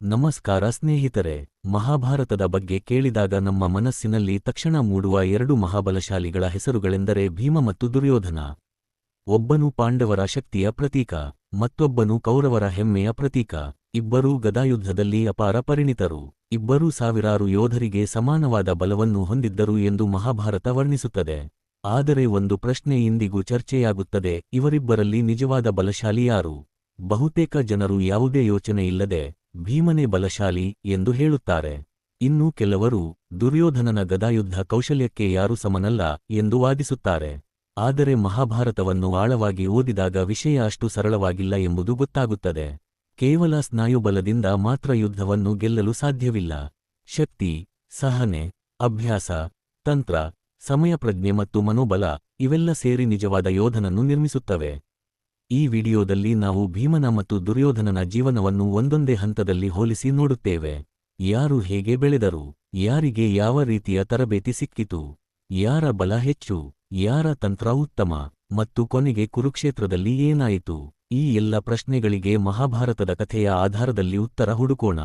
ನಮಸ್ಕಾರ ಸ್ನೇಹಿತರೆ. ಮಹಾಭಾರತದ ಬಗ್ಗೆ ಕೇಳಿದಾಗ ನಮ್ಮ ಮನಸ್ಸಿನಲ್ಲಿ ತಕ್ಷಣ ಮೂಡುವ ಎರಡು ಮಹಾಬಲಶಾಲಿಗಳ ಹೆಸರುಗಳೆಂದರೆ ಭೀಮ ಮತ್ತು ದುರ್ಯೋಧನ. ಒಬ್ಬನು ಪಾಂಡವರ ಶಕ್ತಿಯ ಪ್ರತೀಕ, ಮತ್ತೊಬ್ಬನು ಕೌರವರ ಹೆಮ್ಮೆಯ ಪ್ರತೀಕ. ಇಬ್ಬರೂ ಗದಾಯುದ್ಧದಲ್ಲಿ ಅಪಾರ ಪರಿಣಿತರು. ಇಬ್ಬರೂ ಸಾವಿರಾರು ಯೋಧರಿಗೆ ಸಮಾನವಾದ ಬಲವನ್ನು ಹೊಂದಿದ್ದರು ಎಂದು ಮಹಾಭಾರತ ವರ್ಣಿಸುತ್ತದೆ. ಆದರೆ ಒಂದು ಪ್ರಶ್ನೆ ಇಂದಿಗೂ ಚರ್ಚೆಯಾಗುತ್ತದೆ: ಇವರಿಬ್ಬರಲ್ಲಿ ನಿಜವಾದ ಬಲಶಾಲಿ ಯಾರು? ಬಹುತೇಕ ಜನರು ಯಾವುದೇ ಯೋಚನೆಯಿಲ್ಲದೆ ಭೀಮನೇ ಬಲಶಾಲಿ ಎಂದು ಹೇಳುತ್ತಾರೆ. ಇನ್ನು ಕೆಲವರು ದುರ್ಯೋಧನನ ಗದಾಯುದ್ಧ ಕೌಶಲ್ಯಕ್ಕೆ ಯಾರೂ ಸಮನಲ್ಲ ಎಂದು ವಾದಿಸುತ್ತಾರೆ. ಆದರೆ ಮಹಾಭಾರತವನ್ನು ಆಳವಾಗಿ ಓದಿದಾಗ ವಿಷಯ ಅಷ್ಟು ಸರಳವಾಗಿಲ್ಲ ಎಂಬುದು ಗೊತ್ತಾಗುತ್ತದೆ. ಕೇವಲ ಸ್ನಾಯುಬಲದಿಂದ ಮಾತ್ರ ಯುದ್ಧವನ್ನು ಗೆಲ್ಲಲು ಸಾಧ್ಯವಿಲ್ಲ. ಶಕ್ತಿ, ಸಹನೆ, ಅಭ್ಯಾಸ, ತಂತ್ರ, ಸಮಯಪ್ರಜ್ಞೆ ಮತ್ತು ಮನೋಬಲ ಇವೆಲ್ಲ ಸೇರಿ ನಿಜವಾದ ಯೋಧನನ್ನು ನಿರ್ಮಿಸುತ್ತವೆ. ಈ ವಿಡಿಯೋದಲ್ಲಿ ನಾವು ಭೀಮನ ಮತ್ತು ದುರ್ಯೋಧನನ ಜೀವನವನ್ನು ಒಂದೊಂದೇ ಹಂತದಲ್ಲಿ ಹೋಲಿಸಿ ನೋಡುತ್ತೇವೆ. ಯಾರು ಹೇಗೆ ಬೆಳೆದರು, ಯಾರಿಗೆ ಯಾವ ರೀತಿಯ ತರಬೇತಿ ಸಿಕ್ಕಿತು, ಯಾರ ಬಲ ಹೆಚ್ಚು, ಯಾರ ತಂತ್ರ ಉತ್ತಮ, ಮತ್ತು ಕೊನೆಗೆ ಕುರುಕ್ಷೇತ್ರದಲ್ಲಿ ಏನಾಯಿತು, ಈ ಎಲ್ಲ ಪ್ರಶ್ನೆಗಳಿಗೆ ಮಹಾಭಾರತದ ಕಥೆಯ ಆಧಾರದಲ್ಲಿ ಉತ್ತರ ಹುಡುಕೋಣ.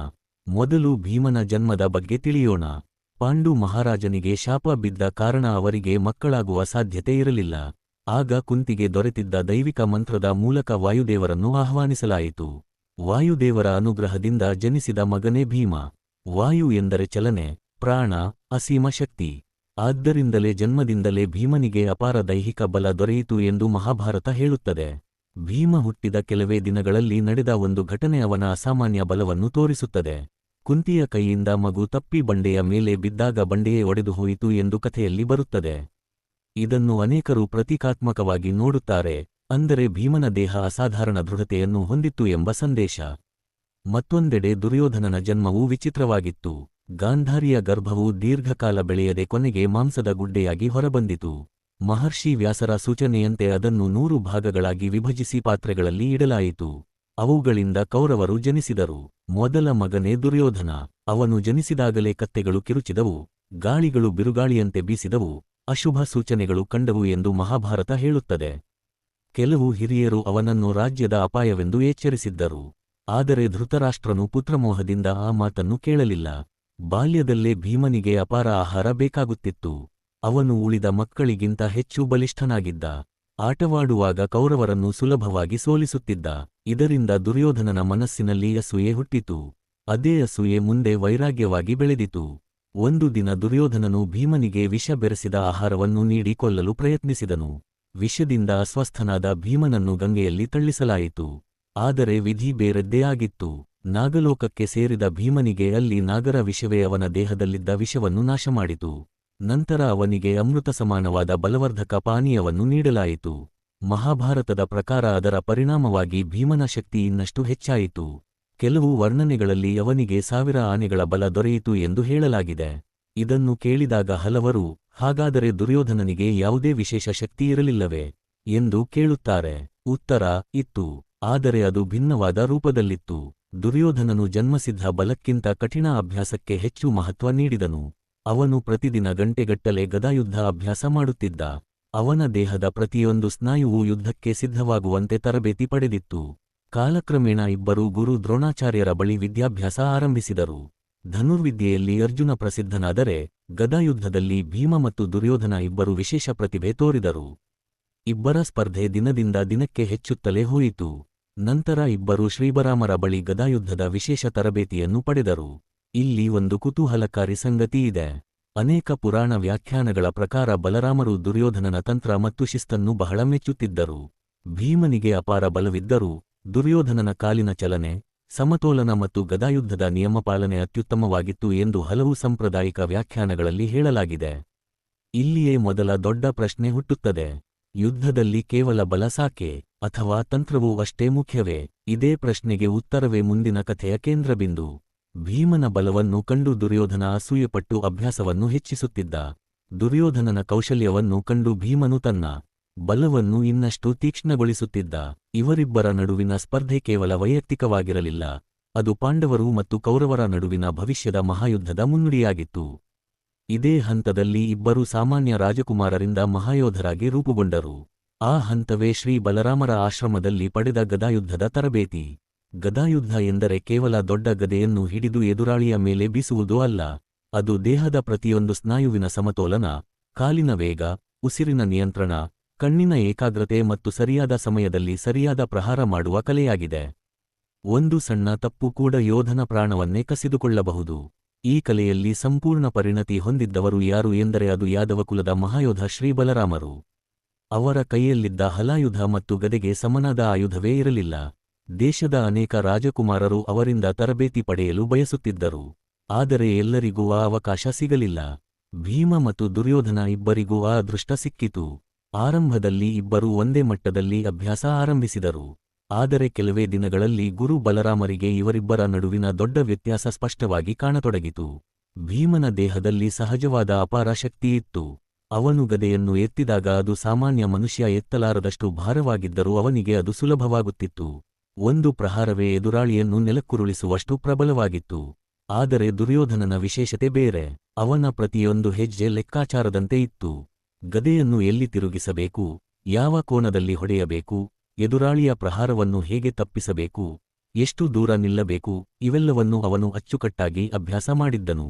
ಮೊದಲು ಭೀಮನ ಜನ್ಮದ ಬಗ್ಗೆ ತಿಳಿಯೋಣ. ಪಾಂಡು ಮಹಾರಾಜನಿಗೆ ಶಾಪ ಬಿದ್ದ ಕಾರಣ ಅವರಿಗೆ ಮಕ್ಕಳಾಗುವ ಸಾಧ್ಯತೆ ಇರಲಿಲ್ಲ. ಆಗ ಕುಂತಿಗೆ ದೊರೆತಿದ್ದ ದೈವಿಕ ಮಂತ್ರದ ಮೂಲಕ ವಾಯುದೇವರನ್ನು ಆಹ್ವಾನಿಸಲಾಯಿತು. ವಾಯುದೇವರ ಅನುಗ್ರಹದಿಂದ ಜನಿಸಿದ ಮಗನೇ ಭೀಮ. ವಾಯು ಎಂದರೆ ಚಲನೆ, ಪ್ರಾಣ, ಅಸೀಮ ಶಕ್ತಿ. ಆದ್ದರಿಂದಲೇ ಜನ್ಮದಿಂದಲೇ ಭೀಮನಿಗೆ ಅಪಾರ ದೈಹಿಕ ಬಲ ದೊರೆಯಿತು ಎಂದು ಮಹಾಭಾರತ ಹೇಳುತ್ತದೆ. ಭೀಮ ಹುಟ್ಟಿದ ಕೆಲವೇ ದಿನಗಳಲ್ಲಿ ನಡೆದ ಒಂದು ಘಟನೆ ಅವನ ಅಸಾಮಾನ್ಯ ಬಲವನ್ನು ತೋರಿಸುತ್ತದೆ. ಕುಂತಿಯ ಕೈಯಿಂದ ಮಗು ತಪ್ಪಿ ಬಂಡೆಯ ಮೇಲೆ ಬಿದ್ದಾಗ ಬಂಡೆಯೇ ಒಡೆದು ಹೋಯಿತು ಎಂದು ಕಥೆಯಲ್ಲಿ ಬರುತ್ತದೆ. ಇದನ್ನು ಅನೇಕರು ಪ್ರತೀಕಾತ್ಮಕವಾಗಿ ನೋಡುತ್ತಾರೆ, ಅಂದರೆ ಭೀಮನ ದೇಹ ಅಸಾಧಾರಣ ದೃಢತೆಯನ್ನು ಹೊಂದಿತ್ತು ಎಂಬ ಸಂದೇಶ. ಮತ್ತೊಂದೆಡೆ ದುರ್ಯೋಧನನ ಜನ್ಮವೂ ವಿಚಿತ್ರವಾಗಿತ್ತು. ಗಾಂಧಾರಿಯ ಗರ್ಭವು ದೀರ್ಘಕಾಲ ಬೆಳೆಯದೆ ಕೊನೆಗೆ ಮಾಂಸದ ಗುಡ್ಡೆಯಾಗಿ ಹೊರಬಂದಿತು. ಮಹರ್ಷಿ ವ್ಯಾಸರ ಸೂಚನೆಯಂತೆ ಅದನ್ನು 100 ಭಾಗಗಳಾಗಿ ವಿಭಜಿಸಿ ಪಾತ್ರೆಗಳಲ್ಲಿ ಇಡಲಾಯಿತು. ಅವುಗಳಿಂದ ಕೌರವರು ಜನಿಸಿದರು. ಮೊದಲ ಮಗನೇ ದುರ್ಯೋಧನ. ಅವನು ಜನಿಸಿದಾಗಲೇ ಕತ್ತೆಗಳು ಕಿರುಚಿದವು, ಗಾಳಿಗಳು ಬಿರುಗಾಳಿಯಂತೆ ಬೀಸಿದವು, ಅಶುಭ ಸೂಚನೆಗಳು ಕಂಡವು ಎಂದು ಮಹಾಭಾರತ ಹೇಳುತ್ತದೆ. ಕೆಲವು ಹಿರಿಯರು ಅವನನ್ನು ರಾಜ್ಯದ ಅಪಾಯವೆಂದು ಎಚ್ಚರಿಸಿದ್ದರು. ಆದರೆ ಧೃತರಾಷ್ಟ್ರನು ಪುತ್ರಮೋಹದಿಂದ ಆ ಮಾತನ್ನು ಕೇಳಲಿಲ್ಲ. ಬಾಲ್ಯದಲ್ಲೇ ಭೀಮನಿಗೆ ಅಪಾರ ಆಹಾರ ಬೇಕಾಗುತ್ತಿತ್ತು. ಅವನು ಉಳಿದ ಮಕ್ಕಳಿಗಿಂತ ಹೆಚ್ಚು ಬಲಿಷ್ಠನಾಗಿದ್ದ. ಆಟವಾಡುವಾಗ ಕೌರವರನ್ನು ಸುಲಭವಾಗಿ ಸೋಲಿಸುತ್ತಿದ್ದ. ಇದರಿಂದ ದುರ್ಯೋಧನನ ಮನಸ್ಸಿನಲ್ಲಿ ಅಸೂಯೆ ಹುಟ್ಟಿತು. ಅದೇ ಅಸೂಯೆ ಮುಂದೆ ವೈರಾಗ್ಯವಾಗಿ ಬೆಳೆದಿತು. ಒಂದು ದಿನ ದುರ್ಯೋಧನನು ಭೀಮನಿಗೆ ವಿಷ ಬೆರೆಸಿದ ಆಹಾರವನ್ನು ನೀಡಿ ಕೊಲ್ಲಲು ಪ್ರಯತ್ನಿಸಿದನು. ವಿಷದಿಂದ ಅಸ್ವಸ್ಥನಾದ ಭೀಮನನ್ನು ಗಂಗೆಯಲ್ಲಿ ತಳ್ಳಿಸಲಾಯಿತು. ಆದರೆ ವಿಧಿ ಬೇರೆದ್ದೇ ಆಗಿತ್ತು. ನಾಗಲೋಕಕ್ಕೆ ಸೇರಿದ ಭೀಮನಿಗೆ ಅಲ್ಲಿ ನಾಗರ ವಿಷವೇ ಅವನ ದೇಹದಲ್ಲಿದ್ದ ವಿಷವನ್ನು ನಾಶಮಾಡಿತು. ನಂತರ ಅವನಿಗೆ ಅಮೃತ ಸಮಾನವಾದ ಬಲವರ್ಧಕ ಪಾನೀಯವನ್ನು ನೀಡಲಾಯಿತು. ಮಹಾಭಾರತದ ಪ್ರಕಾರ ಅದರ ಪರಿಣಾಮವಾಗಿ ಭೀಮನ ಶಕ್ತಿ ಇನ್ನಷ್ಟು ಹೆಚ್ಚಾಯಿತು. ಕೆಲವು ವರ್ಣನೆಗಳಲ್ಲಿ ಅವನಿಗೆ 1000 ಆನೆಗಳ ಬಲ ದೊರೆಯಿತು ಎಂದು ಹೇಳಲಾಗಿದೆ. ಇದನ್ನು ಕೇಳಿದಾಗ ಹಲವರು, ಹಾಗಾದರೆ ದುರ್ಯೋಧನನಿಗೆ ಯಾವುದೇ ವಿಶೇಷ ಶಕ್ತಿ ಇರಲಿಲ್ಲವೇ ಎಂದು ಕೇಳುತ್ತಾರೆ. ಉತ್ತರ: ಇತ್ತು, ಆದರೆ ಅದು ಭಿನ್ನವಾದ ರೂಪದಲ್ಲಿತ್ತು. ದುರ್ಯೋಧನನು ಜನ್ಮಸಿದ್ಧ ಬಲಕ್ಕಿಂತ ಕಠಿಣ ಅಭ್ಯಾಸಕ್ಕೆ ಹೆಚ್ಚು ಮಹತ್ವ ನೀಡಿದನು. ಅವನು ಪ್ರತಿದಿನ ಗಂಟೆಗಟ್ಟಲೆ ಗದಾಯುದ್ಧ ಅಭ್ಯಾಸ ಮಾಡುತ್ತಿದ್ದ. ಅವನ ದೇಹದ ಪ್ರತಿಯೊಂದು ಸ್ನಾಯುವೂ ಯುದ್ಧಕ್ಕೆ ಸಿದ್ಧವಾಗುವಂತೆ ತರಬೇತಿ ಪಡೆದಿತ್ತು. ಕಾಲಕ್ರಮೇಣ ಇಬ್ಬರೂ ಗುರು ದ್ರೋಣಾಚಾರ್ಯರ ಬಳಿ ವಿದ್ಯಾಭ್ಯಾಸ ಆರಂಭಿಸಿದರು. ಧನುರ್ವಿದ್ಯೆಯಲ್ಲಿ ಅರ್ಜುನ ಪ್ರಸಿದ್ಧನಾದರೆ, ಗದಾಯುದ್ಧದಲ್ಲಿ ಭೀಮ ಮತ್ತು ದುರ್ಯೋಧನ ಇಬ್ಬರು ವಿಶೇಷ ಪ್ರತಿಭೆ ತೋರಿದರು. ಇಬ್ಬರ ಸ್ಪರ್ಧೆ ದಿನದಿಂದ ದಿನಕ್ಕೆ ಹೆಚ್ಚುತ್ತಲೇ ಹೋಯಿತು. ನಂತರ ಇಬ್ಬರೂ ಶ್ರೀಬರಾಮರ ಬಳಿ ಗದಾಯುದ್ಧದ ವಿಶೇಷ ತರಬೇತಿಯನ್ನು ಪಡೆದರು. ಇಲ್ಲಿ ಒಂದು ಕುತೂಹಲಕಾರಿ ಸಂಗತಿ ಇದೆ. ಅನೇಕ ಪುರಾಣ ವ್ಯಾಖ್ಯಾನಗಳ ಪ್ರಕಾರ ಬಲರಾಮರು ದುರ್ಯೋಧನನ ತಂತ್ರ ಮತ್ತು ಶಿಸ್ತನ್ನು ಬಹಳ ಮೆಚ್ಚುತ್ತಿದ್ದರು. ಭೀಮನಿಗೆ ಅಪಾರ ಬಲವಿದ್ದರೂ ದುರ್ಯೋಧನನ ಕಾಲಿನ ಚಲನೆ, ಸಮತೋಲನ ಮತ್ತು ಗದಾಯುದ್ಧದ ನಿಯಮಪಾಲನೆ ಅತ್ಯುತ್ತಮವಾಗಿತ್ತು ಎಂದು ಹಲವು ಸಾಂಪ್ರದಾಯಿಕ ವ್ಯಾಖ್ಯಾನಗಳಲ್ಲಿ ಹೇಳಲಾಗಿದೆ. ಇಲ್ಲಿಯೇ ಮೊದಲ ದೊಡ್ಡ ಪ್ರಶ್ನೆ ಹುಟ್ಟುತ್ತದೆ: ಯುದ್ಧದಲ್ಲಿ ಕೇವಲ ಬಲ ಸಾಕೆ, ಅಥವಾ ತಂತ್ರವೂ ಅಷ್ಟೇ ಮುಖ್ಯವೇ? ಇದೇ ಪ್ರಶ್ನೆಗೆ ಉತ್ತರವೇ ಮುಂದಿನ ಕಥೆಯ ಕೇಂದ್ರಬಿಂದು. ಭೀಮನ ಬಲವನ್ನು ಕಂಡು ದುರ್ಯೋಧನ ಅಸೂಯೆಪಟ್ಟು ಅಭ್ಯಾಸವನ್ನು ಹೆಚ್ಚಿಸುತ್ತಿದ್ದ. ದುರ್ಯೋಧನನ ಕೌಶಲ್ಯವನ್ನು ಕಂಡು ಭೀಮನು ತನ್ನ ಬಲವನ್ನು ಇನ್ನಷ್ಟು ತೀಕ್ಷ್ಣಗೊಳಿಸುತ್ತಿದ್ದ. ಇವರಿಬ್ಬರ ನಡುವಿನ ಸ್ಪರ್ಧೆ ಕೇವಲ ವೈಯಕ್ತಿಕವಾಗಿರಲಿಲ್ಲ, ಅದು ಪಾಂಡವರು ಮತ್ತು ಕೌರವರ ನಡುವಿನ ಭವಿಷ್ಯದ ಮಹಾಯುದ್ಧದ ಮುನ್ನುಡಿಯಾಗಿತ್ತು. ಇದೇ ಹಂತದಲ್ಲಿ ಇಬ್ಬರು ಸಾಮಾನ್ಯ ರಾಜಕುಮಾರರಿಂದ ಮಹಾಯೋಧರಾಗಿ ರೂಪುಗೊಂಡರು. ಆ ಹಂತವೇ ಶ್ರೀ ಬಲರಾಮರ ಆಶ್ರಮದಲ್ಲಿ ಪಡೆದ ಗದಾಯುದ್ಧದ ತರಬೇತಿ. ಗದಾಯುದ್ಧ ಎಂದರೆ ಕೇವಲ ದೊಡ್ಡ ಗದೆಯನ್ನು ಹಿಡಿದು ಎದುರಾಳಿಯ ಮೇಲೆ ಬೀಸುವುದೂ ಅಲ್ಲ. ಅದು ದೇಹದ ಪ್ರತಿಯೊಂದು ಸ್ನಾಯುವಿನ ಸಮತೋಲನ, ಕಾಲಿನ ವೇಗ, ಉಸಿರಿನ ನಿಯಂತ್ರಣ, ಕಣ್ಣಿನ ಏಕಾಗ್ರತೆ ಮತ್ತು ಸರಿಯಾದ ಸಮಯದಲ್ಲಿ ಸರಿಯಾದ ಪ್ರಹಾರ ಮಾಡುವ ಕಲೆಯಾಗಿದೆ. ಒಂದು ಸಣ್ಣ ತಪ್ಪು ಕೂಡ ಯೋಧನ ಪ್ರಾಣವನ್ನೇ ಕಸಿದುಕೊಳ್ಳಬಹುದು. ಈ ಕಲೆಯಲ್ಲಿ ಸಂಪೂರ್ಣ ಪರಿಣತಿ ಹೊಂದಿದ್ದವರು ಯಾರು ಎಂದರೆ ಅದು ಯಾದವಕುಲದ ಮಹಾಯೋಧ ಶ್ರೀ ಬಲರಾಮರು. ಅವರ ಕೈಯಲ್ಲಿದ್ದ ಹಲಾಯುಧ ಮತ್ತು ಗದೆಗೆ ಸಮನಾದ ಆಯುಧವೇ ಇರಲಿಲ್ಲ. ದೇಶದ ಅನೇಕ ರಾಜಕುಮಾರರು ಅವರಿಂದ ತರಬೇತಿ ಪಡೆಯಲು ಬಯಸುತ್ತಿದ್ದರು. ಆದರೆ ಎಲ್ಲರಿಗೂ ಆ ಅವಕಾಶ ಸಿಗಲಿಲ್ಲ. ಭೀಮ ಮತ್ತು ದುರ್ಯೋಧನ ಇಬ್ಬರಿಗೂ ಆ ಅದೃಷ್ಟ ಸಿಕ್ಕಿತು. ಆರಂಭದಲ್ಲಿ ಇಬ್ಬರೂ ಒಂದೇ ಮಟ್ಟದಲ್ಲಿ ಅಭ್ಯಾಸ ಆರಂಭಿಸಿದರು. ಆದರೆ ಕೆಲವೇ ದಿನಗಳಲ್ಲಿ ಗುರು ಬಲರಾಮರಿಗೆ ಇವರಿಬ್ಬರ ನಡುವಿನ ದೊಡ್ಡ ವ್ಯತ್ಯಾಸ ಸ್ಪಷ್ಟವಾಗಿ ಕಾಣತೊಡಗಿತು. ಭೀಮನ ದೇಹದಲ್ಲಿ ಸಹಜವಾದ ಅಪಾರ ಶಕ್ತಿಯಿತ್ತು. ಅವನು ಗದೆಯನ್ನು ಎತ್ತಿದಾಗ ಅದು ಸಾಮಾನ್ಯ ಮನುಷ್ಯ ಎತ್ತಲಾರದಷ್ಟು ಭಾರವಾಗಿದ್ದರೂ ಅವನಿಗೆ ಅದು ಸುಲಭವಾಗುತ್ತಿತ್ತು. ಒಂದು ಪ್ರಹಾರವೇ ಎದುರಾಳಿಯನ್ನು ನೆಲಕ್ಕುರುಳಿಸುವಷ್ಟು ಪ್ರಬಲವಾಗಿತ್ತು. ಆದರೆ ದುರ್ಯೋಧನನ ವಿಶೇಷತೆ ಬೇರೆ. ಅವನ ಪ್ರತಿಯೊಂದು ಹೆಜ್ಜೆ ಲೆಕ್ಕಾಚಾರದಂತೆ ಇತ್ತು. ಗದೆಯನ್ನು ಎಲ್ಲಿ ತಿರುಗಿಸಬೇಕು, ಯಾವ ಕೋನದಲ್ಲಿ ಹೊಡೆಯಬೇಕು, ಎದುರಾಳಿಯ ಪ್ರಹಾರವನ್ನು ಹೇಗೆ ತಪ್ಪಿಸಬೇಕು, ಎಷ್ಟು ದೂರ ನಿಲ್ಲಬೇಕು, ಇವೆಲ್ಲವನ್ನೂ ಅವನು ಅಚ್ಚುಕಟ್ಟಾಗಿ ಅಭ್ಯಾಸ ಮಾಡಿದ್ದನು.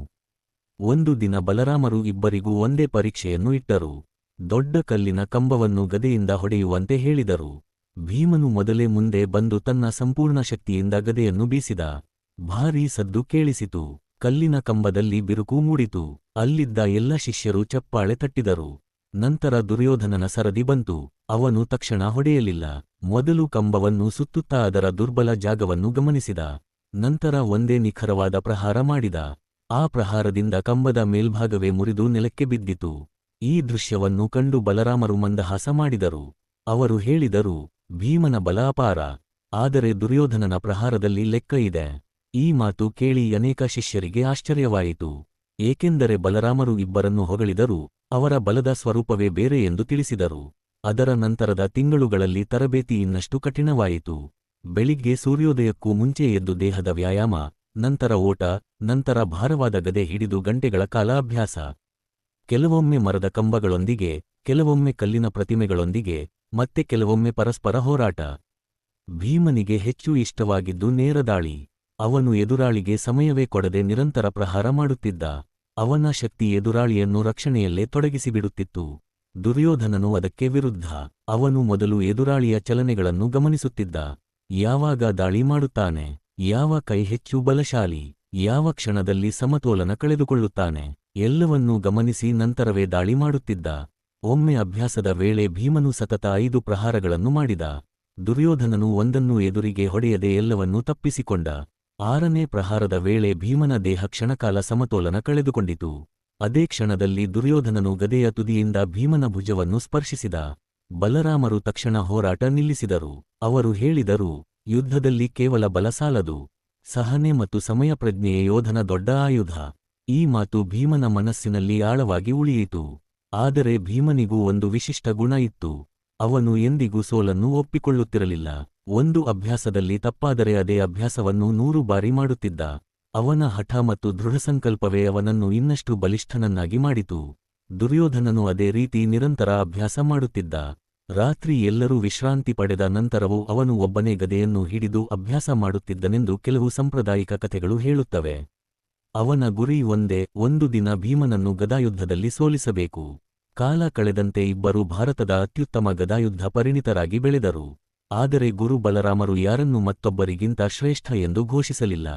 ಒಂದು ದಿನ ಬಲರಾಮರು ಇಬ್ಬರಿಗೂ ಒಂದೇ ಪರೀಕ್ಷೆಯನ್ನು ಇಟ್ಟರು. ದೊಡ್ಡ ಕಲ್ಲಿನ ಕಂಬವನ್ನು ಗದೆಯಿಂದ ಹೊಡೆಯುವಂತೆ ಹೇಳಿದರು. ಭೀಮನು ಮೊದಲೇ ಮುಂದೆ ಬಂದು ತನ್ನ ಸಂಪೂರ್ಣ ಶಕ್ತಿಯಿಂದ ಗದೆಯನ್ನು ಬೀಸಿದ. ಭಾರೀ ಸದ್ದು ಕೇಳಿಸಿತು. ಕಲ್ಲಿನ ಕಂಬದಲ್ಲಿ ಬಿರುಕು ಮೂಡಿತು. ಅಲ್ಲಿದ್ದ ಎಲ್ಲ ಶಿಷ್ಯರು ಚಪ್ಪಾಳೆ ತಟ್ಟಿದರು. ನಂತರ ದುರ್ಯೋಧನನ ಸರದಿ ಬಂತು. ಅವನು ತಕ್ಷಣ ಹೊಡೆಯಲಿಲ್ಲ. ಮೊದಲು ಕಂಬವನ್ನು ಸುತ್ತುತ್ತಾ ಅದರ ದುರ್ಬಲ ಜಾಗವನ್ನು ಗಮನಿಸಿದ. ನಂತರ ಒಂದೇ ನಿಖರವಾದ ಪ್ರಹಾರ ಮಾಡಿದ. ಆ ಪ್ರಹಾರದಿಂದ ಕಂಬದ ಮೇಲ್ಭಾಗವೇ ಮುರಿದು ನೆಲಕ್ಕೆ ಬಿದ್ದಿತು. ಈ ದೃಶ್ಯವನ್ನು ಕಂಡು ಬಲರಾಮರು ಮಂದಹಾಸ ಮಾಡಿದರು. ಅವರು ಹೇಳಿದರು, ಭೀಮನ ಬಲ ಅಪಾರ, ಆದರೆ ದುರ್ಯೋಧನನ ಪ್ರಹಾರದಲ್ಲಿ ಲೆಕ್ಕ ಇದೆ. ಈ ಮಾತು ಕೇಳಿ ಅನೇಕ ಶಿಷ್ಯರಿಗೆ ಆಶ್ಚರ್ಯವಾಯಿತು. ಏಕೆಂದರೆ ಬಲರಾಮರು ಇಬ್ಬರನ್ನು ಹೊಗಳಿದರು, ಅವರ ಬಲದ ಸ್ವರೂಪವೇ ಬೇರೆ ಎಂದು ತಿಳಿಸಿದರು. ಅದರ ನಂತರದ ತಿಂಗಳುಗಳಲ್ಲಿ ತರಬೇತಿ ಇನ್ನಷ್ಟು ಕಠಿಣವಾಯಿತು. ಬೆಳಿಗ್ಗೆ ಸೂರ್ಯೋದಯಕ್ಕೂ ಮುಂಚೆ ಎದ್ದು ದೇಹದ ವ್ಯಾಯಾಮ, ನಂತರ ಓಟ, ನಂತರ ಭಾರವಾದ ಗದೆ ಹಿಡಿದು ಗಂಟೆಗಳ ಕಾಲ ಅಭ್ಯಾಸ. ಕೆಲವೊಮ್ಮೆ ಮರದ ಕಂಬಗಳೊಂದಿಗೆ, ಕೆಲವೊಮ್ಮೆ ಕಲ್ಲಿನ ಪ್ರತಿಮೆಗಳೊಂದಿಗೆ, ಮತ್ತೆ ಕೆಲವೊಮ್ಮೆ ಪರಸ್ಪರ ಹೋರಾಟ. ಭೀಮನಿಗೆ ಹೆಚ್ಚು ಇಷ್ಟವಾಗಿದ್ದು ನೇರ ದಾಳಿ. ಅವನು ಎದುರಾಳಿಗೆ ಸಮಯವೇ ಕೊಡದೆ ನಿರಂತರ ಪ್ರಹಾರ ಮಾಡುತ್ತಿದ್ದ. ಅವನ ಶಕ್ತಿ ಎದುರಾಳಿಯನ್ನು ರಕ್ಷಣೆಯಲ್ಲೇ ತೊಡಗಿಸಿಬಿಡುತ್ತಿತ್ತು. ದುರ್ಯೋಧನನು ಅದಕ್ಕೆ ವಿರುದ್ಧ. ಅವನು ಮೊದಲು ಎದುರಾಳಿಯ ಚಲನೆಗಳನ್ನು ಗಮನಿಸುತ್ತಿದ್ದ. ಯಾವಾಗ ದಾಳಿ ಮಾಡುತ್ತಾನೆ, ಯಾವ ಕೈ ಹೆಚ್ಚು ಬಲಶಾಲಿ, ಯಾವ ಕ್ಷಣದಲ್ಲಿ ಸಮತೋಲನ ಕಳೆದುಕೊಳ್ಳುತ್ತಾನೆ, ಎಲ್ಲವನ್ನೂ ಗಮನಿಸಿ ನಂತರವೇ ದಾಳಿ ಮಾಡುತ್ತಿದ್ದ. ಒಮ್ಮೆ ಅಭ್ಯಾಸದ ವೇಳೆ ಭೀಮನು ಸತತ 5 ಪ್ರಹಾರಗಳನ್ನು ಮಾಡಿದ. ದುರ್ಯೋಧನನು ಒಂದನ್ನೂ ಎದುರಿಗೆ ಹೊಡೆಯದೆ ಎಲ್ಲವನ್ನೂ ತಪ್ಪಿಸಿಕೊಂಡ. 6ನೇ ಪ್ರಹಾರದ ವೇಳೆ ಭೀಮನ ದೇಹ ಕ್ಷಣಕಾಲ ಸಮತೋಲನ ಕಳೆದುಕೊಂಡಿತು. ಅದೇ ಕ್ಷಣದಲ್ಲಿ ದುರ್ಯೋಧನನು ಗದೆಯ ತುದಿಯಿಂದ ಭೀಮನ ಭುಜವನ್ನು ಸ್ಪರ್ಶಿಸಿದ. ಬಲರಾಮರು ತಕ್ಷಣ ಹೋರಾಟ ನಿಲ್ಲಿಸಿದರು. ಅವರು ಹೇಳಿದರು, ಯುದ್ಧದಲ್ಲಿ ಕೇವಲ ಬಲ ಸಾಲದು, ಸಹನೆ ಮತ್ತು ಸಮಯ ಪ್ರಜ್ಞೆಯೇ ಯೋಧನ ದೊಡ್ಡ ಆಯುಧ. ಈ ಮಾತು ಭೀಮನ ಮನಸ್ಸಿನಲ್ಲಿ ಆಳವಾಗಿ ಉಳಿಯಿತು. ಆದರೆ ಭೀಮನಿಗೂ ಒಂದು ವಿಶಿಷ್ಟ ಗುಣ ಇತ್ತು. ಅವನು ಎಂದಿಗೂ ಸೋಲನ್ನು ಒಪ್ಪಿಕೊಳ್ಳುತ್ತಿರಲಿಲ್ಲ. ಒಂದು ಅಭ್ಯಾಸದಲ್ಲಿ ತಪ್ಪಾದರೆ ಅದೇ ಅಭ್ಯಾಸವನ್ನು 100 ಬಾರಿ ಮಾಡುತ್ತಿದ್ದ. ಅವನ ಹಠ ಮತ್ತು ದೃಢಸಂಕಲ್ಪವೇ ಅವನನ್ನು ಇನ್ನಷ್ಟು ಬಲಿಷ್ಠನನ್ನಾಗಿ ಮಾಡಿತು. ದುರ್ಯೋಧನನು ಅದೇ ರೀತಿ ನಿರಂತರ ಅಭ್ಯಾಸ ಮಾಡುತ್ತಿದ್ದ. ರಾತ್ರಿ ಎಲ್ಲರೂ ವಿಶ್ರಾಂತಿ ಪಡೆದ ನಂತರವೂ ಅವನು ಒಬ್ಬನೇ ಗದೆಯನ್ನು ಹಿಡಿದು ಅಭ್ಯಾಸ ಮಾಡುತ್ತಿದ್ದನೆಂದು ಕೆಲವು ಸಾಂಪ್ರದಾಯಿಕ ಕಥೆಗಳು ಹೇಳುತ್ತವೆ. ಅವನ ಗುರಿ ಒಂದೇ, ಒಂದು ದಿನ ಭೀಮನನ್ನು ಗದಾಯುದ್ಧದಲ್ಲಿ ಸೋಲಿಸಬೇಕು. ಕಾಲ ಕಳೆದಂತೆ ಇಬ್ಬರೂ ಭಾರತದ ಅತ್ಯುತ್ತಮ ಗದಾಯುದ್ಧ ಪರಿಣಿತರಾಗಿ ಬೆಳೆದರು. ಆದರೆ ಗುರು ಬಲರಾಮರು ಯಾರನ್ನೂ ಮತ್ತೊಬ್ಬರಿಗಿಂತ ಶ್ರೇಷ್ಠ ಎಂದು ಘೋಷಿಸಲಿಲ್ಲ.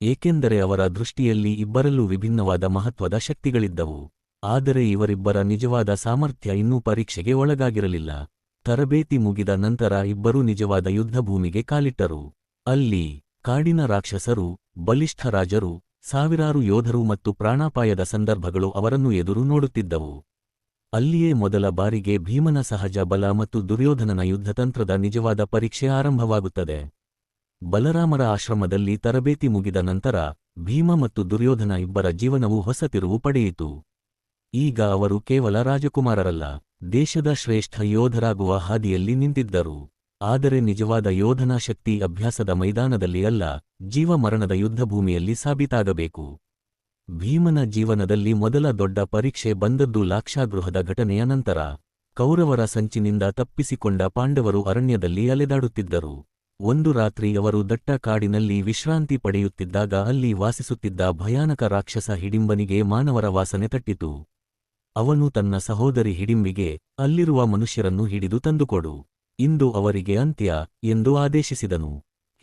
ಏಕೆಂದರೆ ಅವರ ದೃಷ್ಟಿಯಲ್ಲಿ ಇಬ್ಬರಲ್ಲೂ ವಿಭಿನ್ನವಾದ ಮಹತ್ವದ ಶಕ್ತಿಗಳಿದ್ದವು. ಆದರೆ ಇವರಿಬ್ಬರ ನಿಜವಾದ ಸಾಮರ್ಥ್ಯ ಇನ್ನೂ ಪರೀಕ್ಷೆಗೆ ಒಳಗಾಗಿರಲಿಲ್ಲ. ತರಬೇತಿ ಮುಗಿದ ನಂತರ ಇಬ್ಬರೂ ನಿಜವಾದ ಯುದ್ಧಭೂಮಿಗೆ ಕಾಲಿಟ್ಟರು. ಅಲ್ಲಿ ಕಾಡಿನ ರಾಕ್ಷಸರು, ಬಲಿಷ್ಠ ರಾಜರು, ಸಾವಿರಾರು ಯೋಧರು ಮತ್ತು ಪ್ರಾಣಾಪಾಯದ ಸಂದರ್ಭಗಳು ಅವರನ್ನು ಎದುರು ನೋಡುತ್ತಿದ್ದವು. ಅಲ್ಲಿಯೇ ಮೊದಲ ಬಾರಿಗೆ ಭೀಮನ ಸಹಜ ಬಲ ಮತ್ತು ದುರ್ಯೋಧನನ ಯುದ್ಧತಂತ್ರದ ನಿಜವಾದ ಪರೀಕ್ಷೆ ಆರಂಭವಾಗುತ್ತದೆ. ಬಲರಾಮರ ಆಶ್ರಮದಲ್ಲಿ ತರಬೇತಿ ಮುಗಿದ ನಂತರ ಭೀಮ ಮತ್ತು ದುರ್ಯೋಧನ ಇಬ್ಬರ ಜೀವನವು ಹೊಸ ತಿರುವು ಪಡೆಯಿತು. ಈಗ ಅವರು ಕೇವಲ ರಾಜಕುಮಾರರಲ್ಲ, ದೇಶದ ಶ್ರೇಷ್ಠ ಯೋಧರಾಗುವ ಹಾದಿಯಲ್ಲಿ ನಿಂತಿದ್ದರು. ಆದರೆ ನಿಜವಾದ ಯೋಧನ ಶಕ್ತಿ ಅಭ್ಯಾಸದ ಮೈದಾನದಲ್ಲಿ ಅಲ್ಲ, ಜೀವಮರಣದ ಯುದ್ಧಭೂಮಿಯಲ್ಲಿ ಸಾಬೀತಾಗಬೇಕು. ಭೀಮನ ಜೀವನದಲ್ಲಿ ಮೊದಲ ದೊಡ್ಡ ಪರೀಕ್ಷೆ ಬಂದದ್ದು ಲಾಕ್ಷಾಗೃಹದ ಘಟನೆಯ ನಂತರ. ಕೌರವರ ಸಂಚಿನಿಂದ ತಪ್ಪಿಸಿಕೊಂಡ ಪಾಂಡವರು ಅರಣ್ಯದಲ್ಲಿ ಅಲೆದಾಡುತ್ತಿದ್ದರು. ಒಂದು ರಾತ್ರಿ ಅವರು ದಟ್ಟ ಕಾಡಿನಲ್ಲಿ ವಿಶ್ರಾಂತಿ ಪಡೆಯುತ್ತಿದ್ದಾಗ ಅಲ್ಲಿ ವಾಸಿಸುತ್ತಿದ್ದ ಭಯಾನಕ ರಾಕ್ಷಸ ಹಿಡಿಂಬನಿಗೆ ಮಾನವರ ವಾಸನೆ ತಟ್ಟಿತು. ಅವನು ತನ್ನ ಸಹೋದರಿ ಹಿಡಿಂಬಿಗೆ, ಅಲ್ಲಿರುವ ಮನುಷ್ಯರನ್ನು ಹಿಡಿದು ತಂದುಕೊಡು, ಇಂದು ಅವರಿಗೆ ಅಂತ್ಯ ಎಂದು ಆದೇಶಿಸಿದನು.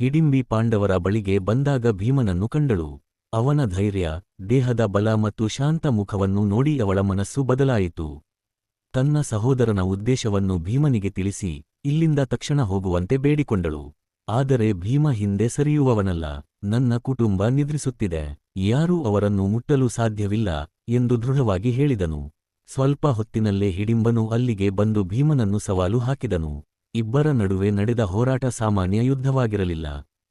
ಹಿಡಿಂಬಿ ಪಾಂಡವರ ಬಳಿಗೆ ಬಂದಾಗ ಭೀಮನನ್ನು ಕಂಡಳು. ಅವನ ಧೈರ್ಯ, ದೇಹದ ಬಲ ಮತ್ತು ಶಾಂತ ಮುಖವನ್ನು ನೋಡಿ ಅವಳ ಮನಸ್ಸು ಬದಲಾಯಿತು. ತನ್ನ ಸಹೋದರನ ಉದ್ದೇಶವನ್ನು ಭೀಮನಿಗೆ ತಿಳಿಸಿ ಇಲ್ಲಿಂದ ತಕ್ಷಣ ಹೋಗುವಂತೆ ಬೇಡಿಕೊಂಡಳು. ಆದರೆ ಭೀಮ ಹಿಂದೆ ಸರಿಯುವವನಲ್ಲ. ನನ್ನ ಕುಟುಂಬ ನಿದ್ರಿಸುತ್ತಿದೆ, ಯಾರೂ ಅವರನ್ನು ಮುಟ್ಟಲು ಸಾಧ್ಯವಿಲ್ಲ ಎಂದು ದೃಢವಾಗಿ ಹೇಳಿದನು. ಸ್ವಲ್ಪ ಹೊತ್ತಿನಲ್ಲೇ ಹಿಡಿಂಬನು ಅಲ್ಲಿಗೆ ಬಂದು ಭೀಮನನ್ನು ಸವಾಲು ಹಾಕಿದನು. ಇಬ್ಬರ ನಡುವೆ ನಡೆದ ಹೋರಾಟ ಸಾಮಾನ್ಯ ಯುದ್ಧವಾಗಿರಲಿಲ್ಲ.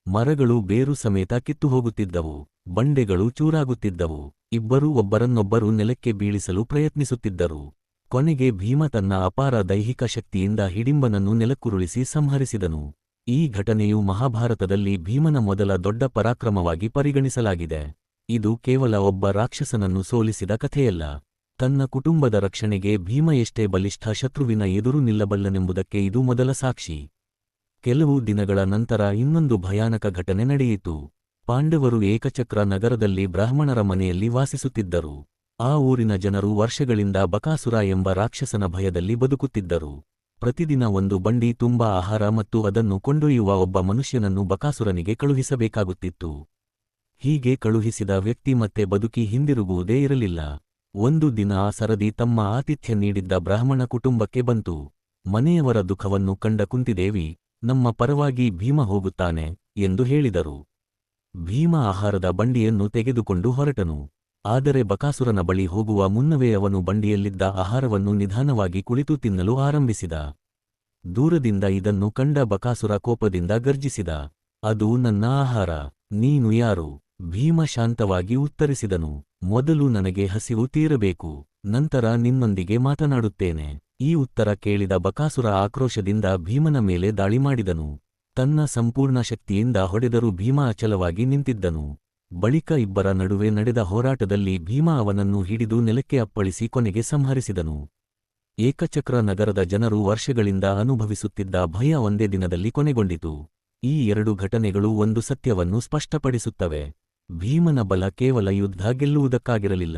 ಮರಗಳು ಬೇರು ಸಮೇತ ಕಿತ್ತುಹೋಗುತ್ತಿದ್ದವು, ಬಂಡೆಗಳು ಚೂರಾಗುತ್ತಿದ್ದವು. ಇಬ್ಬರೂ ಒಬ್ಬರನ್ನೊಬ್ಬರು ನೆಲಕ್ಕೆ ಬೀಳಿಸಲು ಪ್ರಯತ್ನಿಸುತ್ತಿದ್ದರು. ಕೊನೆಗೆ ಭೀಮ ತನ್ನ ಅಪಾರ ದೈಹಿಕ ಶಕ್ತಿಯಿಂದ ಹಿಡಿಂಬನನ್ನು ನೆಲಕ್ಕುರುಳಿಸಿ ಸಂಹರಿಸಿದನು. ಈ ಘಟನೆಯು ಮಹಾಭಾರತದಲ್ಲಿ ಭೀಮನ ಮೊದಲ ದೊಡ್ಡ ಪರಾಕ್ರಮವಾಗಿ ಪರಿಗಣಿಸಲಾಗಿದೆ. ಇದು ಕೇವಲ ಒಬ್ಬ ರಾಕ್ಷಸನನ್ನು ಸೋಲಿಸಿದ ಕಥೆಯಲ್ಲ, ತನ್ನ ಕುಟುಂಬದ ರಕ್ಷಣೆಗೆ ಭೀಮ ಎಷ್ಟೇ ಬಲಿಷ್ಠ ಶತ್ರುವಿನ ಎದುರು ನಿಲ್ಲಬಲ್ಲನೆಂಬುದಕ್ಕೆ ಇದು ಮೊದಲ ಸಾಕ್ಷಿ. ಕೆಲವು ದಿನಗಳ ನಂತರ ಇನ್ನೊಂದು ಭಯಾನಕ ಘಟನೆ ನಡೆಯಿತು. ಪಾಂಡವರು ಏಕಚಕ್ರ ನಗರದಲ್ಲಿ ಬ್ರಾಹ್ಮಣರ ಮನೆಯಲ್ಲಿ ವಾಸಿಸುತ್ತಿದ್ದರು. ಆ ಊರಿನ ಜನರು ವರ್ಷಗಳಿಂದ ಬಕಾಸುರ ಎಂಬ ರಾಕ್ಷಸನ ಭಯದಲ್ಲಿ ಬದುಕುತ್ತಿದ್ದರು. ಪ್ರತಿದಿನ ಒಂದು ಬಂಡಿ ತುಂಬಾ ಆಹಾರ ಮತ್ತು ಅದನ್ನು ಕೊಂಡೊಯ್ಯುವ ಒಬ್ಬ ಮನುಷ್ಯನನ್ನು ಬಕಾಸುರನಿಗೆ ಕಳುಹಿಸಬೇಕಾಗುತ್ತಿತ್ತು. ಹೀಗೆ ಕಳುಹಿಸಿದ ವ್ಯಕ್ತಿ ಮತ್ತೆ ಬದುಕಿ ಹಿಂದಿರುಗುವುದೇ ಇರಲಿಲ್ಲ. ಒಂದು ದಿನ ಆ ಸರದಿ ತಮ್ಮ ಆತಿಥ್ಯ ನೀಡಿದ್ದ ಬ್ರಾಹ್ಮಣ ಕುಟುಂಬಕ್ಕೆ ಬಂತು. ಮನೆಯವರ ದುಃಖವನ್ನು ಕಂಡ ಕುಂತಿದೇವಿ, ನಮ್ಮ ಪರವಾಗಿ ಭೀಮ ಹೋಗುತ್ತಾನೆ ಎಂದು ಹೇಳಿದರು. ಭೀಮ ಆಹಾರದ ಬಂಡಿಯನ್ನು ತೆಗೆದುಕೊಂಡು ಹೊರಟನು. ಆದರೆ ಬಕಾಸುರನ ಬಳಿ ಹೋಗುವ ಮುನ್ನವೇ ಅವನು ಬಂಡಿಯಲ್ಲಿದ್ದ ಆಹಾರವನ್ನು ನಿಧಾನವಾಗಿ ಕುಳಿತು ತಿನ್ನಲು ಆರಂಭಿಸಿದ. ದೂರದಿಂದ ಇದನ್ನು ಕಂಡ ಬಕಾಸುರ ಕೋಪದಿಂದ ಗರ್ಜಿಸಿದ, ಅದು ನನ್ನ ಆಹಾರ, ನೀನು ಯಾರು? ಭೀಮ ಶಾಂತವಾಗಿ ಉತ್ತರಿಸಿದನು, ಮೊದಲು ನನಗೆ ಹಸಿವು ತೀರಬೇಕು, ನಂತರ ನಿನ್ನೊಂದಿಗೆ ಮಾತನಾಡುತ್ತೇನೆ. ಈ ಉತ್ತರ ಕೇಳಿದ ಬಕಾಸುರ ಆಕ್ರೋಶದಿಂದ ಭೀಮನ ಮೇಲೆ ದಾಳಿ ಮಾಡಿದನು. ತನ್ನ ಸಂಪೂರ್ಣ ಶಕ್ತಿಯಿಂದ ಹೊಡೆದರೂ ಭೀಮ ಅಚಲವಾಗಿ ನಿಂತಿದ್ದನು. ಬಳಿಕ ಇಬ್ಬರ ನಡುವೆ ನಡೆದ ಹೋರಾಟದಲ್ಲಿ ಭೀಮ ಅವನನ್ನು ಹಿಡಿದು ನೆಲಕ್ಕೆ ಅಪ್ಪಳಿಸಿ ಕೊನೆಗೆ ಸಂಹರಿಸಿದನು. ಏಕಚಕ್ರ ನಗರದ ಜನರು ವರ್ಷಗಳಿಂದ ಅನುಭವಿಸುತ್ತಿದ್ದ ಭಯ ಒಂದೇ ದಿನದಲ್ಲಿ ಕೊನೆಗೊಂಡಿತು. ಈ ಎರಡು ಘಟನೆಗಳು ಒಂದು ಸತ್ಯವನ್ನು ಸ್ಪಷ್ಟಪಡಿಸುತ್ತವೆ. ಭೀಮನ ಬಲ ಕೇವಲ ಯುದ್ಧ ಗೆಲ್ಲುವುದಕ್ಕಾಗಿರಲಿಲ್ಲ,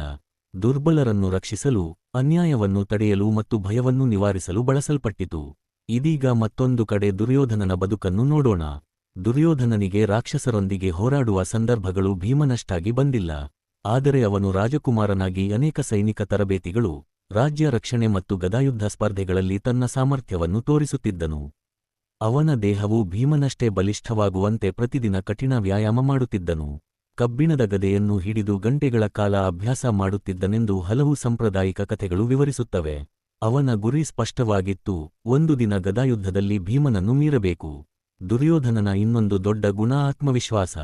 ದುರ್ಬಲರನ್ನು ರಕ್ಷಿಸಲು, ಅನ್ಯಾಯವನ್ನು ತಡೆಯಲು ಮತ್ತು ಭಯವನ್ನು ನಿವಾರಿಸಲು ಬಳಸಲ್ಪಟ್ಟಿತು. ಇದೀಗ ಮತ್ತೊಂದು ಕಡೆ ದುರ್ಯೋಧನನ ಬದುಕನ್ನು ನೋಡೋಣ. ದುರ್ಯೋಧನನಿಗೆ ರಾಕ್ಷಸರೊಂದಿಗೆ ಹೋರಾಡುವ ಸಂದರ್ಭಗಳು ಭೀಮನಷ್ಟಾಗಿ ಬಂದಿಲ್ಲ. ಆದರೆ ಅವನು ರಾಜಕುಮಾರನಾಗಿ ಅನೇಕ ಸೈನಿಕ ತರಬೇತಿಗಳು, ರಾಜ್ಯ ರಕ್ಷಣೆ ಮತ್ತು ಗದಾಯುದ್ಧ ಸ್ಪರ್ಧೆಗಳಲ್ಲಿ ತನ್ನ ಸಾಮರ್ಥ್ಯವನ್ನು ತೋರಿಸುತ್ತಿದ್ದನು. ಅವನ ದೇಹವು ಭೀಮನಷ್ಟೇ ಬಲಿಷ್ಠವಾಗುವಂತೆ ಪ್ರತಿದಿನ ಕಠಿಣ ವ್ಯಾಯಾಮ ಮಾಡುತ್ತಿದ್ದನು. ಕಬ್ಬಿಣದ ಗದೆಯನ್ನು ಹಿಡಿದು ಗಂಟೆಗಳ ಕಾಲ ಅಭ್ಯಾಸ ಮಾಡುತ್ತಿದ್ದನೆಂದು ಹಲವು ಸಾಂಪ್ರದಾಯಿಕ ಕಥೆಗಳು ವಿವರಿಸುತ್ತವೆ. ಅವನ ಗುರಿ ಸ್ಪಷ್ಟವಾಗಿತ್ತು, ಒಂದು ದಿನ ಗದಾಯುದ್ಧದಲ್ಲಿ ಭೀಮನನ್ನು ಮೀರಬೇಕು. ದುರ್ಯೋಧನನ ಇನ್ನೊಂದು ದೊಡ್ಡ ಗುಣ ಆತ್ಮವಿಶ್ವಾಸ.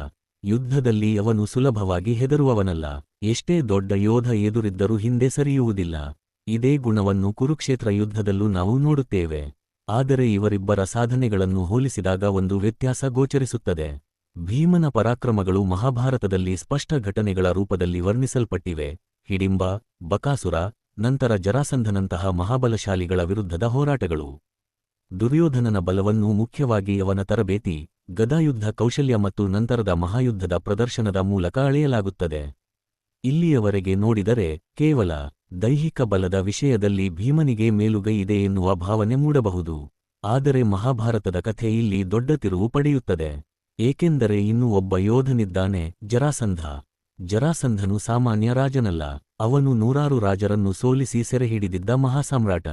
ಯುದ್ಧದಲ್ಲಿ ಅವನು ಸುಲಭವಾಗಿ ಹೆದರುವವನಲ್ಲ, ಎಷ್ಟೇ ದೊಡ್ಡ ಯೋಧ ಎದುರಿದ್ದರೂ ಹಿಂದೆ ಸರಿಯುವುದಿಲ್ಲ. ಇದೇ ಗುಣವನ್ನು ಕುರುಕ್ಷೇತ್ರ ಯುದ್ಧದಲ್ಲೂ ನಾವು ನೋಡುತ್ತೇವೆ. ಆದರೆ ಇವರಿಬ್ಬರ ಸಾಧನೆಗಳನ್ನು ಹೋಲಿಸಿದಾಗ ಒಂದು ವ್ಯತ್ಯಾಸ ಗೋಚರಿಸುತ್ತದೆ. ಭೀಮನ ಪರಾಕ್ರಮಗಳು ಮಹಾಭಾರತದಲ್ಲಿ ಸ್ಪಷ್ಟ ಘಟನೆಗಳ ರೂಪದಲ್ಲಿ ವರ್ಣಿಸಲ್ಪಟ್ಟಿವೆ. ಹಿಡಿಂಬ, ಬಕಾಸುರ, ನಂತರ ಜರಾಸಂಧನಂತಹ ಮಹಾಬಲಶಾಲಿಗಳ ವಿರುದ್ಧದ ಹೋರಾಟಗಳು. ದುರ್ಯೋಧನನ ಬಲವನ್ನು ಮುಖ್ಯವಾಗಿ ಅವನ ತರಬೇತಿ, ಗದಾಯುದ್ಧ ಕೌಶಲ್ಯ ಮತ್ತು ನಂತರದ ಮಹಾಯುದ್ಧದ ಪ್ರದರ್ಶನದ ಮೂಲಕ ಅಳೆಯಲಾಗುತ್ತದೆ. ಇಲ್ಲಿಯವರೆಗೆ ನೋಡಿದರೆ ಕೇವಲ ದೈಹಿಕ ಬಲದ ವಿಷಯದಲ್ಲಿ ಭೀಮನಿಗೆ ಮೇಲುಗೈ ಇದೆ ಎನ್ನುವ ಭಾವನೆ ಮೂಡಬಹುದು. ಆದರೆ ಮಹಾಭಾರತದ ಕಥೆ ಇಲ್ಲಿ ದೊಡ್ಡ ತಿರುವು ಪಡೆಯುತ್ತದೆ. ಏಕೆಂದರೆ ಇನ್ನೂ ಒಬ್ಬ ಯೋಧನಿದ್ದಾನೆ, ಜರಾಸಂಧ. ಜರಾಸಂಧನು ಸಾಮಾನ್ಯ ರಾಜನಲ್ಲ, ಅವನು ನೂರಾರು ರಾಜರನ್ನು ಸೋಲಿಸಿ ಸೆರೆಹಿಡಿದಿದ್ದ ಮಹಾಸಾಮ್ರಾಟ.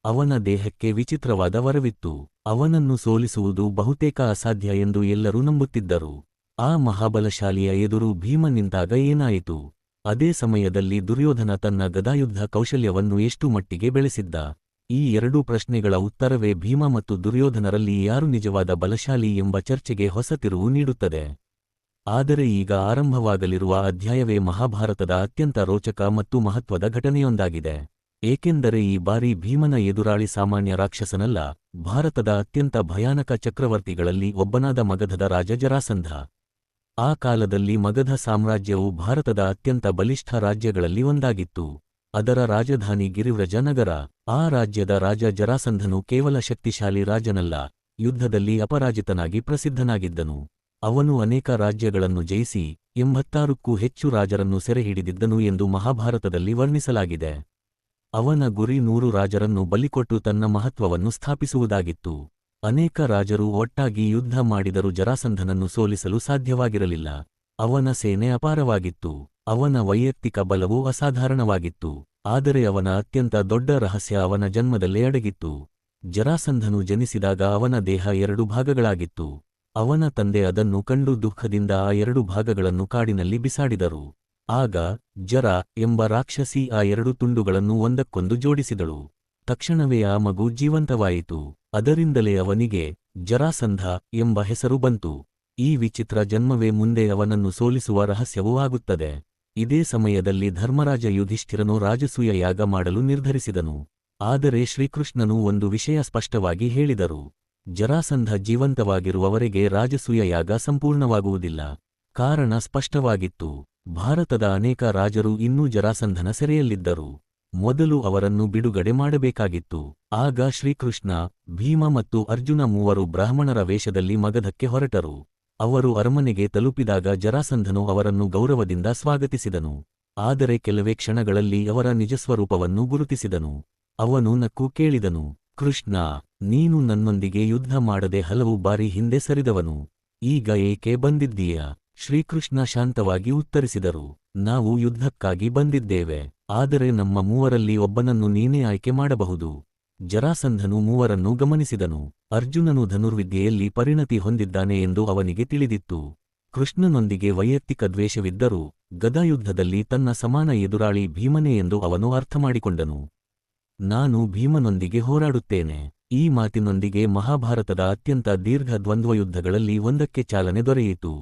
ಅವನ ದೇಹಕ್ಕೆ ವಿಚಿತ್ರವಾದ ವರವಿತ್ತು. ಅವನನ್ನು ಸೋಲಿಸುವುದು ಬಹುತೇಕ ಅಸಾಧ್ಯ ಎಂದು ಎಲ್ಲರೂ ನಂಬುತ್ತಿದ್ದರು. ಆ ಮಹಾಬಲಶಾಲಿಯ ಎದುರು ಭೀಮ ನಿಂತಾಗ ಏನಾಯಿತು? ಅದೇ ಸಮಯದಲ್ಲಿ ದುರ್ಯೋಧನ ತನ್ನ ಗದಾಯುದ್ಧ ಕೌಶಲ್ಯವನ್ನು ಎಷ್ಟು ಮಟ್ಟಿಗೆ ಬೆಳೆಸಿದ್ದ? ಈ ಎರಡೂ ಪ್ರಶ್ನೆಗಳ ಉತ್ತರವೇ ಭೀಮ ಮತ್ತು ದುರ್ಯೋಧನರಲ್ಲಿ ಯಾರು ನಿಜವಾದ ಬಲಶಾಲಿ ಎಂಬ ಚರ್ಚೆಗೆ ಹೊಸ ತಿರುವು ನೀಡುತ್ತದೆ. ಆದರೆ ಈಗ ಆರಂಭವಾಗಲಿರುವ ಅಧ್ಯಾಯವೇ ಮಹಾಭಾರತದ ಅತ್ಯಂತ ರೋಚಕ ಮತ್ತು ಮಹತ್ವದ ಘಟನೆಯೊಂದಾಗಿದೆ. ಏಕೆಂದರೆ ಈ ಬಾರಿ ಭೀಮನ ಎದುರಾಳಿ ಸಾಮಾನ್ಯ ರಾಕ್ಷಸನಲ್ಲ, ಭಾರತದ ಅತ್ಯಂತ ಭಯಾನಕ ಚಕ್ರವರ್ತಿಗಳಲ್ಲಿ ಒಬ್ಬನಾದ ಮಗಧದ ರಾಜ ಜರಾಸಂಧ. ಆ ಕಾಲದಲ್ಲಿ ಮಗಧ ಸಾಮ್ರಾಜ್ಯವು ಭಾರತದ ಅತ್ಯಂತ ಬಲಿಷ್ಠ ರಾಜ್ಯಗಳಲ್ಲಿ ಒಂದಾಗಿತ್ತು. ಅದರ ರಾಜಧಾನಿ ಗಿರಿವ್ರಜ ನಗರ. ಆ ರಾಜ್ಯದ ರಾಜ ಜರಾಸಂಧನು ಕೇವಲ ಶಕ್ತಿಶಾಲಿ ರಾಜನಲ್ಲ, ಯುದ್ಧದಲ್ಲಿ ಅಪರಾಜಿತನಾಗಿ ಪ್ರಸಿದ್ಧನಾಗಿದ್ದನು. ಅವನು ಅನೇಕ ರಾಜ್ಯಗಳನ್ನು ಜಯಿಸಿ 86ಕ್ಕೂ ಹೆಚ್ಚು ರಾಜರನ್ನು ಸೆರೆಹಿಡಿದಿದ್ದನು ಎಂದು ಮಹಾಭಾರತದಲ್ಲಿ ವರ್ಣಿಸಲಾಗಿದೆ. ಅವನ ಗುರಿ 100 ರಾಜರನ್ನು ಬಲಿಕೊಟ್ಟು ತನ್ನ ಮಹತ್ವವನ್ನು ಸ್ಥಾಪಿಸುವುದಾಗಿತ್ತು. ಅನೇಕ ರಾಜರು ಒಟ್ಟಾಗಿ ಯುದ್ಧ ಮಾಡಿದರೂ ಜರಾಸಂಧನನ್ನು ಸೋಲಿಸಲು ಸಾಧ್ಯವಾಗಿರಲಿಲ್ಲ. ಅವನ ಸೇನೆ ಅಪಾರವಾಗಿತ್ತು. ಅವನ ವೈಯಕ್ತಿಕ ಬಲವು ಅಸಾಧಾರಣವಾಗಿತ್ತು. ಆದರೆ ಅವನ ಅತ್ಯಂತ ದೊಡ್ಡ ರಹಸ್ಯ ಅವನ ಜನ್ಮದಲ್ಲೇ ಅಡಗಿತ್ತು. ಜರಾಸಂಧನು ಜನಿಸಿದಾಗ ಅವನ ದೇಹ 2 ಭಾಗಗಳಾಗಿತ್ತು. ಅವನ ತಂದೆ ಅದನ್ನು ಕಂಡು ದುಃಖದಿಂದ ಆ 2 ಭಾಗಗಳನ್ನು ಕಾಡಿನಲ್ಲಿ ಬಿಸಾಡಿದರು. ಆಗ ಜರ ಎಂಬ ರಾಕ್ಷಸಿ ಆ 2 ತುಂಡುಗಳನ್ನು ಒಂದಕ್ಕೊಂದು ಜೋಡಿಸಿದಳು. ತಕ್ಷಣವೇ ಆ ಮಗು ಜೀವಂತವಾಯಿತು. ಅದರಿಂದಲೇ ಅವನಿಗೆ ಜರಾಸಂಧ ಎಂಬ ಹೆಸರು ಬಂತು. ಈ ವಿಚಿತ್ರ ಜನ್ಮವೇ ಮುಂದೆ ಅವನನ್ನು ಸೋಲಿಸುವ ರಹಸ್ಯವೂ ಆಗುತ್ತದೆ. ಇದೇ ಸಮಯದಲ್ಲಿ ಧರ್ಮರಾಜ ಯುಧಿಷ್ಠಿರನು ರಾಜಸೂಯ ಯಾಗ ಮಾಡಲು ನಿರ್ಧರಿಸಿದನು. ಆದರೆ ಶ್ರೀಕೃಷ್ಣನು ಒಂದು ವಿಷಯ ಸ್ಪಷ್ಟವಾಗಿ ಹೇಳಿದರು. ಜರಾಸಂಧ ಜೀವಂತವಾಗಿರುವವರೆಗೆ ರಾಜಸೂಯ ಯಾಗ ಸಂಪೂರ್ಣವಾಗುವುದಿಲ್ಲ. ಕಾರಣ ಸ್ಪಷ್ಟವಾಗಿತ್ತು. ಭಾರತದ ಅನೇಕ ರಾಜರು ಇನ್ನೂ ಜರಾಸಂಧನ ಸೆರೆಯಲ್ಲಿದ್ದರು. ಮೊದಲು ಅವರನ್ನು ಬಿಡುಗಡೆ ಮಾಡಬೇಕಾಗಿತ್ತು. ಆಗ ಶ್ರೀಕೃಷ್ಣ, ಭೀಮ ಮತ್ತು ಅರ್ಜುನ ಮೂವರು ಬ್ರಾಹ್ಮಣರ ವೇಷದಲ್ಲಿ ಮಗಧಕ್ಕೆ ಹೊರಟರು. ಅವರು ಅರಮನೆಗೆ ತಲುಪಿದಾಗ ಜರಾಸಂಧನು ಅವರನ್ನು ಗೌರವದಿಂದ ಸ್ವಾಗತಿಸಿದನು. ಆದರೆ ಕೆಲವೇ ಕ್ಷಣಗಳಲ್ಲಿ ಅವರ ನಿಜಸ್ವರೂಪವನ್ನು ಗುರುತಿಸಿದನು. ಅವನು ನಕ್ಕು ಕೇಳಿದನು, ಕೃಷ್ಣ, ನೀನು ನನ್ನೊಂದಿಗೆ ಯುದ್ಧ ಮಾಡದೆ ಹಲವು ಬಾರಿ ಹಿಂದೆ ಸರಿದವನು. ಈಗ ಏಕೆ ಬಂದಿದ್ದೀಯಾ? ಶ್ರೀಕೃಷ್ಣ ಶಾಂತವಾಗಿ ಉತ್ತರಿಸಿದರು, ನಾವು ಯುದ್ಧಕ್ಕಾಗಿ ಬಂದಿದ್ದೇವೆ. ಆದರೆ ನಮ್ಮ ಮೂವರಲ್ಲಿ ಒಬ್ಬನನ್ನು ನೀನೇ ಆಯ್ಕೆ ಮಾಡಬಹುದು. ಜರಾಸಂಧನು ಮೂವರನ್ನು ಗಮನಿಸಿದನು. ಅರ್ಜುನನು ಧನುರ್ವಿದ್ಯೆಯಲ್ಲಿ ಪರಿಣತಿ ಹೊಂದಿದ್ದಾನೆ ಎಂದು ಅವನಿಗೆ ತಿಳಿದಿತ್ತು. ಕೃಷ್ಣನೊಂದಿಗೆ ವೈಯಕ್ತಿಕ ದ್ವೇಷವಿದ್ದರೂ ಗದಾಯುದ್ಧದಲ್ಲಿ ತನ್ನ ಸಮಾನ ಎದುರಾಳಿ ಭೀಮನೇ ಎಂದು ಅವನು ಅರ್ಥಮಾಡಿಕೊಂಡನು. ನಾನು ಭೀಮನೊಂದಿಗೆ ಹೋರಾಡುತ್ತೇನೆ. ಈ ಮಾತಿನೊಂದಿಗೆ ಮಹಾಭಾರತದ ಅತ್ಯಂತ ದೀರ್ಘ ದ್ವಂದ್ವಯುದ್ಧಗಳಲ್ಲಿ ಒಂದಕ್ಕೆ ಚಾಲನೆ ದೊರೆಯಿತು.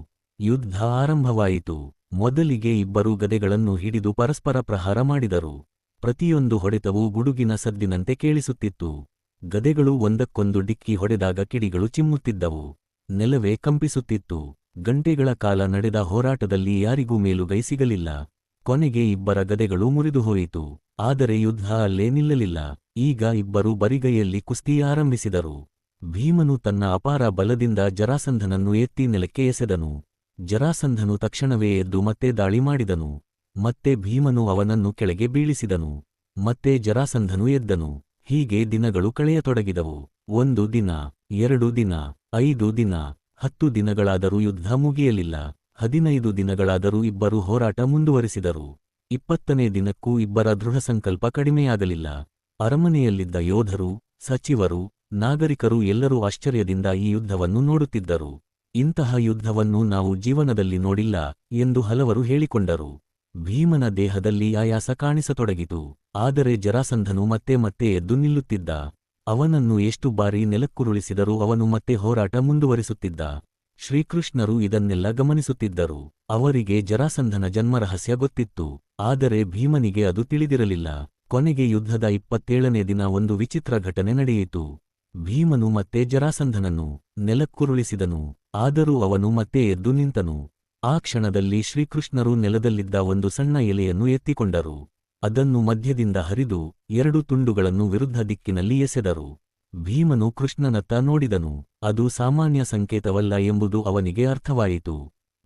ಯುದ್ಧ ಆರಂಭವಾಯಿತು. ಮೊದಲಿಗೆ ಇಬ್ಬರು ಗದೆಗಳನ್ನು ಹಿಡಿದು ಪರಸ್ಪರ ಪ್ರಹಾರ ಮಾಡಿದರು. ಪ್ರತಿಯೊಂದು ಹೊಡೆತವೂ ಗುಡುಗಿನ ಸದ್ದಿನಂತೆ ಕೇಳಿಸುತ್ತಿತ್ತು. ಗದೆಗಳು ಒಂದಕ್ಕೊಂದು ಡಿಕ್ಕಿ ಹೊಡೆದಾಗ ಕಿಡಿಗಳು ಚಿಮ್ಮುತ್ತಿದ್ದವು. ನೆಲವೇ ಕಂಪಿಸುತ್ತಿತ್ತು. ಗಂಟೆಗಳ ಕಾಲ ನಡೆದ ಹೋರಾಟದಲ್ಲಿ ಯಾರಿಗೂ ಮೇಲುಗೈ ಸಿಗಲಿಲ್ಲ. ಕೊನೆಗೆ ಇಬ್ಬರ ಗದೆಗಳು ಮುರಿದುಹೋಯಿತು. ಆದರೆ ಯುದ್ಧ ಅಲ್ಲೇ ನಿಲ್ಲಲಿಲ್ಲ. ಈಗ ಇಬ್ಬರು ಬರಿಗೈಯಲ್ಲಿ ಕುಸ್ತಿ ಆರಂಭಿಸಿದರು. ಭೀಮನು ತನ್ನ ಅಪಾರ ಬಲದಿಂದ ಜರಾಸಂಧನನ್ನು ಎತ್ತಿ ನೆಲಕ್ಕೆ ಎಸೆದನು. ಜರಾಸಂಧನು ತಕ್ಷಣವೇ ಎದ್ದು ಮತ್ತೆ ದಾಳಿ ಮಾಡಿದನು. ಮತ್ತೆ ಭೀಮನು ಅವನನ್ನು ಕೆಳಗೆ ಬೀಳಿಸಿದನು. ಮತ್ತೆ ಜರಾಸಂಧನು ಎದ್ದನು. ಹೀಗೆ ದಿನಗಳು ಕಳೆಯತೊಡಗಿದವು. 1 ದಿನ, 2 ದಿನ, 5 ದಿನ, 10 ದಿನಗಳಾದರೂ ಯುದ್ಧ ಮುಗಿಯಲಿಲ್ಲ. 15 ದಿನಗಳಾದರೂ ಇಬ್ಬರು ಹೋರಾಟ ಮುಂದುವರಿಸಿದರು. 20ನೇ ದಿನಕ್ಕೂ ಇಬ್ಬರ ದೃಢಸಂಕಲ್ಪ ಕಡಿಮೆಯಾಗಲಿಲ್ಲ. ಅರಮನೆಯಲ್ಲಿದ್ದ ಯೋಧರು, ಸಚಿವರು, ನಾಗರಿಕರು ಎಲ್ಲರೂ ಆಶ್ಚರ್ಯದಿಂದ ಈ ಯುದ್ಧವನ್ನು ನೋಡುತ್ತಿದ್ದರು. ಇಂತಹ ಯುದ್ಧವನ್ನು ನಾವು ಜೀವನದಲ್ಲಿ ನೋಡಿಲ್ಲ ಎಂದು ಹಲವರು ಹೇಳಿಕೊಂಡರು. ಭೀಮನ ದೇಹದಲ್ಲಿ ಆಯಾಸ ಕಾಣಿಸತೊಡಗಿತು. ಆದರೆ ಜರಾಸಂಧನು ಮತ್ತೆ ಮತ್ತೆ ಎದ್ದು ನಿಲ್ಲುತ್ತಿದ್ದ. ಅವನನ್ನು ಎಷ್ಟು ಬಾರಿ ನೆಲಕ್ಕುರುಳಿಸಿದರೂ ಅವನು ಮತ್ತೆ ಹೋರಾಟ ಮುಂದುವರಿಸುತ್ತಿದ್ದ. ಶ್ರೀಕೃಷ್ಣರು ಇದನ್ನೆಲ್ಲ ಗಮನಿಸುತ್ತಿದ್ದರು. ಅವರಿಗೆ ಜರಾಸಂಧನ ಜನ್ಮರಹಸ್ಯ ಗೊತ್ತಿತ್ತು. ಆದರೆ ಭೀಮನಿಗೆ ಅದು ತಿಳಿದಿರಲಿಲ್ಲ. ಕೊನೆಗೆ ಯುದ್ಧದ 27ನೇ ದಿನ ಒಂದು ವಿಚಿತ್ರ ಘಟನೆ ನಡೆಯಿತು. ಭೀಮನು ಮತ್ತೆ ಜರಾಸಂಧನನ್ನು ನೆಲಕ್ಕುರುಳಿಸಿದನು. ಆದರೂ ಅವನು ಮತ್ತೆ ಎದ್ದು ನಿಂತನು. ಆ ಕ್ಷಣದಲ್ಲಿ ಶ್ರೀಕೃಷ್ಣರು ನೆಲದಲ್ಲಿದ್ದ ಒಂದು ಸಣ್ಣ ಎಲೆಯನ್ನು ಎತ್ತಿಕೊಂಡರು. ಅದನ್ನು ಮಧ್ಯದಿಂದ ಹರಿದು 2 ತುಂಡುಗಳನ್ನು ವಿರುದ್ಧ ದಿಕ್ಕಿನಲ್ಲಿ ಎಸೆದರು. ಭೀಮನು ಕೃಷ್ಣನತ್ತ ನೋಡಿದನು. ಅದು ಸಾಮಾನ್ಯ ಸಂಕೇತವಲ್ಲ ಎಂಬುದು ಅವನಿಗೆ ಅರ್ಥವಾಯಿತು.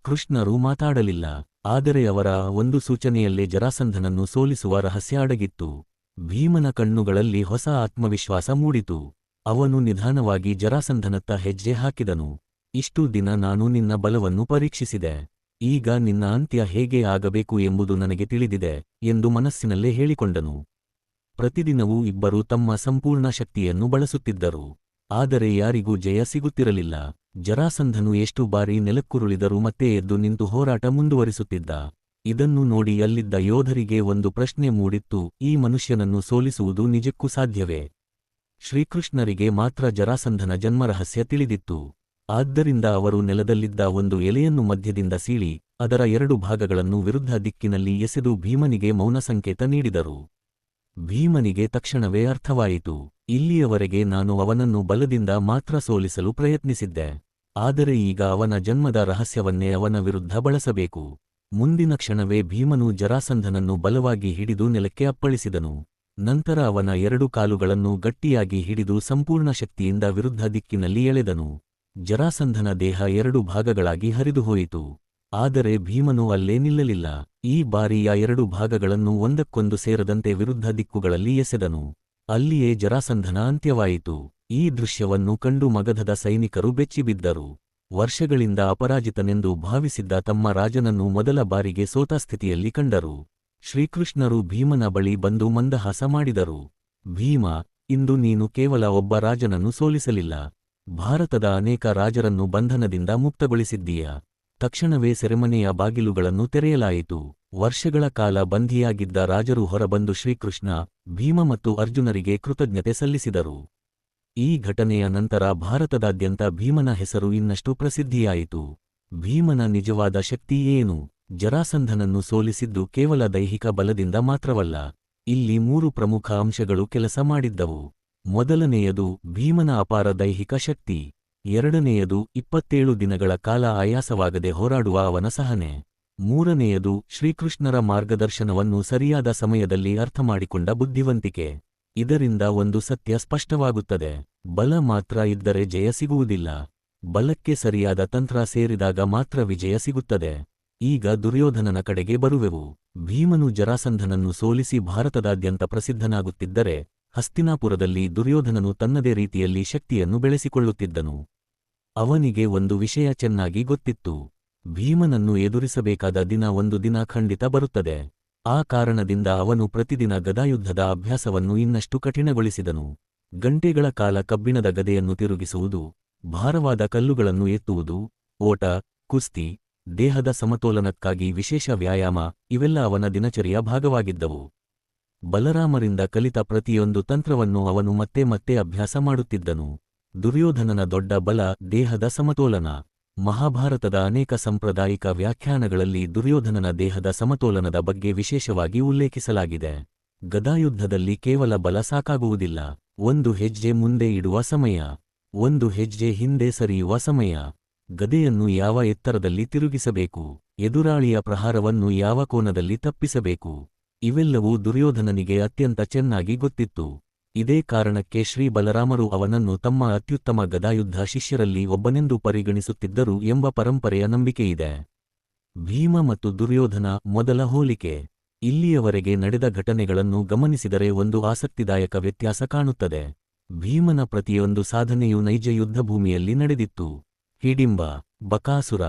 ಕೃಷ್ಣರು ಮಾತಾಡಲಿಲ್ಲ. ಆದರೆ ಅವರ ಒಂದು ಸೂಚನೆಯಲ್ಲೇ ಜರಾಸಂಧನನ್ನು ಸೋಲಿಸುವ ರಹಸ್ಯ ಅಡಗಿತ್ತು. ಭೀಮನ ಕಣ್ಣುಗಳಲ್ಲಿ ಹೊಸ ಆತ್ಮವಿಶ್ವಾಸ ಮೂಡಿತು. ಅವನು ನಿಧಾನವಾಗಿ ಜರಾಸಂಧನತ್ತ ಹೆಜ್ಜೆ ಹಾಕಿದನು. ಇಷ್ಟು ದಿನ ನಾನು ನಿನ್ನ ಬಲವನ್ನು ಪರೀಕ್ಷಿಸಿದೆ. ಈಗ ನಿನ್ನ ಅಂತ್ಯ ಹೇಗೆ ಆಗಬೇಕು ಎಂಬುದು ನನಗೆ ತಿಳಿದಿದೆ ಎಂದು ಮನಸ್ಸಿನಲ್ಲೇ ಹೇಳಿಕೊಂಡನು. ಪ್ರತಿದಿನವೂ ಇಬ್ಬರು ತಮ್ಮ ಸಂಪೂರ್ಣ ಶಕ್ತಿಯನ್ನು ಬಳಸುತ್ತಿದ್ದರು. ಆದರೆ ಯಾರಿಗೂ ಜಯ ಸಿಗುತ್ತಿರಲಿಲ್ಲ. ಜರಾಸಂಧನು ಎಷ್ಟು ಬಾರಿ ನೆಲಕ್ಕುರುಳಿದರೂ ಮತ್ತೆ ಎದ್ದು ನಿಂತು ಹೋರಾಟ ಮುಂದುವರಿಸುತ್ತಿದ್ದ. ಇದನ್ನು ನೋಡಿ ಅಲ್ಲಿದ್ದ ಯೋಧರಿಗೆ ಒಂದು ಪ್ರಶ್ನೆ ಮೂಡಿತ್ತು, ಈ ಮನುಷ್ಯನನ್ನು ಸೋಲಿಸುವುದು ನಿಜಕ್ಕೂ ಸಾಧ್ಯವೇ? ಶ್ರೀಕೃಷ್ಣರಿಗೆ ಮಾತ್ರ ಜರಾಸಂಧನ ಜನ್ಮರಹಸ್ಯ ತಿಳಿದಿತ್ತು. ಆದ್ದರಿಂದ ಅವರು ನೆಲದಲ್ಲಿದ್ದ ಒಂದು ಎಲೆಯನ್ನು ಮಧ್ಯದಿಂದ ಸೀಳಿ ಅದರ 2 ಭಾಗಗಳನ್ನು ವಿರುದ್ಧ ದಿಕ್ಕಿನಲ್ಲಿ ಎಸೆದು ಭೀಮನಿಗೆ ಮೌನ ಸಂಕೇತ ನೀಡಿದರು. ಭೀಮನಿಗೆ ತಕ್ಷಣವೇ ಅರ್ಥವಾಯಿತು, ಇಲ್ಲಿಯವರೆಗೆ ನಾನು ಅವನನ್ನು ಬಲದಿಂದ ಮಾತ್ರ ಸೋಲಿಸಲು ಪ್ರಯತ್ನಿಸಿದ್ದೆ. ಆದರೆ ಈಗ ಅವನ ಜನ್ಮದ ರಹಸ್ಯವನ್ನೇ ಅವನ ವಿರುದ್ಧ ಬಳಸಬೇಕು. ಮುಂದಿನ ಕ್ಷಣವೇ ಭೀಮನು ಜರಾಸಂಧನನ್ನು ಬಲವಾಗಿ ಹಿಡಿದು ನೆಲಕ್ಕೆ ಅಪ್ಪಳಿಸಿದನು. ನಂತರ ಅವನ 2 ಕಾಲುಗಳನ್ನು ಗಟ್ಟಿಯಾಗಿ ಹಿಡಿದು ಸಂಪೂರ್ಣ ಶಕ್ತಿಯಿಂದ ವಿರುದ್ಧ ದಿಕ್ಕಿನಲ್ಲಿ ಎಳೆದನು. ಜರಾಸಂಧನ ದೇಹ 2 ಭಾಗಗಳಾಗಿ ಹರಿದುಹೋಯಿತು. ಆದರೆ ಭೀಮನು ಅಲ್ಲೇ ನಿಲ್ಲಲಿಲ್ಲ. ಈ ಬಾರಿ ಆ 2 ಭಾಗಗಳನ್ನು ಒಂದಕ್ಕೊಂದು ಸೇರದಂತೆ ವಿರುದ್ಧ ದಿಕ್ಕುಗಳಲ್ಲಿ ಎಸೆದನು. ಅಲ್ಲಿಯೇ ಜರಾಸಂಧನ ಅಂತ್ಯವಾಯಿತು. ಈ ದೃಶ್ಯವನ್ನು ಕಂಡು ಮಗಧದ ಸೈನಿಕರು ಬೆಚ್ಚಿಬಿದ್ದರು. ವರ್ಷಗಳಿಂದ ಅಪರಾಜಿತನೆಂದು ಭಾವಿಸಿದ್ದ ತಮ್ಮ ರಾಜನನ್ನು ಮೊದಲ ಬಾರಿಗೆ ಸೋತ ಸ್ಥಿತಿಯಲ್ಲಿ ಕಂಡರು. ಶ್ರೀಕೃಷ್ಣರು ಭೀಮನ ಬಳಿ ಬಂದು ಮಂದಹಾಸ ಮಾಡಿದರು. ಭೀಮ, ಇಂದು ನೀನು ಕೇವಲ ಒಬ್ಬ ರಾಜನನ್ನು ಸೋಲಿಸಲಿಲ್ಲ, ಭಾರತದ ಅನೇಕ ರಾಜರನ್ನು ಬಂಧನದಿಂದ ಮುಕ್ತಗೊಳಿಸಿದ್ದೀಯ. ತಕ್ಷಣವೇ ಸೆರೆಮನೆಯ ಬಾಗಿಲುಗಳನ್ನು ತೆರೆಯಲಾಯಿತು. ವರ್ಷಗಳ ಕಾಲ ಬಂಧಿಯಾಗಿದ್ದ ರಾಜರು ಹೊರಬಂದು ಶ್ರೀಕೃಷ್ಣ, ಭೀಮ ಮತ್ತು ಅರ್ಜುನರಿಗೆ ಕೃತಜ್ಞತೆ ಸಲ್ಲಿಸಿದರು. ಈ ಘಟನೆಯ ನಂತರ ಭಾರತದಾದ್ಯಂತ ಭೀಮನ ಹೆಸರು ಇನ್ನಷ್ಟು ಪ್ರಸಿದ್ಧಿಯಾಯಿತು. ಭೀಮನ ನಿಜವಾದ ಶಕ್ತಿ ಏನು? ಜರಾಸಂಧನನ್ನು ಸೋಲಿಸಿದ್ದು ಕೇವಲ ದೈಹಿಕ ಬಲದಿಂದ ಮಾತ್ರವಲ್ಲ. ಇಲ್ಲಿ 3 ಪ್ರಮುಖ ಅಂಶಗಳು ಕೆಲಸ ಮಾಡಿದ್ದವು. ಮೊದಲನೆಯದು ಭೀಮನ ಅಪಾರ ದೈಹಿಕ ಶಕ್ತಿ. ಎರಡನೆಯದು 27 ದಿನಗಳ ಕಾಲ ಆಯಾಸವಾಗದೆ ಹೋರಾಡುವ ಅವನ ಸಹನೆ. ಮೂರನೆಯದು ಶ್ರೀಕೃಷ್ಣರ ಮಾರ್ಗದರ್ಶನವನ್ನು ಸರಿಯಾದ ಸಮಯದಲ್ಲಿ ಅರ್ಥಮಾಡಿಕೊಂಡ ಬುದ್ಧಿವಂತಿಕೆ. ಇದರಿಂದ ಒಂದು ಸತ್ಯ ಸ್ಪಷ್ಟವಾಗುತ್ತದೆ: ಬಲ ಮಾತ್ರ ಇದ್ದರೆ ಜಯ ಸಿಗುವುದಿಲ್ಲ. ಬಲಕ್ಕೆ ಸರಿಯಾದ ತಂತ್ರ ಸೇರಿದಾಗ ಮಾತ್ರ ವಿಜಯ ಸಿಗುತ್ತದೆ. ಈಗ ದುರ್ಯೋಧನನ ಕಡೆಗೆ ಬರುವೆವು. ಭೀಮನು ಜರಾಸಂಧನನ್ನು ಸೋಲಿಸಿ ಭಾರತದಾದ್ಯಂತ ಪ್ರಸಿದ್ಧನಾಗುತ್ತಿದ್ದರೆ, ಹಸ್ತಿನಾಪುರದಲ್ಲಿ ದುರ್ಯೋಧನನು ತನ್ನದೇ ರೀತಿಯಲ್ಲಿ ಶಕ್ತಿಯನ್ನು ಬೆಳೆಸಿಕೊಳ್ಳುತ್ತಿದ್ದನು. ಅವನಿಗೆ ಒಂದು ವಿಷಯ ಚೆನ್ನಾಗಿ ಗೊತ್ತಿತ್ತು: ಭೀಮನನ್ನು ಎದುರಿಸಬೇಕಾದ ದಿನ ಒಂದು ದಿನ ಖಂಡಿತ ಬರುತ್ತದೆ. ಆ ಕಾರಣದಿಂದ ಅವನು ಪ್ರತಿದಿನ ಗದಾಯುದ್ಧದ ಅಭ್ಯಾಸವನ್ನು ಇನ್ನಷ್ಟು ಕಠಿಣಗೊಳಿಸಿದನು. ಗಂಟೆಗಳ ಕಾಲ ಕಬ್ಬಿಣದ ಗದೆಯನ್ನು ತಿರುಗಿಸುವುದು, ಭಾರವಾದ ಕಲ್ಲುಗಳನ್ನು ಎತ್ತುವುದು, ಓಟ, ಕುಸ್ತಿ, ದೇಹದ ಸಮತೋಲನಕ್ಕಾಗಿ ವಿಶೇಷ ವ್ಯಾಯಾಮ ಇವೆಲ್ಲ ಅವನ ದಿನಚರಿಯ ಭಾಗವಾಗಿದ್ದವು. ಬಲರಾಮರಿಂದ ಕಲಿತ ಪ್ರತಿಯೊಂದು ತಂತ್ರವನ್ನು ಅವನು ಮತ್ತೆ ಮತ್ತೆ ಅಭ್ಯಾಸ ಮಾಡುತ್ತಿದ್ದನು. ದುರ್ಯೋಧನನ ದೊಡ್ಡ ಬಲ ದೇಹದ ಸಮತೋಲನ. ಮಹಾಭಾರತದ ಅನೇಕ ಸಾಂಪ್ರದಾಯಿಕ ವ್ಯಾಖ್ಯಾನಗಳಲ್ಲಿ ದುರ್ಯೋಧನನ ದೇಹದ ಸಮತೋಲನದ ಬಗ್ಗೆ ವಿಶೇಷವಾಗಿ ಉಲ್ಲೇಖಿಸಲಾಗಿದೆ. ಗದಾಯುದ್ಧದಲ್ಲಿ ಕೇವಲ ಬಲ ಸಾಕಾಗುವುದಿಲ್ಲ. ಒಂದು ಹೆಜ್ಜೆ ಮುಂದೆ ಇಡುವ ಸಮಯ, ಒಂದು ಹೆಜ್ಜೆ ಹಿಂದೆ ಸರಿಯುವ ಸಮಯ, ಗದೆಯನ್ನು ಯಾವ ಎತ್ತರದಲ್ಲಿ ತಿರುಗಿಸಬೇಕು, ಎದುರಾಳಿಯ ಪ್ರಹಾರವನ್ನು ಯಾವ ಕೋನದಲ್ಲಿ ತಪ್ಪಿಸಬೇಕು, ಇವೆಲ್ಲವೂ ದುರ್ಯೋಧನನಿಗೆ ಅತ್ಯಂತ ಚೆನ್ನಾಗಿ ಗೊತ್ತಿತ್ತು. ಇದೇ ಕಾರಣಕ್ಕೆ ಶ್ರೀ ಬಲರಾಮರು ಅವನನ್ನು ತಮ್ಮ ಅತ್ಯುತ್ತಮ ಗದಾಯುದ್ಧ ಶಿಷ್ಯರಲ್ಲಿ ಒಬ್ಬನೆಂದು ಪರಿಗಣಿಸುತ್ತಿದ್ದರು ಎಂಬ ಪರಂಪರೆಯ ನಂಬಿಕೆಯಿದೆ. ಭೀಮ ಮತ್ತು ದುರ್ಯೋಧನ ಮೊದಲ ಹೋಲಿಕೆ. ಇಲ್ಲಿಯವರೆಗೆ ನಡೆದ ಘಟನೆಗಳನ್ನು ಗಮನಿಸಿದರೆ ಒಂದು ಆಸಕ್ತಿದಾಯಕ ವ್ಯತ್ಯಾಸ ಕಾಣುತ್ತದೆ. ಭೀಮನ ಪ್ರತಿಯೊಂದು ಸಾಧನೆಯೂ ನೈಜ ಯುದ್ಧಭೂಮಿಯಲ್ಲಿ ನಡೆದಿತ್ತು. ಹಿಡಿಂಬ, ಬಕಾಸುರ,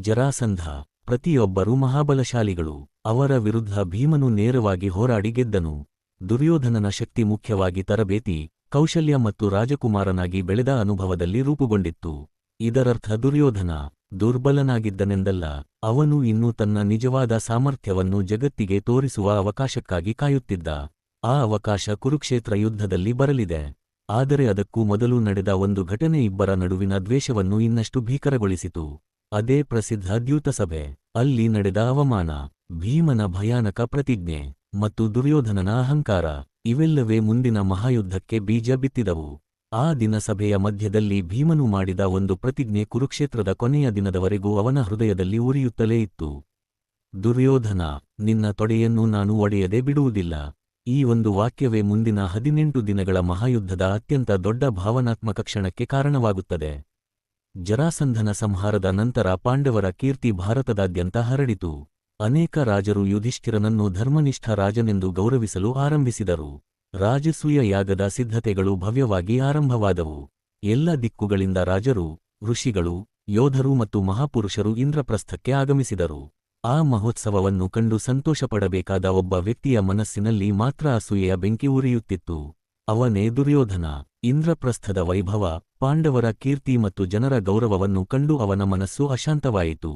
ಜರಾಸಂಧ ಪ್ರತಿಯೊಬ್ಬರೂ ಮಹಾಬಲಶಾಲಿಗಳು. ಅವರ ವಿರುದ್ಧ ಭೀಮನು ನೇರವಾಗಿ ಹೋರಾಡಿ ಗೆದ್ದನು. ದುರ್ಯೋಧನನ ಶಕ್ತಿ ಮುಖ್ಯವಾಗಿ ತರಬೇತಿ, ಕೌಶಲ್ಯ ಮತ್ತು ರಾಜಕುಮಾರನಾಗಿ ಬೆಳೆದ ಅನುಭವದಲ್ಲಿ ರೂಪುಗೊಂಡಿತ್ತು. ಇದರರ್ಥ ದುರ್ಯೋಧನ ದುರ್ಬಲನಾಗಿದ್ದನೆಂದಲ್ಲ, ಅವನು ಇನ್ನೂ ತನ್ನ ನಿಜವಾದ ಸಾಮರ್ಥ್ಯವನ್ನು ಜಗತ್ತಿಗೆ ತೋರಿಸುವ ಅವಕಾಶಕ್ಕಾಗಿ ಕಾಯುತ್ತಿದ್ದ. ಆ ಅವಕಾಶ ಕುರುಕ್ಷೇತ್ರ ಯುದ್ಧದಲ್ಲಿ ಬರಲಿದೆ. ಆದರೆ ಅದಕ್ಕೂ ಮೊದಲು ನಡೆದ ಒಂದು ಘಟನೆ ಇಬ್ಬರ ನಡುವಿನ ದ್ವೇಷವನ್ನು ಇನ್ನಷ್ಟು ಭೀಕರಗೊಳಿಸಿತು. ಅದೇ ಪ್ರಸಿದ್ಧ ದ್ಯೂತಸಭೆ. ಅಲ್ಲಿ ನಡೆದ ಅವಮಾನ, ಭೀಮನ ಭಯಾನಕ ಪ್ರತಿಜ್ಞೆ ಮತ್ತು ದುರ್ಯೋಧನನ ಅಹಂಕಾರ ಇವೆಲ್ಲವೇ ಮುಂದಿನ ಮಹಾಯುದ್ಧಕ್ಕೆ ಬೀಜ ಬಿತ್ತಿದವು. ಆ ದಿನ ಸಭೆಯ ಮಧ್ಯದಲ್ಲಿ ಭೀಮನು ಮಾಡಿದ ಒಂದು ಪ್ರತಿಜ್ಞೆ ಕುರುಕ್ಷೇತ್ರದ ಕೊನೆಯ ದಿನದವರೆಗೂ ಅವನ ಹೃದಯದಲ್ಲಿ ಉರಿಯುತ್ತಲೇ ಇತ್ತು: ದುರ್ಯೋಧನ, ನಿನ್ನ ತೊಡೆಯನ್ನು ನಾನು ಒಡೆಯದೆ ಬಿಡುವುದಿಲ್ಲ. ಈ ಒಂದು ವಾಕ್ಯವೇ ಮುಂದಿನ 18 ದಿನಗಳ ಮಹಾಯುದ್ಧದ ಅತ್ಯಂತ ದೊಡ್ಡ ಭಾವನಾತ್ಮಕ ಕ್ಷಣಕ್ಕೆ ಕಾರಣವಾಗುತ್ತದೆ. ಜರಾಸಂಧನ ಸಂಹಾರದ ನಂತರ ಪಾಂಡವರ ಕೀರ್ತಿ ಭಾರತದಾದ್ಯಂತ ಹರಡಿತು. ಅನೇಕ ರಾಜರು ಯುಧಿಷ್ಠಿರನನ್ನು ಧರ್ಮನಿಷ್ಠ ರಾಜನೆಂದು ಗೌರವಿಸಲು ಆರಂಭಿಸಿದರು. ರಾಜಸೂಯ ಯಾಗದ ಸಿದ್ಧತೆಗಳು ಭವ್ಯವಾಗಿ ಆರಂಭವಾದವು. ಎಲ್ಲ ದಿಕ್ಕುಗಳಿಂದ ರಾಜರು, ಋಷಿಗಳು, ಯೋಧರು ಮತ್ತು ಮಹಾಪುರುಷರು ಇಂದ್ರಪ್ರಸ್ಥಕ್ಕೆ ಆಗಮಿಸಿದರು. ಆ ಮಹೋತ್ಸವವನ್ನು ಕಂಡು ಸಂತೋಷಪಡಬೇಕಾದ ಒಬ್ಬ ವ್ಯಕ್ತಿಯ ಮನಸ್ಸಿನಲ್ಲಿ ಮಾತ್ರ ಅಸೂಯೆಯ ಬೆಂಕಿ ಉರಿಯುತ್ತಿತ್ತು. ಅವನೇ ದುರ್ಯೋಧನ. ಇಂದ್ರಪ್ರಸ್ಥದ ವೈಭವ, ಪಾಂಡವರ ಕೀರ್ತಿ ಮತ್ತು ಜನರ ಗೌರವವನ್ನು ಕಂಡು ಅವನ ಮನಸ್ಸು ಅಶಾಂತವಾಯಿತು.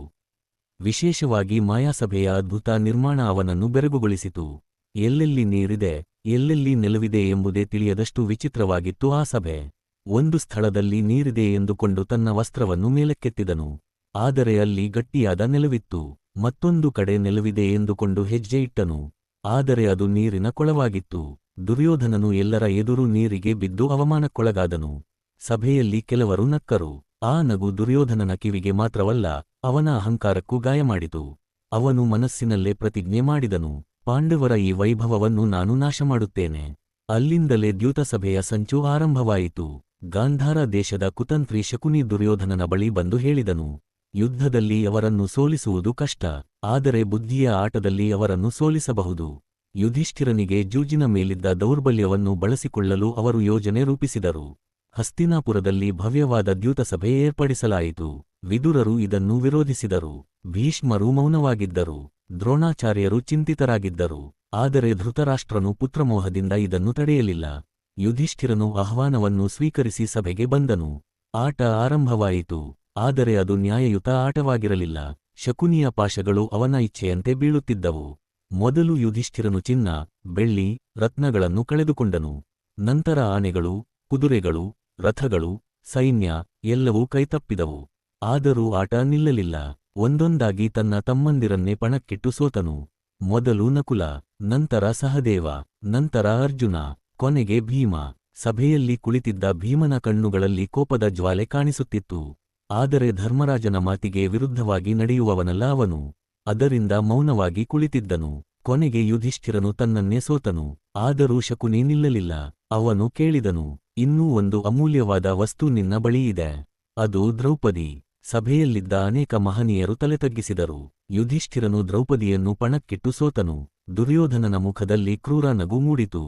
ವಿಶೇಷವಾಗಿ ಮಾಯಾಸಭೆಯ ಅದ್ಭುತ ನಿರ್ಮಾಣ ಅವನನ್ನು ಬೆರಗುಗೊಳಿಸಿತು. ಎಲ್ಲೆಲ್ಲಿ ನೀರಿದೆ, ಎಲ್ಲೆಲ್ಲಿ ನೆಲವಿದೆ ಎಂಬುದೇ ತಿಳಿಯದಷ್ಟು ವಿಚಿತ್ರವಾಗಿತ್ತು ಆ ಸಭೆ. ಒಂದು ಸ್ಥಳದಲ್ಲಿ ನೀರಿದೆ ಎಂದುಕೊಂಡು ತನ್ನ ವಸ್ತ್ರವನ್ನು ಮೇಲಕ್ಕೆತ್ತಿದನು. ಆದರೆ ಅಲ್ಲಿ ಗಟ್ಟಿಯಾದ ನೆಲವಿತ್ತು. ಮತ್ತೊಂದು ಕಡೆ ನೆಲವಿದೆ ಎಂದುಕೊಂಡು ಹೆಜ್ಜೆ ಇಟ್ಟನು. ಆದರೆ ಅದು ನೀರಿನ ಕೊಳವಾಗಿತ್ತು. ದುರ್ಯೋಧನನು ಎಲ್ಲರ ಎದುರು ನೀರಿಗೆ ಬಿದ್ದು ಅವಮಾನಕ್ಕೊಳಗಾದನು. ಸಭೆಯಲ್ಲಿ ಕೆಲವರು ನಕ್ಕರು. ಆ ನಗು ದುರ್ಯೋಧನನ ಕಿವಿಗೆ ಮಾತ್ರವಲ್ಲ, ಅವನ ಅಹಂಕಾರಕ್ಕೂ ಗಾಯಮಾಡಿತು. ಅವನು ಮನಸ್ಸಿನಲ್ಲೇ ಪ್ರತಿಜ್ಞೆ ಮಾಡಿದನು: ಪಾಂಡವರ ಈ ವೈಭವವನ್ನು ನಾನು ನಾಶಮಾಡುತ್ತೇನೆ. ಅಲ್ಲಿಂದಲೇ ದ್ಯೂತಸಭೆಯ ಸಂಚು ಆರಂಭವಾಯಿತು. ಗಾಂಧಾರ ದೇಶದ ಕುತಂತ್ರಿ ಶಕುನಿ ದುರ್ಯೋಧನನ ಬಳಿ ಬಂದು ಹೇಳಿದನು, ಯುದ್ಧದಲ್ಲಿ ಅವರನ್ನು ಸೋಲಿಸುವುದು ಕಷ್ಟ, ಆದರೆ ಬುದ್ಧಿಯ ಆಟದಲ್ಲಿ ಅವರನ್ನು ಸೋಲಿಸಬಹುದು. ಯುಧಿಷ್ಠಿರನಿಗೆ ಜೂಜಿನ ಮೇಲಿದ್ದ ದೌರ್ಬಲ್ಯವನ್ನು ಬಳಸಿಕೊಳ್ಳಲು ಅವರು ಯೋಜನೆ ರೂಪಿಸಿದರು. ಹಸ್ತಿನಾಪುರದಲ್ಲಿ ಭವ್ಯವಾದ ದ್ಯೂತಸಭೆ ಏರ್ಪಡಿಸಲಾಯಿತು. ವಿದುರರು ಇದನ್ನು ವಿರೋಧಿಸಿದರು. ಭೀಷ್ಮರು ಮೌನವಾಗಿದ್ದರು. ದ್ರೋಣಾಚಾರ್ಯರು ಚಿಂತಿತರಾಗಿದ್ದರು. ಆದರೆ ಧೃತರಾಷ್ಟ್ರನು ಪುತ್ರಮೋಹದಿಂದ ಇದನ್ನು ತಡೆಯಲಿಲ್ಲ. ಯುಧಿಷ್ಠಿರನು ಆಹ್ವಾನವನ್ನು ಸ್ವೀಕರಿಸಿ ಸಭೆಗೆ ಬಂದನು. ಆಟ ಆರಂಭವಾಯಿತು. ಆದರೆ ಅದು ನ್ಯಾಯಯುತ ಆಟವಾಗಿರಲಿಲ್ಲ. ಶಕುನಿಯ ಪಾಶಗಳು ಅವನ ಇಚ್ಛೆಯಂತೆ ಬೀಳುತ್ತಿದ್ದವು. ಮೊದಲು ಯುಧಿಷ್ಠಿರನು ಚಿನ್ನ, ಬೆಳ್ಳಿ, ರತ್ನಗಳನ್ನು ಕಳೆದುಕೊಂಡನು. ನಂತರ ಆನೆಗಳು, ಕುದುರೆಗಳು, ರಥಗಳು, ಸೈನ್ಯ ಎಲ್ಲವೂ ಕೈತಪ್ಪಿದವು. ಆದರೂ ಆಟ ನಿಲ್ಲಲಿಲ್ಲ. ಒಂದೊಂದಾಗಿ ತನ್ನ ತಮ್ಮಂದಿರನ್ನೇ ಪಣಕ್ಕಿಟ್ಟು ಸೋತನು. ಮೊದಲು ನಕುಲ, ನಂತರ ಸಹದೇವ, ನಂತರ ಅರ್ಜುನ, ಕೊನೆಗೆ ಭೀಮ. ಸಭೆಯಲ್ಲಿ ಕುಳಿತಿದ್ದ ಭೀಮನ ಕಣ್ಣುಗಳಲ್ಲಿ ಕೋಪದ ಜ್ವಾಲೆ ಕಾಣಿಸುತ್ತಿತ್ತು. ಆದರೆ ಧರ್ಮರಾಜನ ಮಾತಿಗೆ ವಿರುದ್ಧವಾಗಿ ನಡೆಯುವವನಲ್ಲ ಅವನು. ಅದರಿಂದ ಮೌನವಾಗಿ ಕುಳಿತಿದ್ದನು. ಕೊನೆಗೆ ಯುಧಿಷ್ಠಿರನು ತನ್ನನ್ನೇ ಸೋತನು. ಆದರೂ ಶಕುನಿ ನಿಲ್ಲಲಿಲ್ಲ. ಅವನು ಕೇಳಿದನು, ಇನ್ನೂ ಒಂದು ಅಮೂಲ್ಯವಾದ ವಸ್ತು ನಿನ್ನ ಬಳಿ ಇದೆ. ಅದು ದ್ರೌಪದಿ. ಸಭೆಯಲ್ಲಿದ್ದ ಅನೇಕ ಮಹನೀಯರು ತಲೆತಗ್ಗಿಸಿದರು. ಯುಧಿಷ್ಠಿರನು ದ್ರೌಪದಿಯನ್ನು ಪಣಕ್ಕಿಟ್ಟು ಸೋತನು. ದುರ್ಯೋಧನನ ಮುಖದಲ್ಲಿ ಕ್ರೂರ ನಗು ಮೂಡಿತು.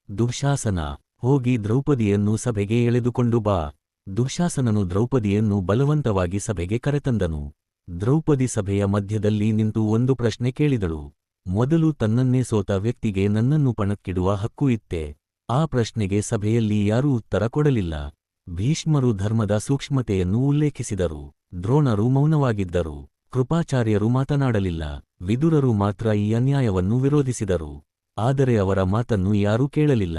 ದುಃಶಾಸನ, ಹೋಗಿ ದ್ರೌಪದಿಯನ್ನು ಸಭೆಗೆ ಎಳೆದುಕೊಂಡು ಬಾ. ದುಃಶಾಸನನು ದ್ರೌಪದಿಯನ್ನು ಬಲವಂತವಾಗಿ ಸಭೆಗೆ ಕರೆತಂದನು. ದ್ರೌಪದಿ ಸಭೆಯ ಮಧ್ಯದಲ್ಲಿ ನಿಂತು ಒಂದು ಪ್ರಶ್ನೆ ಕೇಳಿದಳು. ಮೊದಲು ತನ್ನನ್ನೇ ಸೋತ ವ್ಯಕ್ತಿಗೆ ನನ್ನನ್ನು ಪಣಕ್ಕಿಡುವ ಹಕ್ಕು ಇತ್ತೇ? ಆ ಪ್ರಶ್ನೆಗೆ ಸಭೆಯಲ್ಲಿ ಯಾರೂ ಉತ್ತರ ಕೊಡಲಿಲ್ಲ. ಭೀಷ್ಮರು ಧರ್ಮದ ಸೂಕ್ಷ್ಮತೆಯನ್ನು ಉಲ್ಲೇಖಿಸಿದರು. ದ್ರೋಣರು ಮೌನವಾಗಿದ್ದರು. ಕೃಪಾಚಾರ್ಯರು ಮಾತನಾಡಲಿಲ್ಲ. ವಿದುರರು ಮಾತ್ರ ಈ ಅನ್ಯಾಯವನ್ನು ವಿರೋಧಿಸಿದರು. ಆದರೆ ಅವರ ಮಾತನ್ನು ಯಾರೂ ಕೇಳಲಿಲ್ಲ.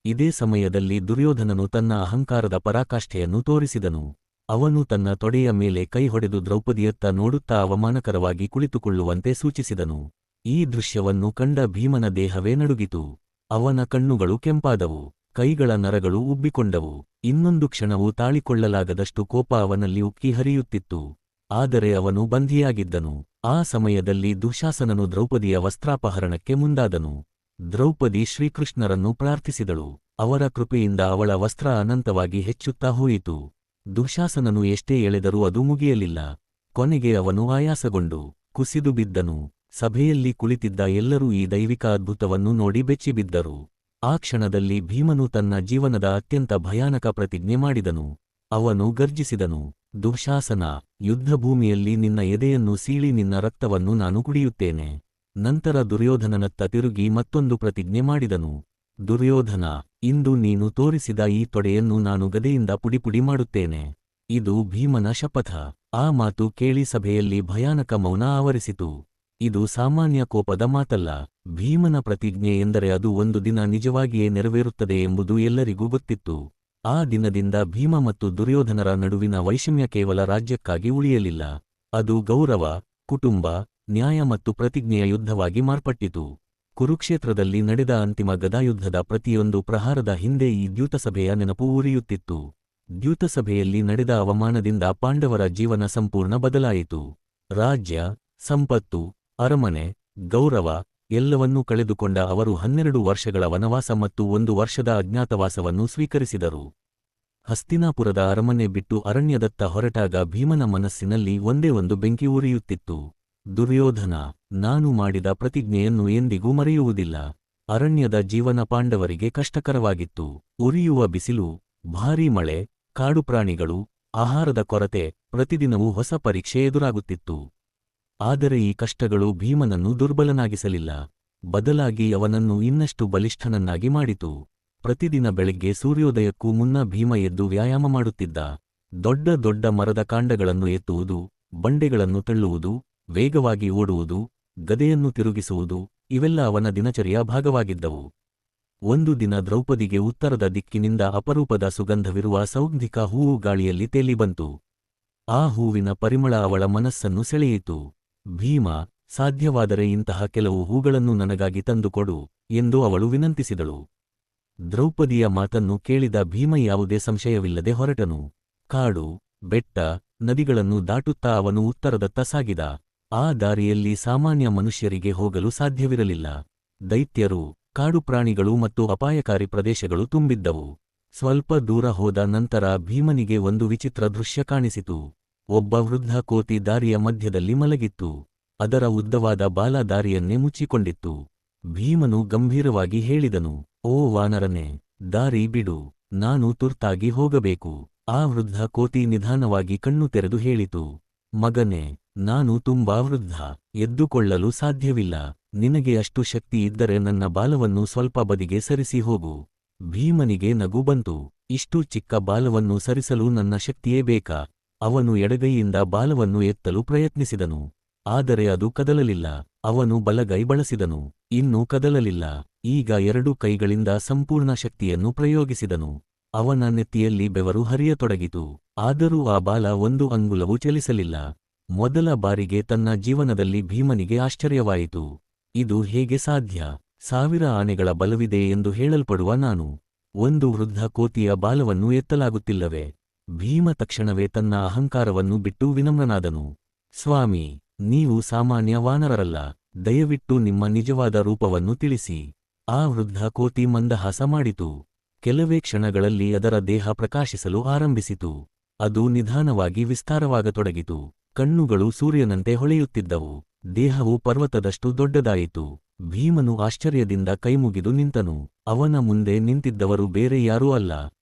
ಇದೇ ಸಮಯದಲ್ಲಿ ದುರ್ಯೋಧನನು ತನ್ನ ಅಹಂಕಾರದ ಪರಾಕಾಷ್ಠೆಯನ್ನು ತೋರಿಸಿದನು. ಅವನು ತನ್ನ ತೊಡೆಯ ಮೇಲೆ ಕೈ ಹೊಡೆದು ದ್ರೌಪದಿಯತ್ತ ನೋಡುತ್ತಾ ಅವಮಾನಕರವಾಗಿ ಕುಳಿತುಕೊಳ್ಳುವಂತೆ ಸೂಚಿಸಿದನು. ಈ ದೃಶ್ಯವನ್ನು ಕಂಡ ಭೀಮನ ದೇಹವೇ ನಡುಗಿತು. ಅವನ ಕಣ್ಣುಗಳು ಕೆಂಪಾದವು. ಕೈಗಳ ನರಗಳು ಉಬ್ಬಿಕೊಂಡವು. ಇನ್ನೊಂದು ಕ್ಷಣವೂ ತಾಳಿಕೊಳ್ಳಲಾಗದಷ್ಟು ಕೋಪ ಅವನಲ್ಲಿ ಉಕ್ಕಿ ಹರಿಯುತ್ತಿತ್ತು. ಆದರೆ ಅವನು ಬಂಧಿಯಾಗಿದ್ದನು. ಆ ಸಮಯದಲ್ಲಿ ದುಃಶಾಸನನು ದ್ರೌಪದಿಯ ವಸ್ತ್ರಾಪಹರಣಕ್ಕೆ ಮುಂದಾದನು. ದ್ರೌಪದಿ ಶ್ರೀಕೃಷ್ಣರನ್ನು ಪ್ರಾರ್ಥಿಸಿದಳು. ಅವರ ಕೃಪೆಯಿಂದ ಅವಳ ವಸ್ತ್ರ ಅನಂತವಾಗಿ ಹೆಚ್ಚುತ್ತಾ ಹೋಯಿತು. ದುಃಶಾಸನನು ಎಷ್ಟೇ ಎಳೆದರೂ ಅದು ಮುಗಿಯಲಿಲ್ಲ. ಕೊನೆಗೆ ಅವನು ಆಯಾಸಗೊಂಡು ಕುಸಿದು ಬಿದ್ದನು. ಸಭೆಯಲ್ಲಿ ಕುಳಿತಿದ್ದ ಎಲ್ಲರೂ ಈ ದೈವಿಕ ಅದ್ಭುತವನ್ನು ನೋಡಿ ಬೆಚ್ಚಿಬಿದ್ದರು. ಆ ಕ್ಷಣದಲ್ಲಿ ಭೀಮನು ತನ್ನ ಜೀವನದ ಅತ್ಯಂತ ಭಯಾನಕ ಪ್ರತಿಜ್ಞೆ ಮಾಡಿದನು. ಅವನು ಗರ್ಜಿಸಿದನು, ದುಃಶಾಸನ, ಯುದ್ಧಭೂಮಿಯಲ್ಲಿ ನಿನ್ನ ಎದೆಯನ್ನು ಸೀಳಿ ನಿನ್ನ ರಕ್ತವನ್ನು ನಾನು ಕುಡಿಯುತ್ತೇನೆ. ನಂತರ ದುರ್ಯೋಧನನತ್ತ ತಿರುಗಿ ಮತ್ತೊಂದು ಪ್ರತಿಜ್ಞೆ ಮಾಡಿದನು. ದುರ್ಯೋಧನ, ಇಂದು ನೀನು ತೋರಿಸಿದ ಈ ತೊಡೆಯನ್ನು ನಾನು ಗದೆಯಿಂದ ಪುಡಿಪುಡಿ ಮಾಡುತ್ತೇನೆ. ಇದು ಭೀಮನ ಶಪಥ. ಆ ಮಾತು ಕೇಳಿ ಸಭೆಯಲ್ಲಿ ಭಯಾನಕ ಮೌನ ಆವರಿಸಿತು. ಇದು ಸಾಮಾನ್ಯ ಕೋಪದ ಮಾತಲ್ಲ. ಭೀಮನ ಪ್ರತಿಜ್ಞೆ ಎಂದರೆ ಅದು ಒಂದು ದಿನ ನಿಜವಾಗಿಯೇ ನೆರವೇರುತ್ತದೆ ಎಂಬುದು ಎಲ್ಲರಿಗೂ ಗೊತ್ತಿತ್ತು. ಆ ದಿನದಿಂದ ಭೀಮ ಮತ್ತು ದುರ್ಯೋಧನರ ನಡುವಿನ ವೈಷಮ್ಯ ಕೇವಲ ರಾಜ್ಯಕ್ಕಾಗಿ ಉಳಿಯಲಿಲ್ಲ. ಅದು ಗೌರವ, ಕುಟುಂಬ, ನ್ಯಾಯ ಮತ್ತು ಪ್ರತಿಜ್ಞೆಯ ಯುದ್ಧವಾಗಿ ಮಾರ್ಪಟ್ಟಿತು. ಕುರುಕ್ಷೇತ್ರದಲ್ಲಿ ನಡೆದ ಅಂತಿಮ ಗದಾಯುದ್ಧದ ಪ್ರತಿಯೊಂದು ಪ್ರಹಾರದ ಹಿಂದೆ ಈ ದ್ಯೂತಸಭೆಯ ನೆನಪು ಉರಿಯುತ್ತಿತ್ತು. ದ್ಯೂತಸಭೆಯಲ್ಲಿ ನಡೆದ ಅವಮಾನದಿಂದ ಪಾಂಡವರ ಜೀವನ ಸಂಪೂರ್ಣ ಬದಲಾಯಿತು. ರಾಜ್ಯ, ಸಂಪತ್ತು, ಅರಮನೆ, ಗೌರವ ಎಲ್ಲವನ್ನೂ ಕಳೆದುಕೊಂಡ ಅವರು 12 ವರ್ಷಗಳ ವನವಾಸ ಮತ್ತು 1 ವರ್ಷದ ಅಜ್ಞಾತವಾಸವನ್ನು ಸ್ವೀಕರಿಸಿದರು. ಹಸ್ತಿನಾಪುರದ ಅರಮನೆ ಬಿಟ್ಟು ಅರಣ್ಯದತ್ತ ಹೊರಟಾಗ ಭೀಮನ ಮನಸ್ಸಿನಲ್ಲಿ ಒಂದೇ ಒಂದು ಬೆಂಕಿ ಉರಿಯುತ್ತಿತ್ತು. ದುರ್ಯೋಧನ, ನಾನು ಮಾಡಿದ ಪ್ರತಿಜ್ಞೆಯನ್ನು ಎಂದಿಗೂ ಮರೆಯುವುದಿಲ್ಲ. ಅರಣ್ಯದ ಜೀವನ ಪಾಂಡವರಿಗೆ ಕಷ್ಟಕರವಾಗಿತ್ತು. ಉರಿಯುವ ಬಿಸಿಲು, ಭಾರೀ ಮಳೆ, ಕಾಡುಪ್ರಾಣಿಗಳು, ಆಹಾರದ ಕೊರತೆ, ಪ್ರತಿದಿನವೂ ಹೊಸ ಪರೀಕ್ಷೆ ಎದುರಾಗುತ್ತಿತ್ತು. ಆದರೆ ಈ ಕಷ್ಟಗಳು ಭೀಮನನ್ನು ದುರ್ಬಲನಾಗಿಸಲಿಲ್ಲ. ಬದಲಾಗಿ ಅವನನ್ನು ಇನ್ನಷ್ಟು ಬಲಿಷ್ಠನನ್ನಾಗಿ ಮಾಡಿತು. ಪ್ರತಿದಿನ ಬೆಳಗ್ಗೆ ಸೂರ್ಯೋದಯಕ್ಕೂ ಮುನ್ನ ಭೀಮ ಎದ್ದು ವ್ಯಾಯಾಮ ಮಾಡುತ್ತಿದ್ದ. ದೊಡ್ಡ ದೊಡ್ಡ ಮರದ ಕಾಂಡಗಳನ್ನು ಎತ್ತುವುದು, ಬಂಡೆಗಳನ್ನು ತಳ್ಳುವುದು, ವೇಗವಾಗಿ ಓಡುವುದು, ಗದೆಯನ್ನು ತಿರುಗಿಸುವುದು ಇವೆಲ್ಲ ಅವನ ದಿನಚರಿಯ ಭಾಗವಾಗಿದ್ದವು. ಒಂದು ದಿನ ದ್ರೌಪದಿಗೆ ಉತ್ತರದ ದಿಕ್ಕಿನಿಂದ ಅಪರೂಪದ ಸುಗಂಧವಿರುವ ಸೌಗ್ಂಧಿಕ ಹೂವು ಗಾಳಿಯಲ್ಲಿ ತೇಲಿ ಬಂತು. ಆ ಹೂವಿನ ಪರಿಮಳ ಅವಳ ಮನಸ್ಸನ್ನು ಸೆಳೆಯಿತು. ಭೀಮ, ಸಾಧ್ಯವಾದರೆ ಇಂತಹ ಕೆಲವು ಹೂಗಳನ್ನು ನನಗಾಗಿ ತಂದುಕೊಡು ಎಂದು ಅವಳು ವಿನಂತಿಸಿದಳು. ದ್ರೌಪದಿಯ ಮಾತನ್ನು ಕೇಳಿದ ಭೀಮ ಯಾವುದೇ ಸಂಶಯವಿಲ್ಲದೆ ಹೊರಟನು. ಕಾಡು, ಬೆಟ್ಟ, ನದಿಗಳನ್ನು ದಾಟುತ್ತಾ ಅವನು ಉತ್ತರದತ್ತ ಸಾಗಿದ. ಆ ದಾರಿಯಲ್ಲಿ ಸಾಮಾನ್ಯ ಮನುಷ್ಯರಿಗೆ ಹೋಗಲು ಸಾಧ್ಯವಿರಲಿಲ್ಲ. ದೈತ್ಯರು, ಕಾಡುಪ್ರಾಣಿಗಳು ಮತ್ತು ಅಪಾಯಕಾರಿ ಪ್ರದೇಶಗಳು ತುಂಬಿದ್ದವು. ಸ್ವಲ್ಪ ದೂರ ಹೋದ ನಂತರ ಭೀಮನಿಗೆ ಒಂದು ವಿಚಿತ್ರ ದೃಶ್ಯ ಕಾಣಿಸಿತು. ಒಬ್ಬ ವೃದ್ಧ ಕೋತಿ ದಾರಿಯ ಮಧ್ಯದಲ್ಲಿ ಮಲಗಿತ್ತು. ಅದರ ಉದ್ದವಾದ ಬಾಲ ದಾರಿಯನ್ನೇ ಮುಚ್ಚಿಕೊಂಡಿತ್ತು. ಭೀಮನು ಗಂಭೀರವಾಗಿ ಹೇಳಿದನು, ಓ ವಾನರನೇ, ದಾರಿ ಬಿಡು, ನಾನು ತುರ್ತಾಗಿ ಹೋಗಬೇಕು. ಆ ವೃದ್ಧ ಕೋತಿ ನಿಧಾನವಾಗಿ ಕಣ್ಣು ತೆರೆದು ಹೇಳಿತು, ಮಗನೇ, ನಾನು ತುಂಬಾ ವೃದ್ಧ, ಎದ್ದುಕೊಳ್ಳಲು ಸಾಧ್ಯವಿಲ್ಲ. ನಿನಗೆ ಅಷ್ಟು ಶಕ್ತಿ ಇದ್ದರೆ ನನ್ನ ಬಾಲವನ್ನು ಸ್ವಲ್ಪ ಬದಿಗೆ ಸರಿಸಿ ಹೋಗು. ಭೀಮನಿಗೆ ನಗು ಬಂತು. ಇಷ್ಟು ಚಿಕ್ಕ ಬಾಲವನ್ನು ಸರಿಸಲು ನನ್ನ ಶಕ್ತಿಯೇ ಬೇಕಾ? ಅವನು ಎಡಗೈಯಿಂದ ಬಾಲವನ್ನು ಎತ್ತಲು ಪ್ರಯತ್ನಿಸಿದನು. ಆದರೆ ಅದು ಕದಲಲಿಲ್ಲ. ಅವನು ಬಲಗೈ ಬಳಸಿದನು, ಇನ್ನೂ ಕದಲಲಿಲ್ಲ. ಈಗ 2 ಕೈಗಳಿಂದ ಸಂಪೂರ್ಣ ಶಕ್ತಿಯನ್ನು ಪ್ರಯೋಗಿಸಿದನು. ಅವನ ನೆತ್ತಿಯಲ್ಲಿ ಬೆವರು ಹರಿಯತೊಡಗಿತು. ಆದರೂ ಆ ಬಾಲ 1 ಅಂಗುಲವೂ ಚಲಿಸಲಿಲ್ಲ. ಮೊದಲ ಬಾರಿಗೆ ತನ್ನ ಜೀವನದಲ್ಲಿ ಭೀಮನಿಗೆ ಆಶ್ಚರ್ಯವಾಯಿತು. ಇದು ಹೇಗೆ ಸಾಧ್ಯ? 1000 ಆನೆಗಳ ಬಲವಿದೆ ಎಂದು ಹೇಳಲ್ಪಡುವ ನಾನು, ಒಂದು ವೃದ್ಧ ಕೋತಿಯ ಬಾಲವನ್ನು ಎತ್ತಲಾಗುತ್ತಿಲ್ಲವೇ? ಭೀಮ ತಕ್ಷಣವೇ ತನ್ನ ಅಹಂಕಾರವನ್ನು ಬಿಟ್ಟು ವಿನಮ್ರನಾದನು. ಸ್ವಾಮಿ, ನೀವು ಸಾಮಾನ್ಯ ವಾನರರಲ್ಲ, ದಯವಿಟ್ಟು ನಿಮ್ಮ ನಿಜವಾದ ರೂಪವನ್ನು ತಿಳಿಸಿ. ಆ ವೃದ್ಧ ಕೋತಿ ಮಂದಹಾಸ ಮಾಡಿತು. ಕೆಲವೇ ಕ್ಷಣಗಳಲ್ಲಿ ಅದರ ದೇಹ ಪ್ರಕಾಶಿಸಲು ಆರಂಭಿಸಿತು. ಅದು ನಿಧಾನವಾಗಿ ವಿಸ್ತಾರವಾಗತೊಡಗಿತು. ಕಣ್ಣುಗಳು ಸೂರ್ಯನಂತೆ ಹೊಳೆಯುತ್ತಿದ್ದವು. ದೇಹವು ಪರ್ವತದಷ್ಟು ದೊಡ್ಡದಾಯಿತು. ಭೀಮನು ಆಶ್ಚರ್ಯದಿಂದ ಕೈಮುಗಿದು ನಿಂತನು. ಅವನ ಮುಂದೆ ನಿಂತಿದ್ದವರು ಬೇರೆ ಯಾರೂ ಅಲ್ಲ,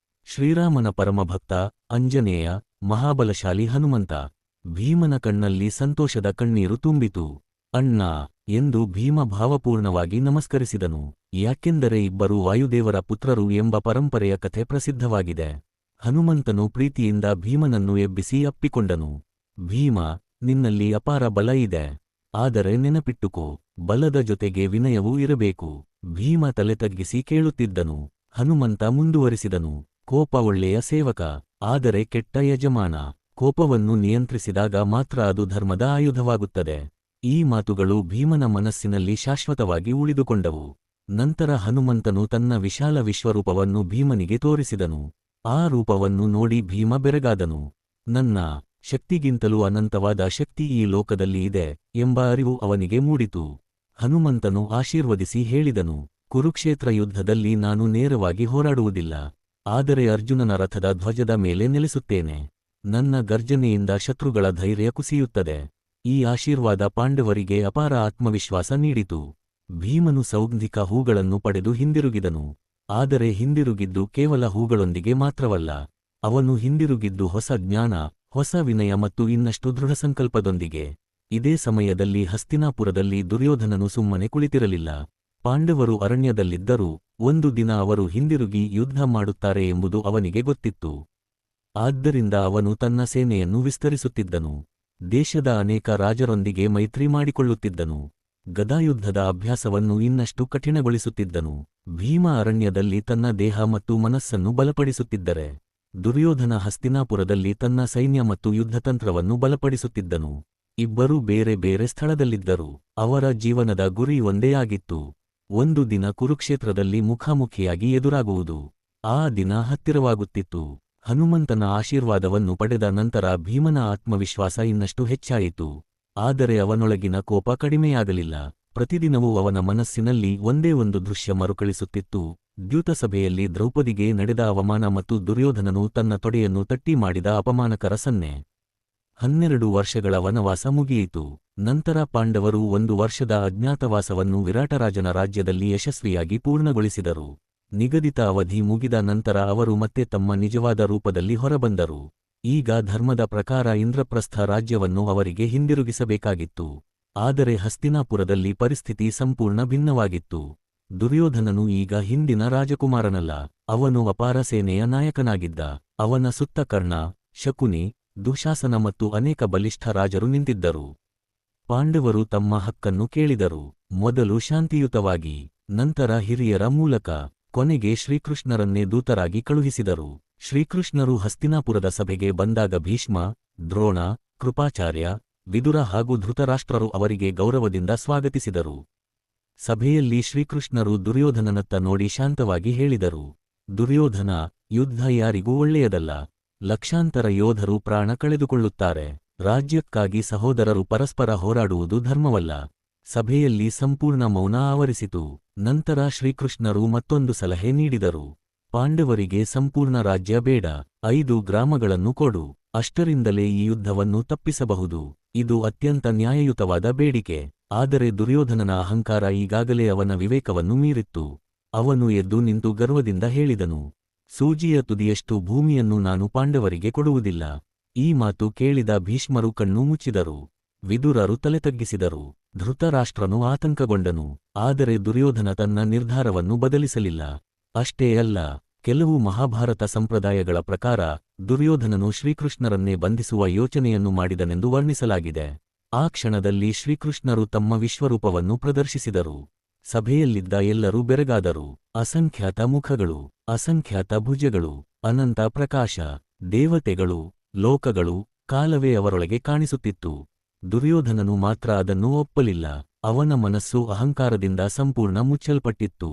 ಶ್ರೀರಾಮನ ಪರಮಭಕ್ತ ಅಂಜನೇಯ, ಮಹಾಬಲಶಾಲಿ ಹನುಮಂತ. ಭೀಮನ ಕಣ್ಣಲ್ಲಿ ಸಂತೋಷದ ಕಣ್ಣೀರು ತುಂಬಿತು. ಅಣ್ಣಾ ಎಂದು ಭೀಮ ಭಾವಪೂರ್ಣವಾಗಿ ನಮಸ್ಕರಿಸಿದನು. ಯಾಕೆಂದರೆ ಇಬ್ಬರು ವಾಯುದೇವರ ಪುತ್ರರು ಎಂಬ ಪರಂಪರೆಯ ಕಥೆ ಪ್ರಸಿದ್ಧವಾಗಿದೆ. ಹನುಮಂತನು ಪ್ರೀತಿಯಿಂದ ಭೀಮನನ್ನು ಎಬ್ಬಿಸಿ ಅಪ್ಪಿಕೊಂಡನು. ಭೀಮ, ನಿನ್ನಲ್ಲಿ ಅಪಾರ ಬಲ ಇದೆ. ಆದರೆ ನೆನಪಿಟ್ಟುಕೋ, ಬಲದ ಜೊತೆಗೆ ವಿನಯವೂ ಇರಬೇಕು. ಭೀಮ ತಲೆ ತಗ್ಗಿಸಿ ಕೇಳುತ್ತಿದ್ದನು. ಹನುಮಂತ ಮುಂದುವರಿಸಿದನು, ಕೋಪ ಒಳ್ಳೆಯ ಸೇವಕ, ಆದರೆ ಕೆಟ್ಟ ಯಜಮಾನ. ಕೋಪವನ್ನು ನಿಯಂತ್ರಿಸಿದಾಗ ಮಾತ್ರ ಅದು ಧರ್ಮದ ಆಯುಧವಾಗುತ್ತದೆ. ಈ ಮಾತುಗಳು ಭೀಮನ ಮನಸ್ಸಿನಲ್ಲಿ ಶಾಶ್ವತವಾಗಿ ಉಳಿದುಕೊಂಡವು. ನಂತರ ಹನುಮಂತನು ತನ್ನ ವಿಶಾಲ ವಿಶ್ವರೂಪವನ್ನು ಭೀಮನಿಗೆ ತೋರಿಸಿದನು. ಆ ರೂಪವನ್ನು ನೋಡಿ ಭೀಮ ಬೆರಗಾದನು. ನನ್ನ ಶಕ್ತಿಗಿಂತಲೂ ಅನಂತವಾದ ಶಕ್ತಿ ಈ ಲೋಕದಲ್ಲಿ ಇದೆ ಎಂಬ ಅರಿವು ಅವನಿಗೆ ಮೂಡಿತು. ಹನುಮಂತನು ಆಶೀರ್ವದಿಸಿ ಹೇಳಿದನು, ಕುರುಕ್ಷೇತ್ರ ಯುದ್ಧದಲ್ಲಿ ನಾನು ನೇರವಾಗಿ ಹೋರಾಡುವುದಿಲ್ಲ, ಆದರೆ ಅರ್ಜುನನ ರಥದ ಧ್ವಜದ ಮೇಲೆ ನೆಲೆಸುತ್ತೇನೆ. ನನ್ನ ಗರ್ಜನೆಯಿಂದ ಶತ್ರುಗಳ ಧೈರ್ಯ ಕುಸಿಯುತ್ತದೆ. ಈ ಆಶೀರ್ವಾದ ಪಾಂಡವರಿಗೆ ಅಪಾರ ಆತ್ಮವಿಶ್ವಾಸ ನೀಡಿತು. ಭೀಮನು ಸೌಗಂಧಿಕ ಹೂಗಳನ್ನು ಪಡೆದು ಹಿಂದಿರುಗಿದನು. ಆದರೆ ಹಿಂದಿರುಗಿದ್ದು ಕೇವಲ ಹೂಗಳೊಂದಿಗೆ ಮಾತ್ರವಲ್ಲ, ಅವನು ಹಿಂದಿರುಗಿದ್ದು ಹೊಸ ಜ್ಞಾನ, ಹೊಸ ವಿನಯ ಮತ್ತು ಇನ್ನಷ್ಟು ದೃಢಸಂಕಲ್ಪದೊಂದಿಗೆ. ಇದೇ ಸಮಯದಲ್ಲಿ ಹಸ್ತಿನಾಪುರದಲ್ಲಿ ದುರ್ಯೋಧನನು ಸುಮ್ಮನೆ ಕುಳಿತಿರಲಿಲ್ಲ. ಪಾಂಡವರು ಅರಣ್ಯದಲ್ಲಿದ್ದರೂ ಒಂದು ದಿನ ಅವರು ಹಿಂದಿರುಗಿ ಯುದ್ಧ ಮಾಡುತ್ತಾರೆ ಎಂಬುದು ಅವನಿಗೆ ಗೊತ್ತಿತ್ತು. ಆದ್ದರಿಂದ ಅವನು ತನ್ನ ಸೇನೆಯನ್ನು ವಿಸ್ತರಿಸುತ್ತಿದ್ದನು. ದೇಶದ ಅನೇಕ ರಾಜರೊಂದಿಗೆ ಮೈತ್ರಿ ಮಾಡಿಕೊಳ್ಳುತ್ತಿದ್ದನು. ಗದಾಯುದ್ಧದ ಅಭ್ಯಾಸವನ್ನು ಇನ್ನಷ್ಟು ಕಠಿಣಗೊಳಿಸುತ್ತಿದ್ದನು. ಭೀಮ ಅರಣ್ಯದಲ್ಲಿ ತನ್ನ ದೇಹ ಮತ್ತು ಮನಸ್ಸನ್ನು ಬಲಪಡಿಸುತ್ತಿದ್ದರೆ, ದುರ್ಯೋಧನ ಹಸ್ತಿನಾಪುರದಲ್ಲಿ ತನ್ನ ಸೈನ್ಯ ಮತ್ತು ಯುದ್ಧತಂತ್ರವನ್ನು ಬಲಪಡಿಸುತ್ತಿದ್ದನು. ಇಬ್ಬರೂ ಬೇರೆ ಬೇರೆ ಸ್ಥಳದಲ್ಲಿದ್ದರು. ಅವರ ಜೀವನದ ಗುರಿ ಒಂದೇ ಆಗಿತ್ತು, ಒಂದು ದಿನ ಕುರುಕ್ಷೇತ್ರದಲ್ಲಿ ಮುಖಾಮುಖಿಯಾಗಿ ಎದುರಾಗುವುದು. ಆ ದಿನ ಹತ್ತಿರವಾಗುತ್ತಿತ್ತು. ಹನುಮಂತನ ಆಶೀರ್ವಾದವನ್ನು ಪಡೆದ ನಂತರ ಭೀಮನ ಆತ್ಮವಿಶ್ವಾಸ ಇನ್ನಷ್ಟು ಹೆಚ್ಚಾಯಿತು. ಆದರೆ ಅವನೊಳಗಿನ ಕೋಪ ಕಡಿಮೆಯಾಗಲಿಲ್ಲ. ಪ್ರತಿದಿನವೂ ಅವನ ಮನಸ್ಸಿನಲ್ಲಿ ಒಂದೇ ಒಂದು ದೃಶ್ಯ ಮರುಕಳಿಸುತ್ತಿತ್ತು. ದ್ಯೂತಸಭೆಯಲ್ಲಿ ದ್ರೌಪದಿಗೆ ನಡೆದ ಅವಮಾನ ಮತ್ತು ದುರ್ಯೋಧನನು ತನ್ನ ತೊಡೆಯನ್ನು ತಟ್ಟಿ ಮಾಡಿದ ಅಪಮಾನಕರ ಸನ್ನೆ. 12 ವರ್ಷಗಳ ವನವಾಸ ಮುಗಿಯಿತು. ನಂತರ ಪಾಂಡವರು 1 ವರ್ಷದ ಅಜ್ಞಾತವಾಸವನ್ನು ವಿರಾಟರಾಜನ ರಾಜ್ಯದಲ್ಲಿ ಯಶಸ್ವಿಯಾಗಿ ಪೂರ್ಣಗೊಳಿಸಿದರು. ನಿಗದಿತ ಅವಧಿ ಮುಗಿದ ನಂತರ ಅವರು ಮತ್ತೆ ತಮ್ಮ ನಿಜವಾದ ರೂಪದಲ್ಲಿ ಹೊರಬಂದರು. ಈಗ ಧರ್ಮದ ಪ್ರಕಾರ ಇಂದ್ರಪ್ರಸ್ಥ ರಾಜ್ಯವನ್ನು ಅವರಿಗೆ ಹಿಂದಿರುಗಿಸಬೇಕಾಗಿತ್ತು. ಆದರೆ ಹಸ್ತಿನಾಪುರದಲ್ಲಿ ಪರಿಸ್ಥಿತಿ ಸಂಪೂರ್ಣ ಭಿನ್ನವಾಗಿತ್ತು. ದುರ್ಯೋಧನನು ಈಗ ಹಿಂದಿನ ರಾಜಕುಮಾರನಲ್ಲ, ಅವನು ಅಪಾರ ಸೇನೆಯ ನಾಯಕನಾಗಿದ್ದ. ಅವನ ಸುತ್ತ ಕರ್ಣ, ಶಕುನಿ, ದುಶಾಸನ ಮತ್ತು ಅನೇಕ ಬಲಿಷ್ಠ ರಾಜರು ನಿಂತಿದ್ದರು. ಪಾಂಡವರು ತಮ್ಮ ಹಕ್ಕನ್ನು ಕೇಳಿದರು, ಮೊದಲು ಶಾಂತಿಯುತವಾಗಿ, ನಂತರ ಹಿರಿಯರ ಮೂಲಕ, ಕೊನೆಗೆ ಶ್ರೀಕೃಷ್ಣರನ್ನೇ ದೂತರಾಗಿ ಕಳುಹಿಸಿದರು. ಶ್ರೀಕೃಷ್ಣರು ಹಸ್ತಿನಾಪುರದ ಸಭೆಗೆ ಬಂದಾಗ ಭೀಷ್ಮ, ದ್ರೋಣ, ಕೃಪಾಚಾರ್ಯ, ವಿದುರ ಹಾಗೂ ಧೃತರಾಷ್ಟ್ರರು ಅವರಿಗೆ ಗೌರವದಿಂದ ಸ್ವಾಗತಿಸಿದರು. ಸಭೆಯಲ್ಲಿ ಶ್ರೀಕೃಷ್ಣರು ದುರ್ಯೋಧನನತ್ತ ನೋಡಿ ಶಾಂತವಾಗಿ ಹೇಳಿದರು, ದುರ್ಯೋಧನ, ಯುದ್ಧ ಯಾರಿಗೂ ಒಳ್ಳೆಯದಲ್ಲ. ಲಕ್ಷಾಂತರ ಯೋಧರು ಪ್ರಾಣ ಕಳೆದುಕೊಳ್ಳುತ್ತಾರೆ. ರಾಜ್ಯಕ್ಕಾಗಿ ಸಹೋದರರು ಪರಸ್ಪರ ಹೋರಾಡುವುದು ಧರ್ಮವಲ್ಲ. ಸಭೆಯಲ್ಲಿ ಸಂಪೂರ್ಣ ಮೌನ ಆವರಿಸಿತು. ನಂತರ ಶ್ರೀಕೃಷ್ಣರು ಮತ್ತೊಂದು ಸಲಹೆ ನೀಡಿದರು. ಪಾಂಡವರಿಗೆ ಸಂಪೂರ್ಣ ರಾಜ್ಯ ಬೇಡ, 5 ಗ್ರಾಮಗಳನ್ನು ಕೊಡು. ಅಷ್ಟರಿಂದಲೇ ಈ ಯುದ್ಧವನ್ನು ತಪ್ಪಿಸಬಹುದು. ಇದು ಅತ್ಯಂತ ನ್ಯಾಯಯುತವಾದ ಬೇಡಿಕೆ. ಆದರೆ ದುರ್ಯೋಧನನ ಅಹಂಕಾರ ಈಗಾಗಲೇ ಅವನ ವಿವೇಕವನ್ನು ಮೀರಿತ್ತು. ಅವನು ಎದ್ದು ನಿಂತು ಗರ್ವದಿಂದ ಹೇಳಿದನು, ಸೂಜಿಯ ತುದಿಯಷ್ಟು ಭೂಮಿಯನ್ನು ನಾನು ಪಾಂಡವರಿಗೆ ಕೊಡುವುದಿಲ್ಲ. ಈ ಮಾತು ಕೇಳಿದ ಭೀಷ್ಮರು ಕಣ್ಣು ಮುಚ್ಚಿದರು. ವಿದುರರು ತಲೆ ತಗ್ಗಿಸಿದರು. ಧೃತರಾಷ್ಟ್ರನು ಆತಂಕಗೊಂಡನು. ಆದರೆ ದುರ್ಯೋಧನ ತನ್ನ ನಿರ್ಧಾರವನ್ನು ಬದಲಿಸಲಿಲ್ಲ. ಅಷ್ಟೇ ಅಲ್ಲ, ಕೆಲವು ಮಹಾಭಾರತ ಸಂಪ್ರದಾಯಗಳ ಪ್ರಕಾರ ದುರ್ಯೋಧನನು ಶ್ರೀಕೃಷ್ಣರನ್ನೇ ಬಂಧಿಸುವ ಯೋಚನೆಯನ್ನು ಮಾಡಿದನೆಂದು ವರ್ಣಿಸಲಾಗಿದೆ. ಆ ಕ್ಷಣದಲ್ಲಿ ಶ್ರೀಕೃಷ್ಣರು ತಮ್ಮ ವಿಶ್ವರೂಪವನ್ನು ಪ್ರದರ್ಶಿಸಿದರು. ಸಭೆಯಲ್ಲಿದ್ದ ಎಲ್ಲರೂ ಬೆರಗಾದರು. ಅಸಂಖ್ಯಾತ ಮುಖಗಳು, ಅಸಂಖ್ಯಾತ ಭುಜಗಳು, ಅನಂತ ಪ್ರಕಾಶ, ದೇವತೆಗಳು, ಲೋಕಗಳು, ಕಾಲವೇ ಅವರೊಳಗೆ ಕಾಣಿಸುತ್ತಿತ್ತು. ದುರ್ಯೋಧನನು ಮಾತ್ರ ಅದನ್ನು ಒಪ್ಪಲಿಲ್ಲ. ಅವನ ಮನಸ್ಸು ಅಹಂಕಾರದಿಂದ ಸಂಪೂರ್ಣ ಮುಚ್ಚಲ್ಪಟ್ಟಿತ್ತು.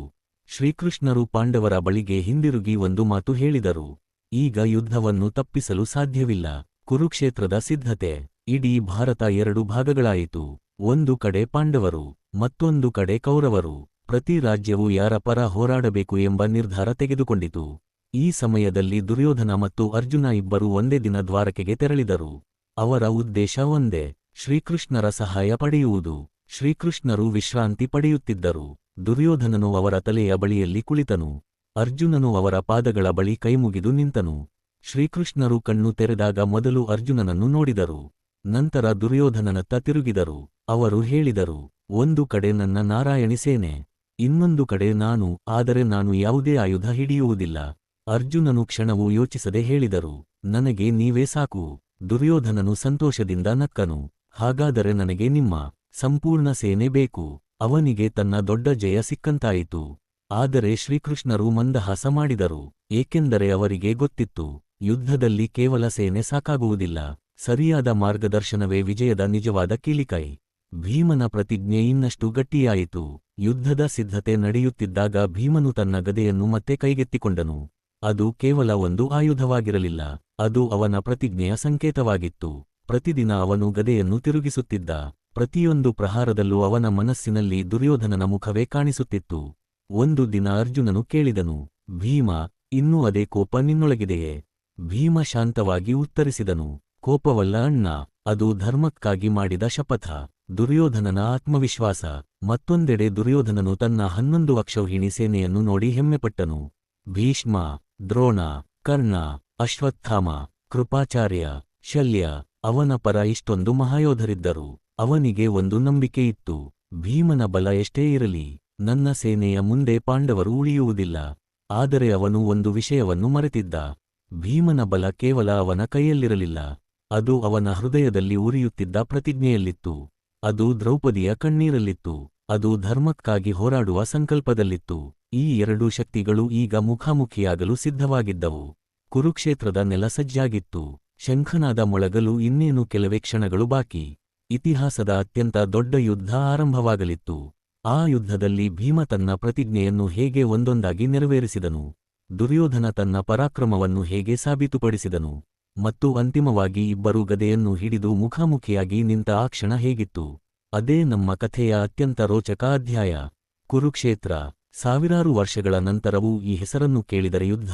ಶ್ರೀಕೃಷ್ಣರು ಪಾಂಡವರ ಬಳಿಗೆ ಹಿಂದಿರುಗಿ ಒಂದು ಮಾತು ಹೇಳಿದರು. ಈಗ ಯುದ್ಧವನ್ನು ತಪ್ಪಿಸಲು ಸಾಧ್ಯವಿಲ್ಲ. ಕುರುಕ್ಷೇತ್ರದ ಸಿದ್ಧತೆ. ಇಡೀ ಭಾರತ 2 ಭಾಗಗಳಾಯಿತು. ಒಂದು ಕಡೆ ಪಾಂಡವರು, ಮತ್ತೊಂದು ಕಡೆ ಕೌರವರು. ಪ್ರತಿ ರಾಜ್ಯವು ಯಾರ ಪರ ಹೋರಾಡಬೇಕು ಎಂಬ ನಿರ್ಧಾರ ತೆಗೆದುಕೊಂಡಿತು. ಈ ಸಮಯದಲ್ಲಿ ದುರ್ಯೋಧನ ಮತ್ತು ಅರ್ಜುನ ಇಬ್ಬರೂ ಒಂದೇ ದಿನ ದ್ವಾರಕೆಗೆ ತೆರಳಿದರು. ಅವರ ಉದ್ದೇಶ ಒಂದೇ, ಶ್ರೀಕೃಷ್ಣರ ಸಹಾಯ ಪಡೆಯುವುದು. ಶ್ರೀಕೃಷ್ಣರು ವಿಶ್ರಾಂತಿ ಪಡೆಯುತ್ತಿದ್ದರು. ದುರ್ಯೋಧನನು ಅವರ ತಲೆಯ ಬಳಿಯಲ್ಲಿ ಕುಳಿತನು. ಅರ್ಜುನನು ಅವರ ಪಾದಗಳ ಬಳಿ ಕೈಮುಗಿದು ನಿಂತನು. ಶ್ರೀಕೃಷ್ಣರು ಕಣ್ಣು ತೆರೆದಾಗ ಮೊದಲು ಅರ್ಜುನನನ್ನು ನೋಡಿದರು. ನಂತರ ದುರ್ಯೋಧನನತ್ತ ತಿರುಗಿದರು. ಅವರು ಹೇಳಿದರು, ಒಂದು ಕಡೆ ನನ್ನ ನಾರಾಯಣಿ ಸೇನೆ, ಇನ್ನೊಂದು ಕಡೆ ನಾನು, ಆದರೆ ನಾನು ಯಾವುದೇ ಆಯುಧ ಹಿಡಿಯುವುದಿಲ್ಲ. ಅರ್ಜುನನು ಕ್ಷಣವೂ ಯೋಚಿಸದೆ ಹೇಳಿದರು, ನನಗೆ ನೀವೇ ಸಾಕು. ದುರ್ಯೋಧನನು ಸಂತೋಷದಿಂದ ನಕ್ಕನು. ಹಾಗಾದರೆ ನನಗೆ ನಿಮ್ಮ ಸಂಪೂರ್ಣ ಸೇನೆ ಬೇಕು. ಅವನಿಗೆ ತನ್ನ ದೊಡ್ಡ ಜಯ ಸಿಕ್ಕಂತಾಯಿತು. ಆದರೆ ಶ್ರೀಕೃಷ್ಣರು ಮಂದಹಾಸ ಮಾಡಿದರು. ಏಕೆಂದರೆ ಅವರಿಗೆ ಗೊತ್ತಿತ್ತು, ಯುದ್ಧದಲ್ಲಿ ಕೇವಲ ಸೇನೆ ಸಾಕಾಗುವುದಿಲ್ಲ. ಸರಿಯಾದ ಮಾರ್ಗದರ್ಶನವೇ ವಿಜಯದ ನಿಜವಾದ ಕೀಲಿಕೈ. ಭೀಮನ ಪ್ರತಿಜ್ಞೆ ಇನ್ನಷ್ಟು ಗಟ್ಟಿಯಾಯಿತು. ಯುದ್ಧದ ಸಿದ್ಧತೆ ನಡೆಯುತ್ತಿದ್ದಾಗ ಭೀಮನು ತನ್ನ ಗದೆಯನ್ನು ಮತ್ತೆ ಕೈಗೆತ್ತಿಕೊಂಡನು. ಅದು ಕೇವಲ ಒಂದು ಆಯುಧವಾಗಿರಲಿಲ್ಲ, ಅದು ಅವನ ಪ್ರತಿಜ್ಞೆಯ ಸಂಕೇತವಾಗಿತ್ತು. ಪ್ರತಿದಿನ ಅವನು ಗದೆಯನ್ನು ತಿರುಗಿಸುತ್ತಿದ್ದ. ಪ್ರತಿಯೊಂದು ಪ್ರಹಾರದಲ್ಲೂ ಅವನ ಮನಸ್ಸಿನಲ್ಲಿ ದುರ್ಯೋಧನನ ಮುಖವೇ ಕಾಣಿಸುತ್ತಿತ್ತು. ಒಂದು ದಿನ ಅರ್ಜುನನು ಕೇಳಿದನು, ಭೀಮ, ಇನ್ನೂ ಅದೇ ಕೋಪ ನಿನ್ನೊಳಗಿದೆಯೇ? ಭೀಮ ಶಾಂತವಾಗಿ ಉತ್ತರಿಸಿದನು, ಕೋಪವಲ್ಲ ಅಣ್ಣ, ಅದು ಧರ್ಮಕ್ಕಾಗಿ ಮಾಡಿದ ಶಪಥ. ದುರ್ಯೋಧನನ ಆತ್ಮವಿಶ್ವಾಸ. ಮತ್ತೊಂದೆಡೆ ದುರ್ಯೋಧನನು ತನ್ನ 11 ಅಕ್ಷೌಹಿಣಿ ಸೇನೆಯನ್ನು ನೋಡಿ ಹೆಮ್ಮೆಪಟ್ಟನು. ಭೀಷ್ಮ, ದ್ರೋಣ, ಕರ್ಣ, ಅಶ್ವತ್ಥಾಮ, ಕೃಪಾಚಾರ್ಯ, ಶಲ್ಯ, ಅವನ ಪರ ಇಷ್ಟೊಂದು ಮಹಾಯೋಧರಿದ್ದರು. ಅವನಿಗೆ ಒಂದು ನಂಬಿಕೆ ಇತ್ತು, ಭೀಮನ ಬಲ ಎಷ್ಟೇ ಇರಲಿ, ನನ್ನ ಸೇನೆಯ ಮುಂದೆ ಪಾಂಡವರು ಉಳಿಯುವುದಿಲ್ಲ. ಆದರೆ ಅವನು ಒಂದು ವಿಷಯವನ್ನು ಮರೆತಿದ್ದ. ಭೀಮನ ಬಲ ಕೇವಲ ಅವನ ಕೈಯಲ್ಲಿರಲಿಲ್ಲ, ಅದು ಅವನ ಹೃದಯದಲ್ಲಿ ಉರಿಯುತ್ತಿದ್ದ ಪ್ರತಿಜ್ಞೆಯಲ್ಲಿತ್ತು. ಅದು ದ್ರೌಪದಿಯ ಕಣ್ಣೀರಲ್ಲಿತ್ತು. ಅದು ಧರ್ಮಕ್ಕಾಗಿ ಹೋರಾಡುವ ಸಂಕಲ್ಪದಲ್ಲಿತ್ತು. ಈ 2 ಶಕ್ತಿಗಳು ಈಗ ಮುಖಾಮುಖಿಯಾಗಲು ಸಿದ್ಧವಾಗಿದ್ದವು. ಕುರುಕ್ಷೇತ್ರದ ನೆಲ ಸಜ್ಜಾಗಿತ್ತು. ಶಂಖನಾದ ಮೊಳಗಲು ಇನ್ನೇನು ಕೆಲವೇ ಕ್ಷಣಗಳು ಬಾಕಿ. ಇತಿಹಾಸದ ಅತ್ಯಂತ ದೊಡ್ಡ ಯುದ್ಧ ಆರಂಭವಾಗಲಿತ್ತು. ಆ ಯುದ್ಧದಲ್ಲಿ ಭೀಮ ತನ್ನ ಪ್ರತಿಜ್ಞೆಯನ್ನು ಹೇಗೆ ಒಂದೊಂದಾಗಿ ನೆರವೇರಿಸಿದನು, ದುರ್ಯೋಧನ ತನ್ನ ಪರಾಕ್ರಮವನ್ನು ಹೇಗೆ ಸಾಬೀತುಪಡಿಸಿದನು, ಮತ್ತು ಅಂತಿಮವಾಗಿ ಇಬ್ಬರೂ ಗದೆಯನ್ನು ಹಿಡಿದು ಮುಖಾಮುಖಿಯಾಗಿ ನಿಂತ ಆ ಕ್ಷಣ ಹೇಗಿತ್ತು, ಅದೇ ನಮ್ಮ ಕಥೆಯ ಅತ್ಯಂತ ರೋಚಕ ಅಧ್ಯಾಯ. ಕುರುಕ್ಷೇತ್ರ. ಸಾವಿರಾರು ವರ್ಷಗಳ ನಂತರವೂ ಈ ಹೆಸರನ್ನು ಕೇಳಿದರೆ ಯುದ್ಧ,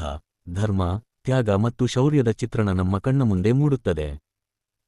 ಧರ್ಮ, ತ್ಯಾಗ ಮತ್ತು ಶೌರ್ಯದ ಚಿತ್ರಣ ನಮ್ಮ ಕಣ್ಣ ಮುಂದೆ ಮೂಡುತ್ತದೆ.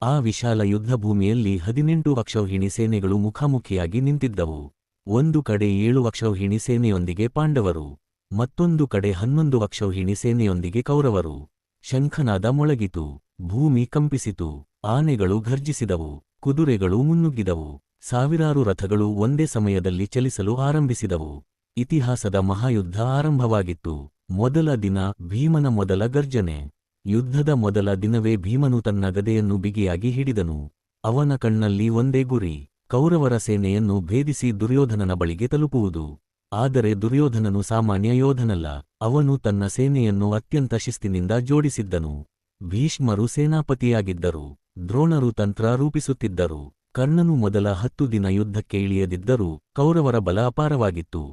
ಆ ವಿಶಾಲ ಯುದ್ಧಭೂಮಿಯಲ್ಲಿ 18 ಅಕ್ಷೌಹಿಣಿ ಸೇನೆಗಳು ಮುಖಾಮುಖಿಯಾಗಿ ನಿಂತಿದ್ದವು. ಒಂದು ಕಡೆ 7 ಅಕ್ಷೌಹಿಣಿ ಸೇನೆಯೊಂದಿಗೆ ಪಾಂಡವರು, ಮತ್ತೊಂದು ಕಡೆ 11 ಅಕ್ಷೌಹಿಣಿ ಸೇನೆಯೊಂದಿಗೆ ಕೌರವರು. ಶಂಖನಾದ ಮೊಳಗಿತು, ಭೂಮಿ ಕಂಪಿಸಿತು, ಆನೆಗಳು ಘರ್ಜಿಸಿದವು, ಕುದುರೆಗಳು ಮುನ್ನುಗ್ಗಿದವು, ಸಾವಿರಾರು ರಥಗಳು ಒಂದೇ ಸಮಯದಲ್ಲಿ ಚಲಿಸಲು ಆರಂಭಿಸಿದವು. ಇತಿಹಾಸದ ಮಹಾಯುದ್ಧ ಆರಂಭವಾಗಿತ್ತು. ಮೊದಲ ದಿನ, ಭೀಮನ ಮೊದಲ ಗರ್ಜನೆ. ಯುದ್ಧದ ಮೊದಲ ದಿನವೇ ಭೀಮನು ತನ್ನ ಗದೆಯನ್ನು ಬಿಗಿಯಾಗಿ ಹಿಡಿದನು. ಅವನ ಕಣ್ಣಲ್ಲಿ ಒಂದೇ ಗುರಿ, ಕೌರವರ ಸೇನೆಯನ್ನು ಭೇದಿಸಿ ದುರ್ಯೋಧನನ ಬಳಿಗೆ ತಲುಪುವುದು. ಆದರೆ ದುರ್ಯೋಧನನು ಸಾಮಾನ್ಯ ಯೋಧನಲ್ಲ, ಅವನು ತನ್ನ ಸೇನೆಯನ್ನು ಅತ್ಯಂತ ಶಿಸ್ತಿನಿಂದ ಜೋಡಿಸಿದ್ದನು. ಭೀಷ್ಮರು ಸೇನಾಪತಿಯಾಗಿದ್ದರು, ದ್ರೋಣರು ತಂತ್ರ ರೂಪಿಸುತ್ತಿದ್ದರು, ಕರ್ಣನು ಮೊದಲ 10 ದಿನ ಯುದ್ಧಕ್ಕೆ ಇಳಿಯದಿದ್ದರೂ ಕೌರವರ ಬಲ ಅಪಾರವಾಗಿತ್ತು.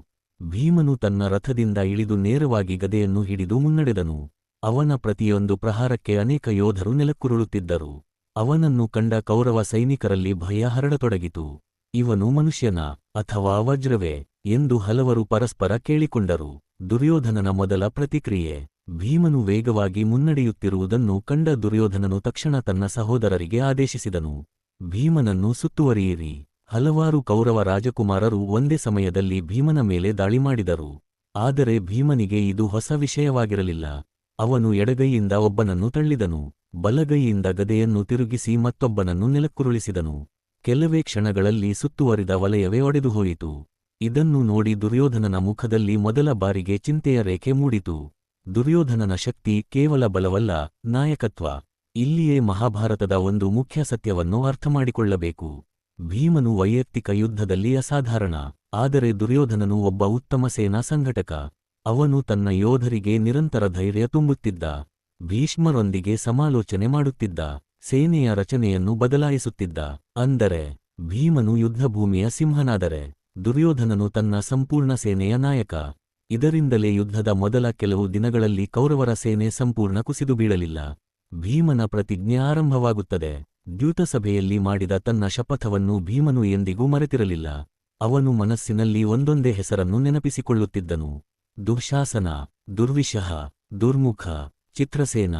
ಭೀಮನು ತನ್ನ ರಥದಿಂದ ಇಳಿದು ನೇರವಾಗಿ ಗದೆಯನ್ನು ಹಿಡಿದು ಮುನ್ನಡೆದನು. ಅವನ ಪ್ರತಿಯೊಂದು ಪ್ರಹಾರಕ್ಕೆ ಅನೇಕ ಯೋಧರು ನೆಲಕ್ಕುರುಳುತ್ತಿದ್ದರು. ಅವನನ್ನು ಕಂಡ ಕೌರವ ಸೈನಿಕರಲ್ಲಿ ಭಯ ಹರಡತೊಡಗಿತು. ಇವನು ಮನುಷ್ಯನ ಅಥವಾ ವಜ್ರವೇ ಎಂದು ಹಲವರು ಪರಸ್ಪರ ಕೇಳಿಕೊಂಡರು. ದುರ್ಯೋಧನನ ಮೊದಲ ಪ್ರತಿಕ್ರಿಯೆ. ಭೀಮನು ವೇಗವಾಗಿ ಮುನ್ನಡೆಯುತ್ತಿರುವುದನ್ನು ಕಂಡ ದುರ್ಯೋಧನನು ತಕ್ಷಣ ತನ್ನ ಸಹೋದರರಿಗೆ ಆದೇಶಿಸಿದನು, ಭೀಮನನ್ನು ಸುತ್ತುವರಿಯಿರಿ. ಹಲವಾರು ಕೌರವ ರಾಜಕುಮಾರರು ಒಂದೇ ಸಮಯದಲ್ಲಿ ಭೀಮನ ಮೇಲೆ ದಾಳಿ ಮಾಡಿದರು. ಆದರೆ ಭೀಮನಿಗೆ ಇದು ಹೊಸ ವಿಷಯವಾಗಿರಲಿಲ್ಲ. ಅವನು ಎಡಗೈಯಿಂದ ಒಬ್ಬನನ್ನು ತಳ್ಳಿದನು, ಬಲಗೈಯಿಂದ ಗದೆಯನ್ನು ತಿರುಗಿಸಿ ಮತ್ತೊಬ್ಬನನ್ನು ನೆಲಕ್ಕುರುಳಿಸಿದನು. ಕೆಲವೇ ಕ್ಷಣಗಳಲ್ಲಿ ಸುತ್ತುವರಿದ ವಲಯವೇ ಒಡೆದುಹೋಯಿತು. ಇದನ್ನು ನೋಡಿ ದುರ್ಯೋಧನನ ಮುಖದಲ್ಲಿ ಮೊದಲ ಬಾರಿಗೆ ಚಿಂತೆಯ ರೇಖೆ ಮೂಡಿತು. ದುರ್ಯೋಧನನ ಶಕ್ತಿ ಕೇವಲ ಬಲವಲ್ಲ, ನಾಯಕತ್ವ. ಇಲ್ಲಿಯೇ ಮಹಾಭಾರತದ ಒಂದು ಮುಖ್ಯ ಸತ್ಯವನ್ನು ಅರ್ಥಮಾಡಿಕೊಳ್ಳಬೇಕು. ಭೀಮನು ವೈಯಕ್ತಿಕ ಯುದ್ಧದಲ್ಲಿ ಅಸಾಧಾರಣ, ಆದರೆ ದುರ್ಯೋಧನನು ಒಬ್ಬ ಉತ್ತಮ ಸೇನಾ ಸಂಘಟಕ. ಅವನು ತನ್ನ ಯೋಧರಿಗೆ ನಿರಂತರ ಧೈರ್ಯ ತುಂಬುತ್ತಿದ್ದ, ಭೀಷ್ಮರೊಂದಿಗೆ ಸಮಾಲೋಚನೆ ಮಾಡುತ್ತಿದ್ದ, ಸೇನೆಯ ರಚನೆಯನ್ನು ಬದಲಾಯಿಸುತ್ತಿದ್ದ. ಅಂದರೆ ಭೀಮನು ಯುದ್ಧಭೂಮಿಯ ಸಿಂಹನಾದರೆ ದುರ್ಯೋಧನನು ತನ್ನ ಸಂಪೂರ್ಣ ಸೇನೆಯ ನಾಯಕ. ಇದರಿಂದಲೇ ಯುದ್ಧದ ಮೊದಲ ಕೆಲವು ದಿನಗಳಲ್ಲಿ ಕೌರವರ ಸೇನೆ ಸಂಪೂರ್ಣ ಕುಸಿದು ಬೀಳಲಿಲ್ಲ. ಭೀಮನ ಪ್ರತಿಜ್ಞೆ ಆರಂಭವಾಗುತ್ತದೆ. ದ್ಯೂತಸಭೆಯಲ್ಲಿ ಮಾಡಿದ ತನ್ನ ಶಪಥವನ್ನು ಭೀಮನು ಎಂದಿಗೂ ಮರೆತಿರಲಿಲ್ಲ. ಅವನು ಮನಸ್ಸಿನಲ್ಲಿ ಒಂದೊಂದೇ ಹೆಸರನ್ನು ನೆನಪಿಸಿಕೊಳ್ಳುತ್ತಿದ್ದನು. ದುಃಶಾಸನ, ದುರ್ವಿಷಃ, ದುರ್ಮುಖ, ಚಿತ್ರಸೇನ,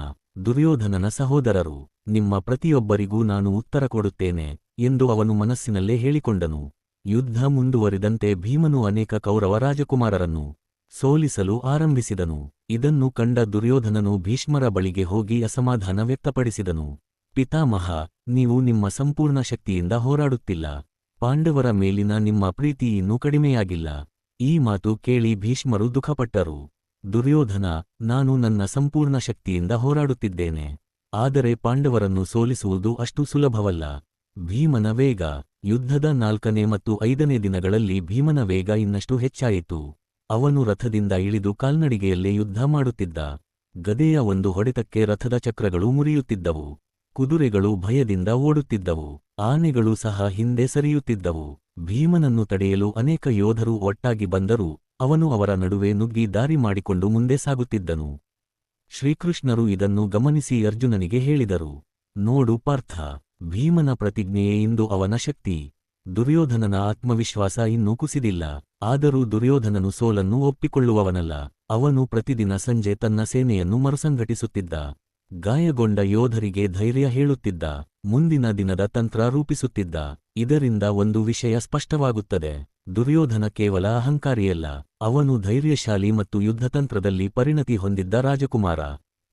ದುರ್ಯೋಧನನ ಸಹೋದರರು, ನಿಮ್ಮ ಪ್ರತಿಯೊಬ್ಬರಿಗೂ ನಾನು ಉತ್ತರ ಕೊಡುತ್ತೇನೆ ಎಂದು ಅವನು ಮನಸ್ಸಿನಲ್ಲೇ ಹೇಳಿಕೊಂಡನು. ಯುದ್ಧ ಮುಂದುವರಿದಂತೆ ಭೀಮನು ಅನೇಕ ಕೌರವ ರಾಜಕುಮಾರರನ್ನು ಸೋಲಿಸಲು ಆರಂಭಿಸಿದನು. ಇದನ್ನು ಕಂಡ ದುರ್ಯೋಧನನು ಭೀಷ್ಮರ ಬಳಿಗೆ ಹೋಗಿ ಅಸಮಾಧಾನ ವ್ಯಕ್ತಪಡಿಸಿದನು. ಪಿತಾಮಹ, ನೀವು ನಿಮ್ಮ ಸಂಪೂರ್ಣ ಶಕ್ತಿಯಿಂದ ಹೋರಾಡುತ್ತಿಲ್ಲ. ಪಾಂಡವರ ಮೇಲಿನ ನಿಮ್ಮ ಪ್ರೀತಿ ಇನ್ನೂ ಕಡಿಮೆಯಾಗಿಲ್ಲ. ಈ ಮಾತು ಕೇಳಿ ಭೀಷ್ಮರು ದುಃಖಪಟ್ಟರು. ದುರ್ಯೋಧನ, ನಾನು ನನ್ನ ಸಂಪೂರ್ಣ ಶಕ್ತಿಯಿಂದ ಹೋರಾಡುತ್ತಿದ್ದೇನೆ. ಆದರೆ ಪಾಂಡವರನ್ನು ಸೋಲಿಸುವುದು ಅಷ್ಟು ಸುಲಭವಲ್ಲ. ಭೀಮನ ವೇಗ. ಯುದ್ಧದ 4ನೇ ಮತ್ತು 5ನೇ ದಿನಗಳಲ್ಲಿ ಭೀಮನ ವೇಗ ಇನ್ನಷ್ಟು ಹೆಚ್ಚಾಯಿತು. ಅವನು ರಥದಿಂದ ಇಳಿದು ಕಾಲ್ನಡಿಗೆಯಲ್ಲೇ ಯುದ್ಧ ಮಾಡುತ್ತಿದ್ದ. ಗದೆಯ ಒಂದು ಹೊಡೆತಕ್ಕೆ ರಥದ ಚಕ್ರಗಳು ಮುರಿಯುತ್ತಿದ್ದವು. ಕುದುರೆಗಳು ಭಯದಿಂದ ಓಡುತ್ತಿದ್ದವು. ಆನೆಗಳು ಸಹ ಹಿಂದೆ ಸರಿಯುತ್ತಿದ್ದವು. ಭೀಮನನ್ನು ತಡೆಯಲು ಅನೇಕ ಯೋಧರು ಒಟ್ಟಾಗಿ ಬಂದರೂ ಅವನು ಅವರ ನಡುವೆ ನುಗ್ಗಿ ದಾರಿ ಮಾಡಿಕೊಂಡು ಮುಂದೆ ಸಾಗುತ್ತಿದ್ದನು. ಶ್ರೀಕೃಷ್ಣರು ಇದನ್ನು ಗಮನಿಸಿ ಅರ್ಜುನನಿಗೆ ಹೇಳಿದರು, ನೋಡು ಪಾರ್ಥ, ಭೀಮನ ಪ್ರತಿಜ್ಞೆಯೇ ಇಂದು ಅವನ ಶಕ್ತಿ. ದುರ್ಯೋಧನನ ಆತ್ಮವಿಶ್ವಾಸ ಇನ್ನೂ ಕುಸಿದಿಲ್ಲ. ಆದರೂ ದುರ್ಯೋಧನನು ಸೋಲನ್ನು ಒಪ್ಪಿಕೊಳ್ಳುವವನಲ್ಲ. ಅವನು ಪ್ರತಿದಿನ ಸಂಜೆ ತನ್ನ ಸೇನೆಯನ್ನು ಮರುಸಂಘಟಿಸುತ್ತಿದ್ದ. ಗಾಯಗೊಂಡ ಯೋಧರಿಗೆ ಧೈರ್ಯ ಹೇಳುತ್ತಿದ್ದ. ಮುಂದಿನ ದಿನದ ತಂತ್ರ ರೂಪಿಸುತ್ತಿದ್ದ. ಇದರಿಂದ ಒಂದು ವಿಷಯ ಸ್ಪಷ್ಟವಾಗುತ್ತದೆ. ದುರ್ಯೋಧನ ಕೇವಲ ಅಹಂಕಾರಿಯಲ್ಲ, ಅವನು ಧೈರ್ಯಶಾಲಿ ಮತ್ತು ಯುದ್ಧತಂತ್ರದಲ್ಲಿ ಪರಿಣತಿ ಹೊಂದಿದ್ದ ರಾಜಕುಮಾರ.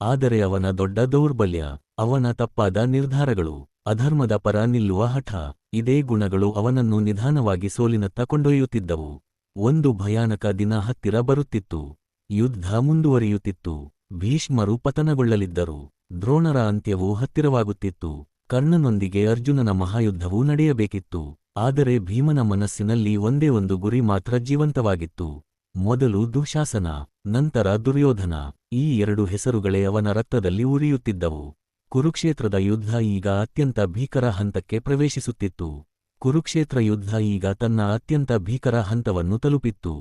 ಆದರೆ ಅವನ ದೊಡ್ಡ ದೌರ್ಬಲ್ಯ ಅವನ ತಪ್ಪಾದ ನಿರ್ಧಾರಗಳು, ಅಧರ್ಮದ ಪರ ನಿಲ್ಲುವ ಹಠ. ಇದೇ ಗುಣಗಳು ಅವನನ್ನು ನಿಧಾನವಾಗಿ ಸೋಲಿನತ್ತ ಕೊಂಡೊಯ್ಯುತ್ತಿದ್ದವು. ಒಂದು ಭಯಾನಕ ದಿನ ಹತ್ತಿರ ಬರುತ್ತಿತ್ತು. ಯುದ್ಧ ಮುಂದುವರಿಯುತ್ತಿತ್ತು. ಭೀಷ್ಮರು ಪತನಗೊಳ್ಳಲಿದ್ದರು. ದ್ರೋಣರ ಅಂತ್ಯವೂ ಹತ್ತಿರವಾಗುತ್ತಿತ್ತು. ಕರ್ಣನೊಂದಿಗೆ ಅರ್ಜುನನ ಮಹಾಯುದ್ಧವೂ ನಡೆಯಬೇಕಿತ್ತು. ಆದರೆ ಭೀಮನ ಮನಸ್ಸಿನಲ್ಲಿ ಒಂದೇ ಒಂದು ಗುರಿ ಮಾತ್ರ ಜೀವಂತವಾಗಿತ್ತು. ಮೊದಲು ದುಃಶಾಸನ, ನಂತರ ದುರ್ಯೋಧನ. ಈ 2 ಹೆಸರುಗಳೇ ಅವನ ರಕ್ತದಲ್ಲಿ ಉರಿಯುತ್ತಿದ್ದವು. ಕುರುಕ್ಷೇತ್ರದ ಯುದ್ಧ ಈಗ ಅತ್ಯಂತ ಭೀಕರ ಹಂತಕ್ಕೆ ಪ್ರವೇಶಿಸುತ್ತಿತ್ತು. ಕುರುಕ್ಷೇತ್ರ ಯುದ್ಧ ಈಗ ತನ್ನ ಅತ್ಯಂತ ಭೀಕರ ಹಂತವನ್ನು ತಲುಪಿತ್ತು.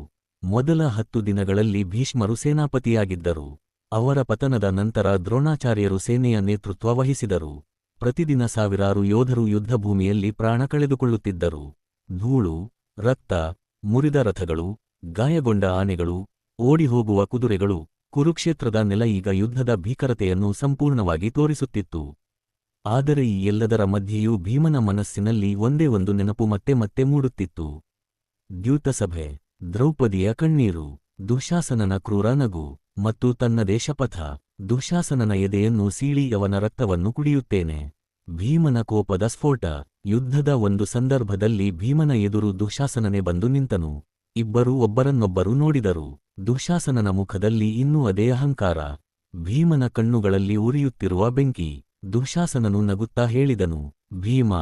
ಮೊದಲ 10 ದಿನಗಳಲ್ಲಿ ಭೀಷ್ಮರು ಸೇನಾಪತಿಯಾಗಿದ್ದರು. ಅವರ ಪತನದ ನಂತರ ದ್ರೋಣಾಚಾರ್ಯರು ಸೇನೆಯ ನೇತೃತ್ವ ವಹಿಸಿದರು. ಪ್ರತಿದಿನ ಸಾವಿರಾರು ಯೋಧರು ಯುದ್ಧಭೂಮಿಯಲ್ಲಿ ಪ್ರಾಣ ಕಳೆದುಕೊಳ್ಳುತ್ತಿದ್ದರು. ಧೂಳು, ರಕ್ತ, ಮುರಿದ ರಥಗಳು, ಗಾಯಗೊಂಡ ಆನೆಗಳು, ಓಡಿಹೋಗುವ ಕುದುರೆಗಳು. ಕುರುಕ್ಷೇತ್ರದ ನೆಲ ಈಗ ಯುದ್ಧದ ಭೀಕರತೆಯನ್ನು ಸಂಪೂರ್ಣವಾಗಿ ತೋರಿಸುತ್ತಿತ್ತು. ಆದರೆ ಈ ಎಲ್ಲದರ ಮಧ್ಯೆಯೂ ಭೀಮನ ಮನಸ್ಸಿನಲ್ಲಿ ಒಂದೇ ಒಂದು ನೆನಪು ಮತ್ತೆ ಮತ್ತೆ ಮೂಡುತ್ತಿತ್ತು. ದ್ಯೂತಸಭೆ, ದ್ರೌಪದಿಯ ಕಣ್ಣೀರು, ದುಃಶಾಸನನ ಕ್ರೂರ ನಗು ಮತ್ತು ತನ್ನದೇ ಶಪಥ. ದುಃಶಾಸನನ ಎದೆಯನ್ನು ಸೀಳಿ ಅವನ ರಕ್ತವನ್ನು ಕುಡಿಯುತ್ತೇನೆ. ಭೀಮನ ಕೋಪದ ಸ್ಫೋಟ. ಯುದ್ಧದ ಒಂದು ಸಂದರ್ಭದಲ್ಲಿ ಭೀಮನ ಎದುರು ದುಃಶಾಸನನೇ ಬಂದು ನಿಂತನು. ಇಬ್ಬರೂ ಒಬ್ಬರನ್ನೊಬ್ಬರು ನೋಡಿದರು. ದುಃಶಾಸನನ ಮುಖದಲ್ಲಿ ಇನ್ನೂ ಅದೇ ಅಹಂಕಾರ. ಭೀಮನ ಕಣ್ಣುಗಳಲ್ಲಿ ಉರಿಯುತ್ತಿರುವ ಬೆಂಕಿ. ದುಃಶಾಸನನು ನಗುತ್ತಾ ಹೇಳಿದನು, ಭೀಮ,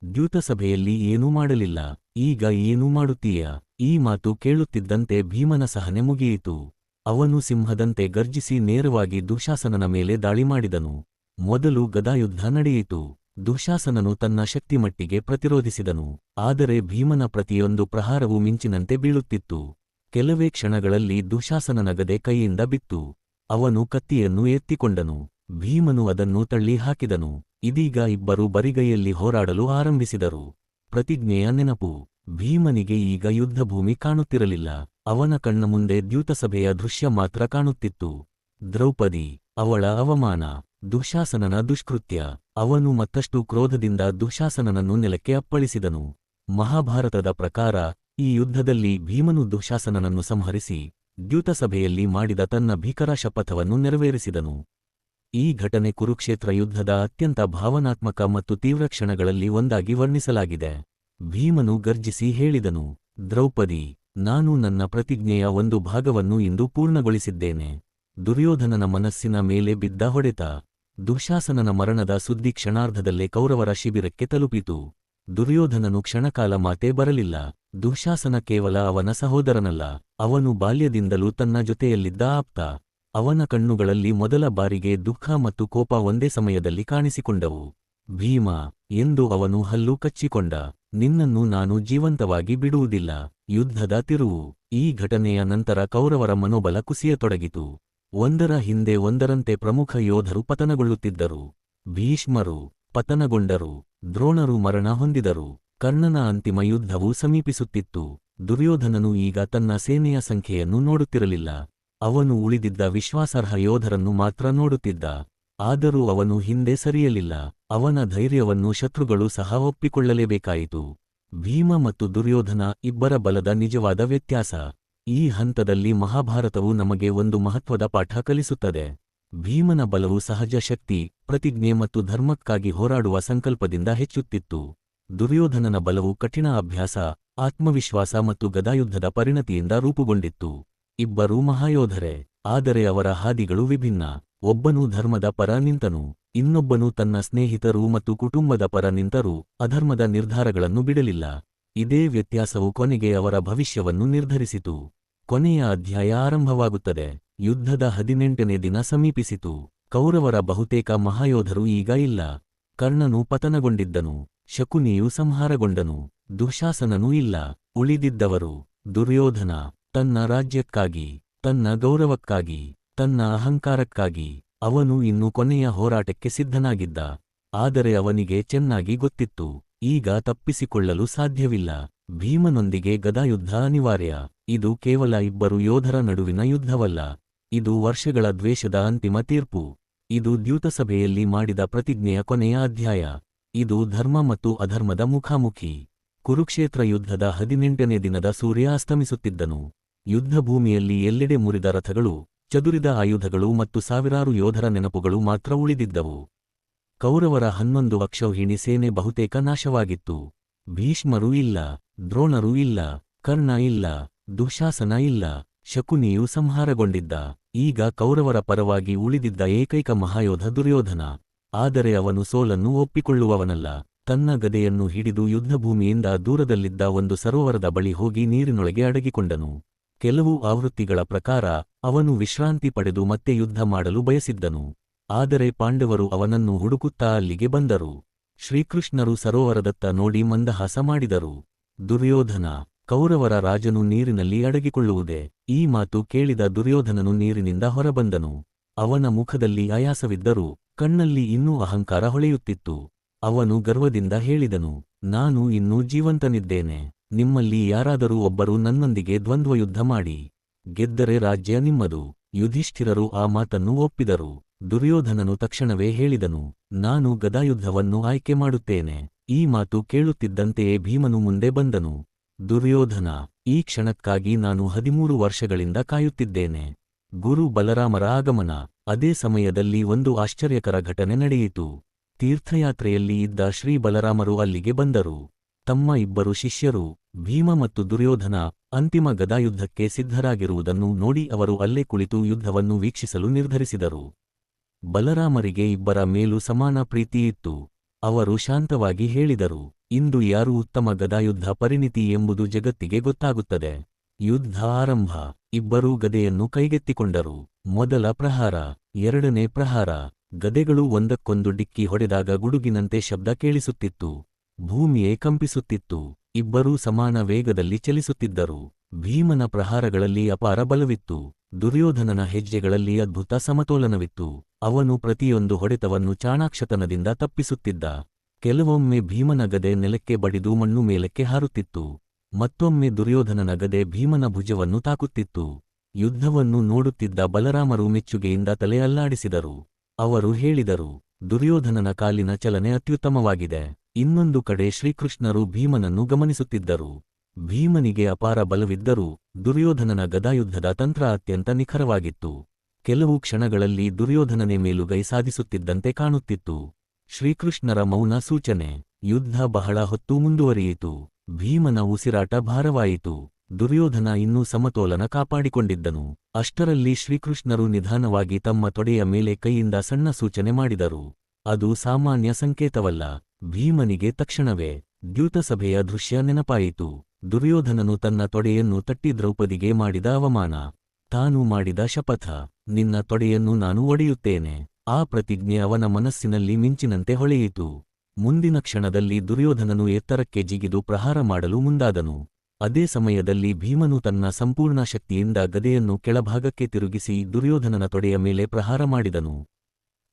ದ್ಯೂತಸಭೆಯಲ್ಲಿ ಏನೂ ಮಾಡಲಿಲ್ಲ, ಈಗ ಏನೂ ಮಾಡುತ್ತೀಯ? ಈ ಮಾತು ಕೇಳುತ್ತಿದ್ದಂತೆ ಭೀಮನ ಸಹನೆ ಮುಗಿಯಿತು. ಅವನು ಸಿಂಹದಂತೆ ಗರ್ಜಿಸಿ ನೇರವಾಗಿ ದುಃಶಾಸನನ ಮೇಲೆ ದಾಳಿ ಮಾಡಿದನು. ಮೊದಲು ಗದಾಯುದ್ಧ ನಡೆಯಿತು. ದುಃಶಾಸನನು ತನ್ನ ಶಕ್ತಿಮಟ್ಟಿಗೆ ಪ್ರತಿರೋಧಿಸಿದನು. ಆದರೆ ಭೀಮನ ಪ್ರತಿಯೊಂದು ಪ್ರಹಾರವೂ ಮಿಂಚಿನಂತೆ ಬೀಳುತ್ತಿತ್ತು. ಕೆಲವೇ ಕ್ಷಣಗಳಲ್ಲಿ ದುಃಶಾಸನನ ಗದೆ ಕೈಯಿಂದ ಬಿತ್ತು. ಅವನು ಕತ್ತಿಯನ್ನು ಎತ್ತಿಕೊಂಡನು. ಭೀಮನು ಅದನ್ನು ತಳ್ಳಿ ಹಾಕಿದನು. ಇದೀಗ ಇಬ್ಬರು ಬರಿಗೈಯಲ್ಲಿ ಹೋರಾಡಲು ಆರಂಭಿಸಿದರು. ಪ್ರತಿಜ್ಞೆಯ ನೆನಪು. ಭೀಮನಿಗೆ ಈಗ ಯುದ್ಧಭೂಮಿ ಕಾಣುತ್ತಿರಲಿಲ್ಲ. ಅವನ ಕಣ್ಣ ಮುಂದೆ ದ್ಯೂತಸಭೆಯ ದೃಶ್ಯ ಮಾತ್ರ ಕಾಣುತ್ತಿತ್ತು. ದ್ರೌಪದಿ, ಅವಳ ಅವಮಾನ, ದುಶ್ಯಾಸನನ ದುಷ್ಕೃತ್ಯ. ಅವನು ಮತ್ತಷ್ಟು ಕ್ರೋಧದಿಂದ ದುಶ್ಯಾಸನನನ್ನು ನೆಲಕ್ಕೆ ಅಪ್ಪಳಿಸಿದನು. ಮಹಾಭಾರತದ ಪ್ರಕಾರ ಈ ಯುದ್ಧದಲ್ಲಿ ಭೀಮನು ದುಶ್ಯಾಸನನನ್ನು ಸಂಹರಿಸಿ ದ್ಯೂತಸಭೆಯಲ್ಲಿ ಮಾಡಿದ ತನ್ನ ಭೀಕರ ಶಪಥವನ್ನು ನೆರವೇರಿಸಿದನು. ಈ ಘಟನೆ ಕುರುಕ್ಷೇತ್ರ ಯುದ್ಧದ ಅತ್ಯಂತ ಭಾವನಾತ್ಮಕ ಮತ್ತು ತೀವ್ರ ಕ್ಷಣಗಳಲ್ಲಿ ಒಂದಾಗಿ ವರ್ಣಿಸಲಾಗಿದೆ. ಭೀಮನು ಗರ್ಜಿಸಿ ಹೇಳಿದನು, ದ್ರೌಪದಿ, ನಾನು ನನ್ನ ಪ್ರತಿಜ್ಞೆಯ ಒಂದು ಭಾಗವನ್ನು ಇಂದು ಪೂರ್ಣಗೊಳಿಸಿದ್ದೇನೆ. ದುರ್ಯೋಧನನ ಮನಸ್ಸಿನ ಮೇಲೆ ಬಿದ್ದ ಹೊಡೆತ. ದುಶ್ಯಾಸನನ ಮರಣದ ಸುದ್ದಿ ಕ್ಷಣಾರ್ಧದಲ್ಲೇ ಕೌರವರ ಶಿಬಿರಕ್ಕೆ ತಲುಪಿತು. ದುರ್ಯೋಧನನು ಕ್ಷಣಕಾಲ ಮಾತೇ ಬರಲಿಲ್ಲ. ದುಶ್ಯಾಸನ ಕೇವಲ ಅವನ ಸಹೋದರನಲ್ಲ, ಅವನು ಬಾಲ್ಯದಿಂದಲೂ ತನ್ನ ಜೊತೆಯಲ್ಲಿದ್ದ ಆಪ್ತ. ಅವನ ಕಣ್ಣುಗಳಲ್ಲಿ ಮೊದಲ ಬಾರಿಗೆ ದುಃಖ ಮತ್ತು ಕೋಪ ಒಂದೇ ಸಮಯದಲ್ಲಿ ಕಾಣಿಸಿಕೊಂಡವು. ಭೀಮ, ಎಂದು ಅವನು ಹಲ್ಲು ಕಚ್ಚಿಕೊಂಡ, ನಿನ್ನನ್ನು ನಾನು ಜೀವಂತವಾಗಿ ಬಿಡುವುದಿಲ್ಲ. ಯುದ್ಧದ ತಿರುವು. ಈ ಘಟನೆಯ ನಂತರ ಕೌರವರ ಮನೋಬಲ ಕುಸಿಯತೊಡಗಿತು. ಒಂದರ ಹಿಂದೆ ಒಂದರಂತೆ ಪ್ರಮುಖ ಯೋಧರು ಪತನಗೊಳ್ಳುತ್ತಿದ್ದರು. ಭೀಷ್ಮರು ಪತನಗೊಂಡರು, ದ್ರೋಣರು ಮರಣ ಹೊಂದಿದರು. ಕರ್ಣನ ಅಂತಿಮ ಯುದ್ಧವು ಸಮೀಪಿಸುತ್ತಿತ್ತು. ದುರ್ಯೋಧನನು ಈಗ ತನ್ನ ಸೇನೆಯ ಸಂಖ್ಯೆಯನ್ನು ನೋಡುತ್ತಿರಲಿಲ್ಲ. ಅವನು ಉಳಿದಿದ್ದ ವಿಶ್ವಾಸಾರ್ಹ ಯೋಧರನ್ನು ಮಾತ್ರ ನೋಡುತ್ತಿದ್ದ. ಆದರೂ ಅವನು ಹಿಂದೆ ಸರಿಯಲಿಲ್ಲ. ಅವನ ಧೈರ್ಯವನ್ನು ಶತ್ರುಗಳು ಸಹ ಒಪ್ಪಿಕೊಳ್ಳಲೇಬೇಕಾಯಿತು. ಭೀಮ ಮತ್ತು ದುರ್ಯೋಧನ ಇಬ್ಬರ ಬಲದ ನಿಜವಾದ ವ್ಯತ್ಯಾಸ. ಈ ಹಂತದಲ್ಲಿ ಮಹಾಭಾರತವು ನಮಗೆ ಒಂದು ಮಹತ್ವದ ಪಾಠ ಕಲಿಸುತ್ತದೆ. ಭೀಮನ ಬಲವು ಸಹಜ ಶಕ್ತಿ, ಪ್ರತಿಜ್ಞೆ ಮತ್ತು ಧರ್ಮಕ್ಕಾಗಿ ಹೋರಾಡುವ ಸಂಕಲ್ಪದಿಂದ ಹೆಚ್ಚುತ್ತಿತ್ತು. ದುರ್ಯೋಧನನ ಬಲವು ಕಠಿಣ ಅಭ್ಯಾಸ, ಆತ್ಮವಿಶ್ವಾಸ ಮತ್ತು ಗದಾಯುದ್ಧದ ಪರಿಣತಿಯಿಂದ ರೂಪುಗೊಂಡಿತ್ತು. ಇಬ್ಬರೂ ಮಹಾಯೋಧರೇ, ಆದರೆ ಅವರ ಹಾದಿಗಳು ವಿಭಿನ್ನ. ಒಬ್ಬನು ಧರ್ಮದ ಪರ ನಿಂತನು, ಇನ್ನೊಬ್ಬನು ತನ್ನ ಸ್ನೇಹಿತರು ಮತ್ತು ಕುಟುಂಬದ ಪರ ನಿಂತರೂ ಅಧರ್ಮದ ನಿರ್ಧಾರಗಳನ್ನು ಬಿಡಲಿಲ್ಲ. ಇದೇ ವ್ಯತ್ಯಾಸವು ಕೊನೆಗೆ ಅವರ ಭವಿಷ್ಯವನ್ನು ನಿರ್ಧರಿಸಿತು. ಕೊನೆಯ ಅಧ್ಯಾಯ ಆರಂಭವಾಗುತ್ತದೆ. ಯುದ್ಧದ 18ನೇ ದಿನ ಸಮೀಪಿಸಿತು. ಕೌರವರ ಬಹುತೇಕ ಮಹಾಯೋಧರು ಈಗ ಇಲ್ಲ. ಕರ್ಣನು ಪತನಗೊಂಡಿದ್ದನು, ಶಕುನಿಯು ಸಂಹಾರಗೊಂಡನು, ದುಶ್ಯಾಸನನೂ ಇಲ್ಲ. ಉಳಿದಿದ್ದವರು ದುರ್ಯೋಧನ, ತನ್ನ ರಾಜ್ಯಕ್ಕಾಗಿ, ತನ್ನ ಗೌರವಕ್ಕಾಗಿ, ತನ್ನ ಅಹಂಕಾರಕ್ಕಾಗಿ. ಅವನು ಇನ್ನು ಕೊನೆಯ ಹೋರಾಟಕ್ಕೆ ಸಿದ್ಧನಾಗಿದ್ದ. ಆದರೆ ಅವನಿಗೆ ಚೆನ್ನಾಗಿ ಗೊತ್ತಿತ್ತು, ಈಗ ತಪ್ಪಿಸಿಕೊಳ್ಳಲು ಸಾಧ್ಯವಿಲ್ಲ. ಭೀಮನೊಂದಿಗೆ ಗದಾಯುದ್ಧ ಅನಿವಾರ್ಯ. ಇದು ಕೇವಲ ಇಬ್ಬರು ಯೋಧರ ನಡುವಿನ ಯುದ್ಧವಲ್ಲ, ಇದು ವರ್ಷಗಳ ದ್ವೇಷದ ಅಂತಿಮ ತೀರ್ಪು. ಇದು ದ್ಯೂತಸಭೆಯಲ್ಲಿ ಮಾಡಿದ ಪ್ರತಿಜ್ಞೆಯ ಕೊನೆಯ ಅಧ್ಯಾಯ. ಇದು ಧರ್ಮ ಮತ್ತು ಅಧರ್ಮದ ಮುಖಾಮುಖಿ. ಕುರುಕ್ಷೇತ್ರ ಯುದ್ಧದ 18ನೇ ದಿನದ ಸೂರ್ಯ ಅಸ್ತಮಿಸುತ್ತಿದ್ದನು. ಯುದ್ಧಭೂಮಿಯಲ್ಲಿ ಎಲ್ಲೆಡೆ ಮುರಿದ ರಥಗಳು, ಚದುರಿದ ಆಯುಧಗಳು ಮತ್ತು ಸಾವಿರಾರು ಯೋಧರ ನೆನಪುಗಳು ಮಾತ್ರ ಉಳಿದಿದ್ದವು. ಕೌರವರ 11 ಅಕ್ಷೌಹಿಣಿ ಸೇನೆ ಬಹುತೇಕ ನಾಶವಾಗಿತ್ತು. ಭೀಷ್ಮರೂ ಇಲ್ಲ, ದ್ರೋಣರೂ ಇಲ್ಲ, ಕರ್ಣ ಇಲ್ಲ, ದುಶ್ಯಾಸನ ಇಲ್ಲ, ಶಕುನಿಯೂ ಸಂಹಾರಗೊಂಡಿದ್ದ. ಈಗ ಕೌರವರ ಪರವಾಗಿ ಉಳಿದಿದ್ದ ಏಕೈಕ ಮಹಾಯೋಧ ದುರ್ಯೋಧನ. ಆದರೆ ಅವನು ಸೋಲನ್ನು ಒಪ್ಪಿಕೊಳ್ಳುವವನಲ್ಲ. ತನ್ನ ಗದೆಯನ್ನು ಹಿಡಿದು ಯುದ್ಧಭೂಮಿಯಿಂದ ದೂರದಲ್ಲಿದ್ದ ಒಂದು ಸರೋವರದ ಬಳಿ ಹೋಗಿ ನೀರಿನೊಳಗೆ ಅಡಗಿಕೊಂಡನು. ಕೆಲವು ಆವೃತ್ತಿಗಳ ಪ್ರಕಾರ ಅವನು ವಿಶ್ರಾಂತಿ ಪಡೆದು ಮತ್ತೆ ಯುದ್ಧ ಮಾಡಲು ಬಯಸಿದ್ದನು. ಆದರೆ ಪಾಂಡವರು ಅವನನ್ನು ಹುಡುಕುತ್ತಾ ಅಲ್ಲಿಗೆ ಬಂದರು. ಶ್ರೀಕೃಷ್ಣರು ಸರೋವರದತ್ತ ನೋಡಿ ಮಂದಹಾಸ ಮಾಡಿದರು. ದುರ್ಯೋಧನ, ಕೌರವರ ರಾಜನು ನೀರಿನಲ್ಲಿ ಅಡಗಿಕೊಳ್ಳುವುದೇ? ಈ ಮಾತು ಕೇಳಿದ ದುರ್ಯೋಧನನು ನೀರಿನಿಂದ ಹೊರಬಂದನು. ಅವನ ಮುಖದಲ್ಲಿ ಆಯಾಸವಿದ್ದರೂ ಕಣ್ಣಲ್ಲಿ ಇನ್ನೂ ಅಹಂಕಾರ ಹೊಳೆಯುತ್ತಿತ್ತು. ಅವನು ಗರ್ವದಿಂದ ಹೇಳಿದನು, ನಾನು ಇನ್ನೂ ಜೀವಂತನಿದ್ದೇನೆ. ನಿಮ್ಮಲ್ಲಿ ಯಾರಾದರೂ ಒಬ್ಬರು ನನ್ನೊಂದಿಗೆ ದ್ವಂದ್ವಯುದ್ಧ ಮಾಡಿ, ಗೆದ್ದರೆ ರಾಜ್ಯ ನಿಮ್ಮದು. ಯುಧಿಷ್ಠಿರರು ಆ ಮಾತನ್ನು ಒಪ್ಪಿದರು. ದುರ್ಯೋಧನನು ತಕ್ಷಣವೇ ಹೇಳಿದನು, ನಾನು ಗದಾಯುದ್ಧವನ್ನು ಆಯ್ಕೆ ಮಾಡುತ್ತೇನೆ. ಈ ಮಾತು ಕೇಳುತ್ತಿದ್ದಂತೆಯೇ ಭೀಮನು ಮುಂದೆ ಬಂದನು. ದುರ್ಯೋಧನ, ಈ ಕ್ಷಣಕ್ಕಾಗಿ ನಾನು 13 ವರ್ಷಗಳಿಂದ ಕಾಯುತ್ತಿದ್ದೇನೆ. ಗುರು ಬಲರಾಮರ ಆಗಮನ. ಅದೇ ಸಮಯದಲ್ಲಿ ಒಂದು ಆಶ್ಚರ್ಯಕರ ಘಟನೆ ನಡೆಯಿತು. ತೀರ್ಥಯಾತ್ರೆಯಲ್ಲಿ ಇದ್ದ ಶ್ರೀ ಬಲರಾಮರು ಅಲ್ಲಿಗೆ ಬಂದರು. ತಮ್ಮ ಇಬ್ಬರು ಶಿಷ್ಯರು, ಭೀಮ ಮತ್ತು ದುರ್ಯೋಧನ, ಅಂತಿಮ ಗದಾಯುದ್ಧಕ್ಕೆ ಸಿದ್ಧರಾಗಿರುವುದನ್ನು ನೋಡಿ ಅವರು ಅಲ್ಲೇ ಕುಳಿತು ಯುದ್ಧವನ್ನು ವೀಕ್ಷಿಸಲು ನಿರ್ಧರಿಸಿದರು. ಬಲರಾಮರಿಗೆ ಇಬ್ಬರ ಮೇಲೂ ಸಮಾನ ಪ್ರೀತಿಯಿತ್ತು. ಅವರು ಶಾಂತವಾಗಿ ಹೇಳಿದರು, ಇಂದು ಯಾರು ಉತ್ತಮ ಗದಾಯುದ್ಧ ಪರಿಣಿತಿ ಎಂಬುದು ಜಗತ್ತಿಗೆ ಗೊತ್ತಾಗುತ್ತದೆ. ಯುದ್ಧ ಆರಂಭ. ಇಬ್ಬರೂ ಗದೆಯನ್ನು ಕೈಗೆತ್ತಿಕೊಂಡರು. ಮೊದಲ ಪ್ರಹಾರ, ಎರಡನೇ ಪ್ರಹಾರ. ಗದೆಗಳು ಒಂದಕ್ಕೊಂದು ಡಿಕ್ಕಿ ಹೊಡೆದಾಗ ಗುಡುಗಿನಂತೆ ಶಬ್ದ ಕೇಳಿಸುತ್ತಿತ್ತು. ಭೂಮಿಯೇ ಕಂಪಿಸುತ್ತಿತ್ತು. ಇಬ್ಬರೂ ಸಮಾನ ವೇಗದಲ್ಲಿ ಚಲಿಸುತ್ತಿದ್ದರು. ಭೀಮನ ಪ್ರಹಾರಗಳಲ್ಲಿ ಅಪಾರ ಬಲವಿತ್ತು. ದುರ್ಯೋಧನನ ಹೆಜ್ಜೆಗಳಲ್ಲಿ ಅದ್ಭುತ ಸಮತೋಲನವಿತ್ತು. ಅವನು ಪ್ರತಿಯೊಂದು ಹೊಡೆತವನ್ನು ಚಾಣಾಕ್ಷತನದಿಂದ ತಪ್ಪಿಸುತ್ತಿದ್ದ. ಕೆಲವೊಮ್ಮೆ ಭೀಮನ ಗದೆ ನೆಲಕ್ಕೆ ಬಡಿದು ಮಣ್ಣು ಮೇಲಕ್ಕೆ ಹಾರುತ್ತಿತ್ತು. ಮತ್ತೊಮ್ಮೆ ದುರ್ಯೋಧನನ ಗದೆ ಭೀಮನ ಭುಜವನ್ನು ತಾಕುತ್ತಿತ್ತು. ಯುದ್ಧವನ್ನು ನೋಡುತ್ತಿದ್ದ ಬಲರಾಮರು ಮೆಚ್ಚುಗೆಯಿಂದ ತಲೆ ಅಲ್ಲಾಡಿಸಿದರು. ಅವರು ಹೇಳಿದರು, ದುರ್ಯೋಧನನ ಕಾಲಿನ ಚಲನೆ ಅತ್ಯುತ್ತಮವಾಗಿದೆ. ಇನ್ನೊಂದು ಕಡೆ ಶ್ರೀಕೃಷ್ಣರು ಭೀಮನನ್ನು ಗಮನಿಸುತ್ತಿದ್ದರು. ಭೀಮನಿಗೆ ಅಪಾರ ಬಲವಿದ್ದರೂ ದುರ್ಯೋಧನನ ಗದಾಯುದ್ಧದ ತಂತ್ರ ಅತ್ಯಂತ ನಿಖರವಾಗಿತ್ತು. ಕೆಲವು ಕ್ಷಣಗಳಲ್ಲಿ ದುರ್ಯೋಧನನೇ ಮೇಲುಗೈ ಸಾಧಿಸುತ್ತಿದ್ದಂತೆ ಕಾಣುತ್ತಿತ್ತು. ಶ್ರೀಕೃಷ್ಣರ ಮೌನ ಸೂಚನೆ. ಯುದ್ಧ ಬಹಳ ಹೊತ್ತು ಮುಂದುವರಿಯಿತು. ಭೀಮನ ಉಸಿರಾಟ ಭಾರವಾಯಿತು. ದುರ್ಯೋಧನ ಇನ್ನೂ ಸಮತೋಲನ ಕಾಪಾಡಿಕೊಂಡಿದ್ದನು. ಅಷ್ಟರಲ್ಲಿ ಶ್ರೀಕೃಷ್ಣರು ನಿಧಾನವಾಗಿ ತಮ್ಮ ತೊಡೆಯ ಮೇಲೆ ಕೈಯಿಂದ ಸಣ್ಣ ಸೂಚನೆ ಮಾಡಿದರು. ಅದು ಸಾಮಾನ್ಯ ಸಂಕೇತವಲ್ಲ. ಭೀಮನಿಗೆ ತಕ್ಷಣವೇ ದ್ಯೂತಸಭೆಯ ದೃಶ್ಯ ನೆನಪಾಯಿತು. ದುರ್ಯೋಧನನು ತನ್ನ ತೊಡೆಯನ್ನು ತಟ್ಟಿ ದ್ರೌಪದಿಗೆ ಮಾಡಿದ ಅವಮಾನ. ತಾನು ಮಾಡಿದ ಶಪಥ, ನಿನ್ನ ತೊಡೆಯನ್ನು ನಾನು ಒಡೆಯುತ್ತೇನೆ. ಆ ಪ್ರತಿಜ್ಞೆ ಅವನ ಮನಸ್ಸಿನಲ್ಲಿ ಮಿಂಚಿನಂತೆ ಹೊಳೆಯಿತು. ಮುಂದಿನ ಕ್ಷಣದಲ್ಲಿ ದುರ್ಯೋಧನನು ಎತ್ತರಕ್ಕೆ ಜಿಗಿದು ಪ್ರಹಾರ ಮಾಡಲು ಮುಂದಾದನು. ಅದೇ ಸಮಯದಲ್ಲಿ ಭೀಮನು ತನ್ನ ಸಂಪೂರ್ಣ ಶಕ್ತಿಯಿಂದ ಗದೆಯನ್ನು ಕೆಳಭಾಗಕ್ಕೆ ತಿರುಗಿಸಿ ದುರ್ಯೋಧನನ ತೊಡೆಯ ಮೇಲೆ ಪ್ರಹಾರ ಮಾಡಿದನು.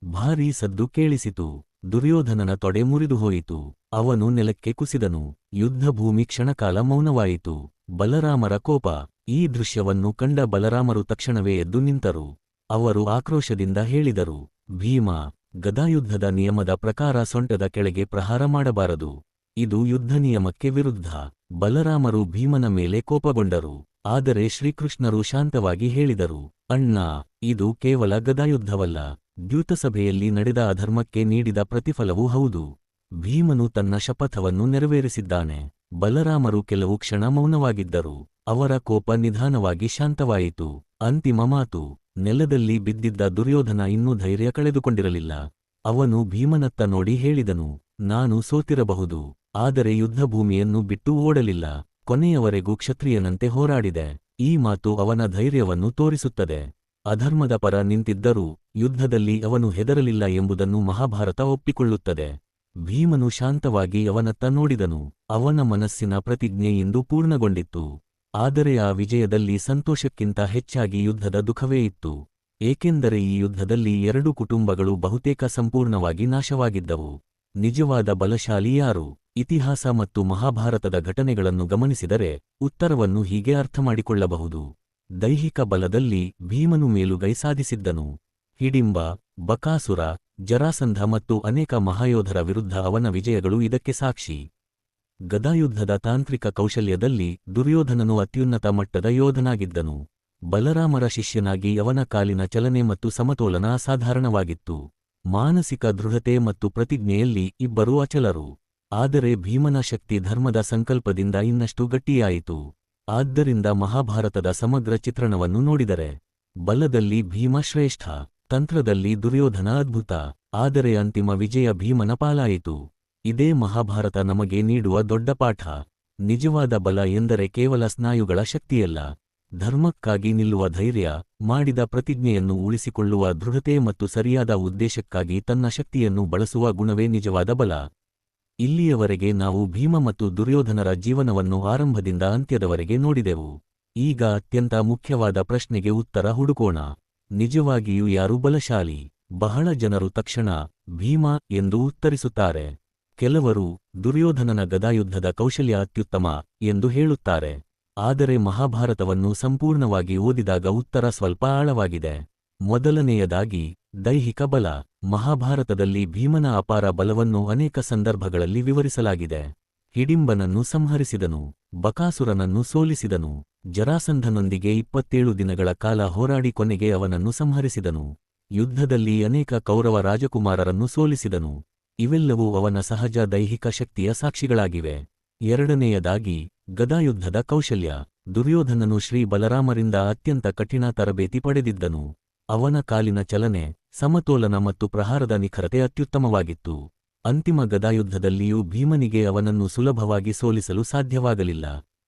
ಭಾರೀ ಸದ್ದು ಕೇಳಿಸಿತು. ದುರ್ಯೋಧನನ ತೊಡೆ ಮುರಿದುಹೋಯಿತು. ಅವನು ನೆಲಕ್ಕೆ ಕುಸಿದನು. ಯುದ್ಧಭೂಮಿ ಕ್ಷಣಕಾಲ ಮೌನವಾಯಿತು. ಬಲರಾಮರ ಕೋಪ. ಈ ದೃಶ್ಯವನ್ನು ಕಂಡ ಬಲರಾಮರು ತಕ್ಷಣವೇ ಎದ್ದು ನಿಂತರು. ಅವರು ಆಕ್ರೋಶದಿಂದ ಹೇಳಿದರು, ಭೀಮ, ಗದಾಯುದ್ಧದ ನಿಯಮದ ಪ್ರಕಾರ ಸೊಂಟದ ಕೆಳಗೆ ಪ್ರಹಾರ ಮಾಡಬಾರದು. ಇದು ಯುದ್ಧ ನಿಯಮಕ್ಕೆ ವಿರುದ್ಧ. ಬಲರಾಮರು ಭೀಮನ ಮೇಲೆ ಕೋಪಗೊಂಡರು. ಆದರೆ ಶ್ರೀಕೃಷ್ಣರು ಶಾಂತವಾಗಿ ಹೇಳಿದರು, ಅಣ್ಣಾ, ಇದು ಕೇವಲ ಗದಾಯುದ್ಧವಲ್ಲ, ದ್ಯೂತಸಭೆಯಲ್ಲಿ ನಡೆದ ಅಧರ್ಮಕ್ಕೆ ನೀಡಿದ ಪ್ರತಿಫಲವೂ ಹೌದು. ಭೀಮನು ತನ್ನ ಶಪಥವನ್ನು ನೆರವೇರಿಸಿದ್ದಾನೆ. ಬಲರಾಮರು ಕೆಲವು ಕ್ಷಣ ಮೌನವಾಗಿದ್ದರು. ಅವರ ಕೋಪ ನಿಧಾನವಾಗಿ ಶಾಂತವಾಯಿತು. ಅಂತಿಮ ಮಾತು. ನೆಲದಲ್ಲಿ ಬಿದ್ದಿದ್ದ ದುರ್ಯೋಧನ ಇನ್ನೂ ಧೈರ್ಯ ಕಳೆದುಕೊಂಡಿರಲಿಲ್ಲ. ಅವನು ಭೀಮನತ್ತ ನೋಡಿ ಹೇಳಿದನು, ನಾನು ಸೋತಿರಬಹುದು, ಆದರೆ ಯುದ್ಧಭೂಮಿಯನ್ನು ಬಿಟ್ಟು ಓಡಲಿಲ್ಲ. ಕೊನೆಯವರೆಗೂ ಕ್ಷತ್ರಿಯನಂತೆ ಹೋರಾಡಿದೆ. ಈ ಮಾತು ಅವನ ಧೈರ್ಯವನ್ನು ತೋರಿಸುತ್ತದೆ. ಅಧರ್ಮದ ಪರ ನಿಂತಿದ್ದರೂ ಯುದ್ಧದಲ್ಲಿ ಅವನು ಹೆದರಲಿಲ್ಲ ಎಂಬುದನ್ನು ಮಹಾಭಾರತ ಒಪ್ಪಿಕೊಳ್ಳುತ್ತದೆ. ಭೀಮನು ಶಾಂತವಾಗಿ ಅವನತ್ತ ನೋಡಿದನು. ಅವನ ಮನಸ್ಸಿನ ಪ್ರತಿಜ್ಞೆ ಇಂದು ಪೂರ್ಣಗೊಂಡಿತ್ತು. ಆದರೆ ಆ ವಿಜಯದಲ್ಲಿ ಸಂತೋಷಕ್ಕಿಂತ ಹೆಚ್ಚಾಗಿ ಯುದ್ಧದ ದುಃಖವೇ ಇತ್ತು. ಏಕೆಂದರೆ ಈ ಯುದ್ಧದಲ್ಲಿ ಎರಡು ಕುಟುಂಬಗಳು ಬಹುತೇಕ ಸಂಪೂರ್ಣವಾಗಿ ನಾಶವಾಗಿದ್ದವು. ನಿಜವಾದ ಬಲಶಾಲಿ ಯಾರು? ಇತಿಹಾಸ ಮತ್ತು ಮಹಾಭಾರತದ ಘಟನೆಗಳನ್ನು ಗಮನಿಸಿದರೆ ಉತ್ತರವನ್ನು ಹೀಗೆ ಅರ್ಥಮಾಡಿಕೊಳ್ಳಬಹುದು. ದೈಹಿಕ ಬಲದಲ್ಲಿ ಭೀಮನು ಮೇಲುಗೈ ಸಾಧಿಸಿದ್ದನು. ಹಿಡಿಂಬ, ಬಕಾಸುರ, ಜರಾಸಂಧ ಮತ್ತು ಅನೇಕ ಮಹಾಯೋಧರ ವಿರುದ್ಧ ಅವನ ವಿಜಯಗಳು ಇದಕ್ಕೆ ಸಾಕ್ಷಿ. ಗದಾಯುದ್ಧದ ತಾಂತ್ರಿಕ ಕೌಶಲ್ಯದಲ್ಲಿ ದುರ್ಯೋಧನನು ಅತ್ಯುನ್ನತ ಮಟ್ಟದ ಯೋಧನಾಗಿದ್ದನು. ಬಲರಾಮರ ಶಿಷ್ಯನಾಗಿ ಅವನ ಕಾಲಿನ ಚಲನೆ ಮತ್ತು ಸಮತೋಲನ ಅಸಾಧಾರಣವಾಗಿತ್ತು. ಮಾನಸಿಕ ದೃಢತೆ ಮತ್ತು ಪ್ರತಿಜ್ಞೆಯಲ್ಲಿ ಇಬ್ಬರೂ ಅಚಲರು. ಆದರೆ ಭೀಮನ ಶಕ್ತಿ ಧರ್ಮದ ಸಂಕಲ್ಪದಿಂದ ಇನ್ನಷ್ಟು ಗಟ್ಟಿಯಾಯಿತು. ಆದ್ದರಿಂದ ಮಹಾಭಾರತದ ಸಮಗ್ರ ಚಿತ್ರಣವನ್ನು ನೋಡಿದರೆ ಬಲದಲ್ಲಿ ಭೀಮ ಶ್ರೇಷ್ಠ, ತಂತ್ರದಲ್ಲಿ ದುರ್ಯೋಧನ ಅದ್ಭುತ, ಆದರೆ ಅಂತಿಮ ವಿಜಯ ಭೀಮನ ಪಾಲಾಯಿತು. ಇದೇ ಮಹಾಭಾರತ ನಮಗೆ ನೀಡುವ ದೊಡ್ಡ ಪಾಠ. ನಿಜವಾದ ಬಲ ಎಂದರೆ ಕೇವಲ ಸ್ನಾಯುಗಳ ಶಕ್ತಿಯಲ್ಲ, ಧರ್ಮಕ್ಕಾಗಿ ನಿಲ್ಲುವ ಧೈರ್ಯ, ಮಾಡಿದ ಪ್ರತಿಜ್ಞೆಯನ್ನು ಉಳಿಸಿಕೊಳ್ಳುವ ದೃಢತೆ ಮತ್ತು ಸರಿಯಾದ ಉದ್ದೇಶಕ್ಕಾಗಿ ತನ್ನ ಶಕ್ತಿಯನ್ನು ಬಳಸುವ ಗುಣವೇ ನಿಜವಾದ ಬಲ. ಇಲ್ಲಿಯವರೆಗೆ ನಾವು ಭೀಮ ಮತ್ತು ದುರ್ಯೋಧನರ ಜೀವನವನ್ನು ಆರಂಭದಿಂದ ಅಂತ್ಯದವರೆಗೆ ನೋಡಿದೆವು. ಈಗ ಅತ್ಯಂತ ಮುಖ್ಯವಾದ ಪ್ರಶ್ನೆಗೆ ಉತ್ತರ ಹುಡುಕೋಣ. ನಿಜವಾಗಿಯೂ ಯಾರು ಬಲಶಾಲಿ? ಬಹಳ ಜನರು ತಕ್ಷಣ ಭೀಮ ಎಂದು ಉತ್ತರಿಸುತ್ತಾರೆ. ಕೆಲವರು ದುರ್ಯೋಧನನ ಗದಾಯುದ್ಧದ ಕೌಶಲ್ಯ ಅತ್ಯುತ್ತಮ ಎಂದು ಹೇಳುತ್ತಾರೆ. ಆದರೆ ಮಹಾಭಾರತವನ್ನು ಸಂಪೂರ್ಣವಾಗಿ ಓದಿದಾಗ ಉತ್ತರ ಸ್ವಲ್ಪ ಆಳವಾಗಿದೆ. ಮೊದಲನೆಯದಾಗಿ ದೈಹಿಕ ಬಲ. ಮಹಾಭಾರತದಲ್ಲಿ ಭೀಮನ ಅಪಾರ ಬಲವನ್ನು ಅನೇಕ ಸಂದರ್ಭಗಳಲ್ಲಿ ವಿವರಿಸಲಾಗಿದೆ. ಹಿಡಿಂಬನನ್ನು ಸಂಹರಿಸಿದನು, ಬಕಾಸುರನನ್ನು ಸೋಲಿಸಿದನು, ಜರಾಸಂಧನೊಂದಿಗೆ 27 ದಿನಗಳ ಕಾಲ ಹೋರಾಡಿ ಕೊನೆಗೆ ಅವನನ್ನು ಸಂಹರಿಸಿದನು. ಯುದ್ಧದಲ್ಲಿ ಅನೇಕ ಕೌರವ ರಾಜಕುಮಾರರನ್ನು ಸೋಲಿಸಿದನು. ಇವೆಲ್ಲವೂ ಅವನ ಸಹಜ ದೈಹಿಕ ಶಕ್ತಿಯ ಸಾಕ್ಷಿಗಳಾಗಿವೆ. ಎರಡನೆಯದಾಗಿ ಗದಾಯುದ್ಧದ ಕೌಶಲ್ಯ. ದುರ್ಯೋಧನನು ಶ್ರೀ ಬಲರಾಮರಿಂದ ಅತ್ಯಂತ ಕಠಿಣ ತರಬೇತಿ ಪಡೆದಿದ್ದನು. ಅವನ ಕಾಲಿನ ಚಲನೆ, ಸಮತೋಲನ ಮತ್ತು ಪ್ರಹಾರದ ನಿಖರತೆ ಅತ್ಯುತ್ತಮವಾಗಿತ್ತು. ಅಂತಿಮ ಗದಾಯುದ್ಧದಲ್ಲಿಯೂ ಭೀಮನಿಗೆ ಅವನನ್ನು ಸುಲಭವಾಗಿ ಸೋಲಿಸಲು ಸಾಧ್ಯವಾಗಲಿಲ್ಲ.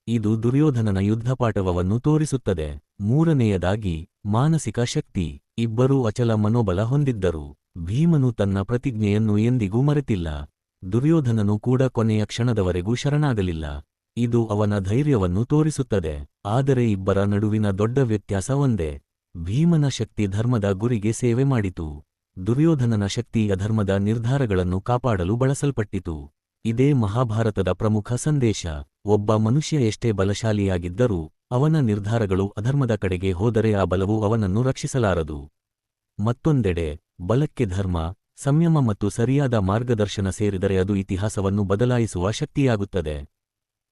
ಇದು ದುರ್ಯೋಧನನ ಯುದ್ಧಪಾಟವವನ್ನು ತೋರಿಸುತ್ತದೆ. ಮೂರನೆಯದಾಗಿ ಮಾನಸಿಕ ಶಕ್ತಿ. ಇಬ್ಬರೂ ಅಚಲ ಮನೋಬಲ ಹೊಂದಿದ್ದರು. ಭೀಮನು ತನ್ನ ಪ್ರತಿಜ್ಞೆಯನ್ನು ಎಂದಿಗೂ ಮರೆತಿಲ್ಲ. ದುರ್ಯೋಧನನು ಕೂಡ ಕೊನೆಯ ಕ್ಷಣದವರೆಗೂ ಶರಣಾಗಲಿಲ್ಲ. ಇದು ಅವನ ಧೈರ್ಯವನ್ನು ತೋರಿಸುತ್ತದೆ. ಆದರೆ ಇಬ್ಬರ ನಡುವಿನ ದೊಡ್ಡ ವ್ಯತ್ಯಾಸ ಒಂದೇ. ಭೀಮನ ಶಕ್ತಿ ಧರ್ಮದ ಗುರಿಗೆ ಸೇವೆ ಮಾಡಿತು. ದುರ್ಯೋಧನನ ಶಕ್ತಿ ಅಧರ್ಮದ ನಿರ್ಧಾರಗಳನ್ನು ಕಾಪಾಡಲು ಬಳಸಲ್ಪಟ್ಟಿತು. ಇದೇ ಮಹಾಭಾರತದ ಪ್ರಮುಖ ಸಂದೇಶ. ಒಬ್ಬ ಮನುಷ್ಯ ಎಷ್ಟೇ ಬಲಶಾಲಿಯಾಗಿದ್ದರೂ ಅವನ ನಿರ್ಧಾರಗಳು ಅಧರ್ಮದ ಕಡೆಗೆ ಹೋದರೆ ಆ ಬಲವು ಅವನನ್ನು ರಕ್ಷಿಸಲಾರದು. ಮತ್ತೊಂದೆಡೆ ಬಲಕ್ಕೆ ಧರ್ಮ, ಸಂಯಮ ಮತ್ತು ಸರಿಯಾದ ಮಾರ್ಗದರ್ಶನ ಸೇರಿದರೆ ಅದು ಇತಿಹಾಸವನ್ನು ಬದಲಾಯಿಸುವ ಶಕ್ತಿಯಾಗುತ್ತದೆ.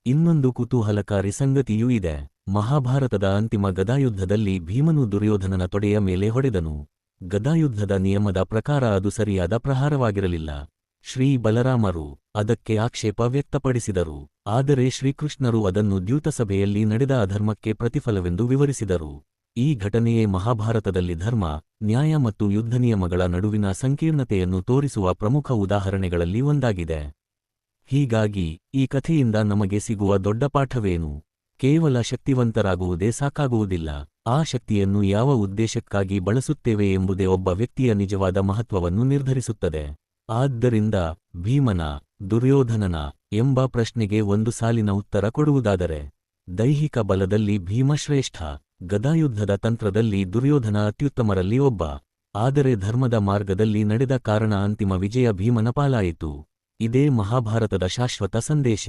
ಇನ್ನೊಂದು ಕುತೂಹಲಕಾರಿ ಸಂಗತಿಯೂ ಇದೆ. ಮಹಾಭಾರತದ ಅಂತಿಮ ಗದಾಯುದ್ಧದಲ್ಲಿ ಭೀಮನು ದುರ್ಯೋಧನನ ತೊಡೆಯ ಮೇಲೆ ಹೊಡೆದನು. ಗದಾಯುದ್ಧದ ನಿಯಮದ ಪ್ರಕಾರ ಅದು ಸರಿಯಾದ ಪ್ರಹಾರವಾಗಿರಲಿಲ್ಲ. ಶ್ರೀ ಬಲರಾಮರು ಅದಕ್ಕೆ ಆಕ್ಷೇಪ ವ್ಯಕ್ತಪಡಿಸಿದರು. ಆದರೆ ಶ್ರೀಕೃಷ್ಣರು ಅದನ್ನು ದ್ಯೂತಸಭೆಯಲ್ಲಿ ನಡೆದ ಅಧರ್ಮಕ್ಕೆ ಪ್ರತಿಫಲವೆಂದು ವಿವರಿಸಿದರು. ಈ ಘಟನೆಯೇ ಮಹಾಭಾರತದಲ್ಲಿ ಧರ್ಮ, ನ್ಯಾಯ ಮತ್ತು ಯುದ್ಧ ನಿಯಮಗಳ ನಡುವಿನ ಸಂಕೀರ್ಣತೆಯನ್ನು ತೋರಿಸುವ ಪ್ರಮುಖ ಉದಾಹರಣೆಗಳಲ್ಲಿ ಒಂದಾಗಿದೆ. ಹೀಗಾಗಿ ಈ ಕಥೆಯಿಂದ ನಮಗೆ ಸಿಗುವ ದೊಡ್ಡ ಪಾಠವೇನು? ಕೇವಲ ಶಕ್ತಿವಂತರಾಗುವುದೇ ಸಾಕಾಗುವುದಿಲ್ಲ. ಆ ಶಕ್ತಿಯನ್ನು ಯಾವ ಉದ್ದೇಶಕ್ಕಾಗಿ ಬಳಸುತ್ತೇವೆ ಎಂಬುದೇ ಒಬ್ಬ ವ್ಯಕ್ತಿಯ ನಿಜವಾದ ಮಹತ್ವವನ್ನು ನಿರ್ಧರಿಸುತ್ತದೆ. ಆದ್ದರಿಂದ ಭೀಮನ, ದುರ್ಯೋಧನನ ಎಂಬ ಪ್ರಶ್ನೆಗೆ ಒಂದು ಸಾಲಿನ ಉತ್ತರ ಕೊಡುವುದಾದರೆ, ದೈಹಿಕ ಬಲದಲ್ಲಿ ಭೀಮ ಶ್ರೇಷ್ಠ, ಗದಾಯುದ್ಧದ ತಂತ್ರದಲ್ಲಿ ದುರ್ಯೋಧನ ಅತ್ಯುತ್ತಮರಲ್ಲಿ ಒಬ್ಬ. ಆದರೆ ಧರ್ಮದ ಮಾರ್ಗದಲ್ಲಿ ನಡೆದ ಕಾರಣ ಅಂತಿಮ ವಿಜಯ ಭೀಮನ ಪಾಲಾಯಿತು. ಇದೇ ಮಹಾಭಾರತದ ಶಾಶ್ವತ ಸಂದೇಶ.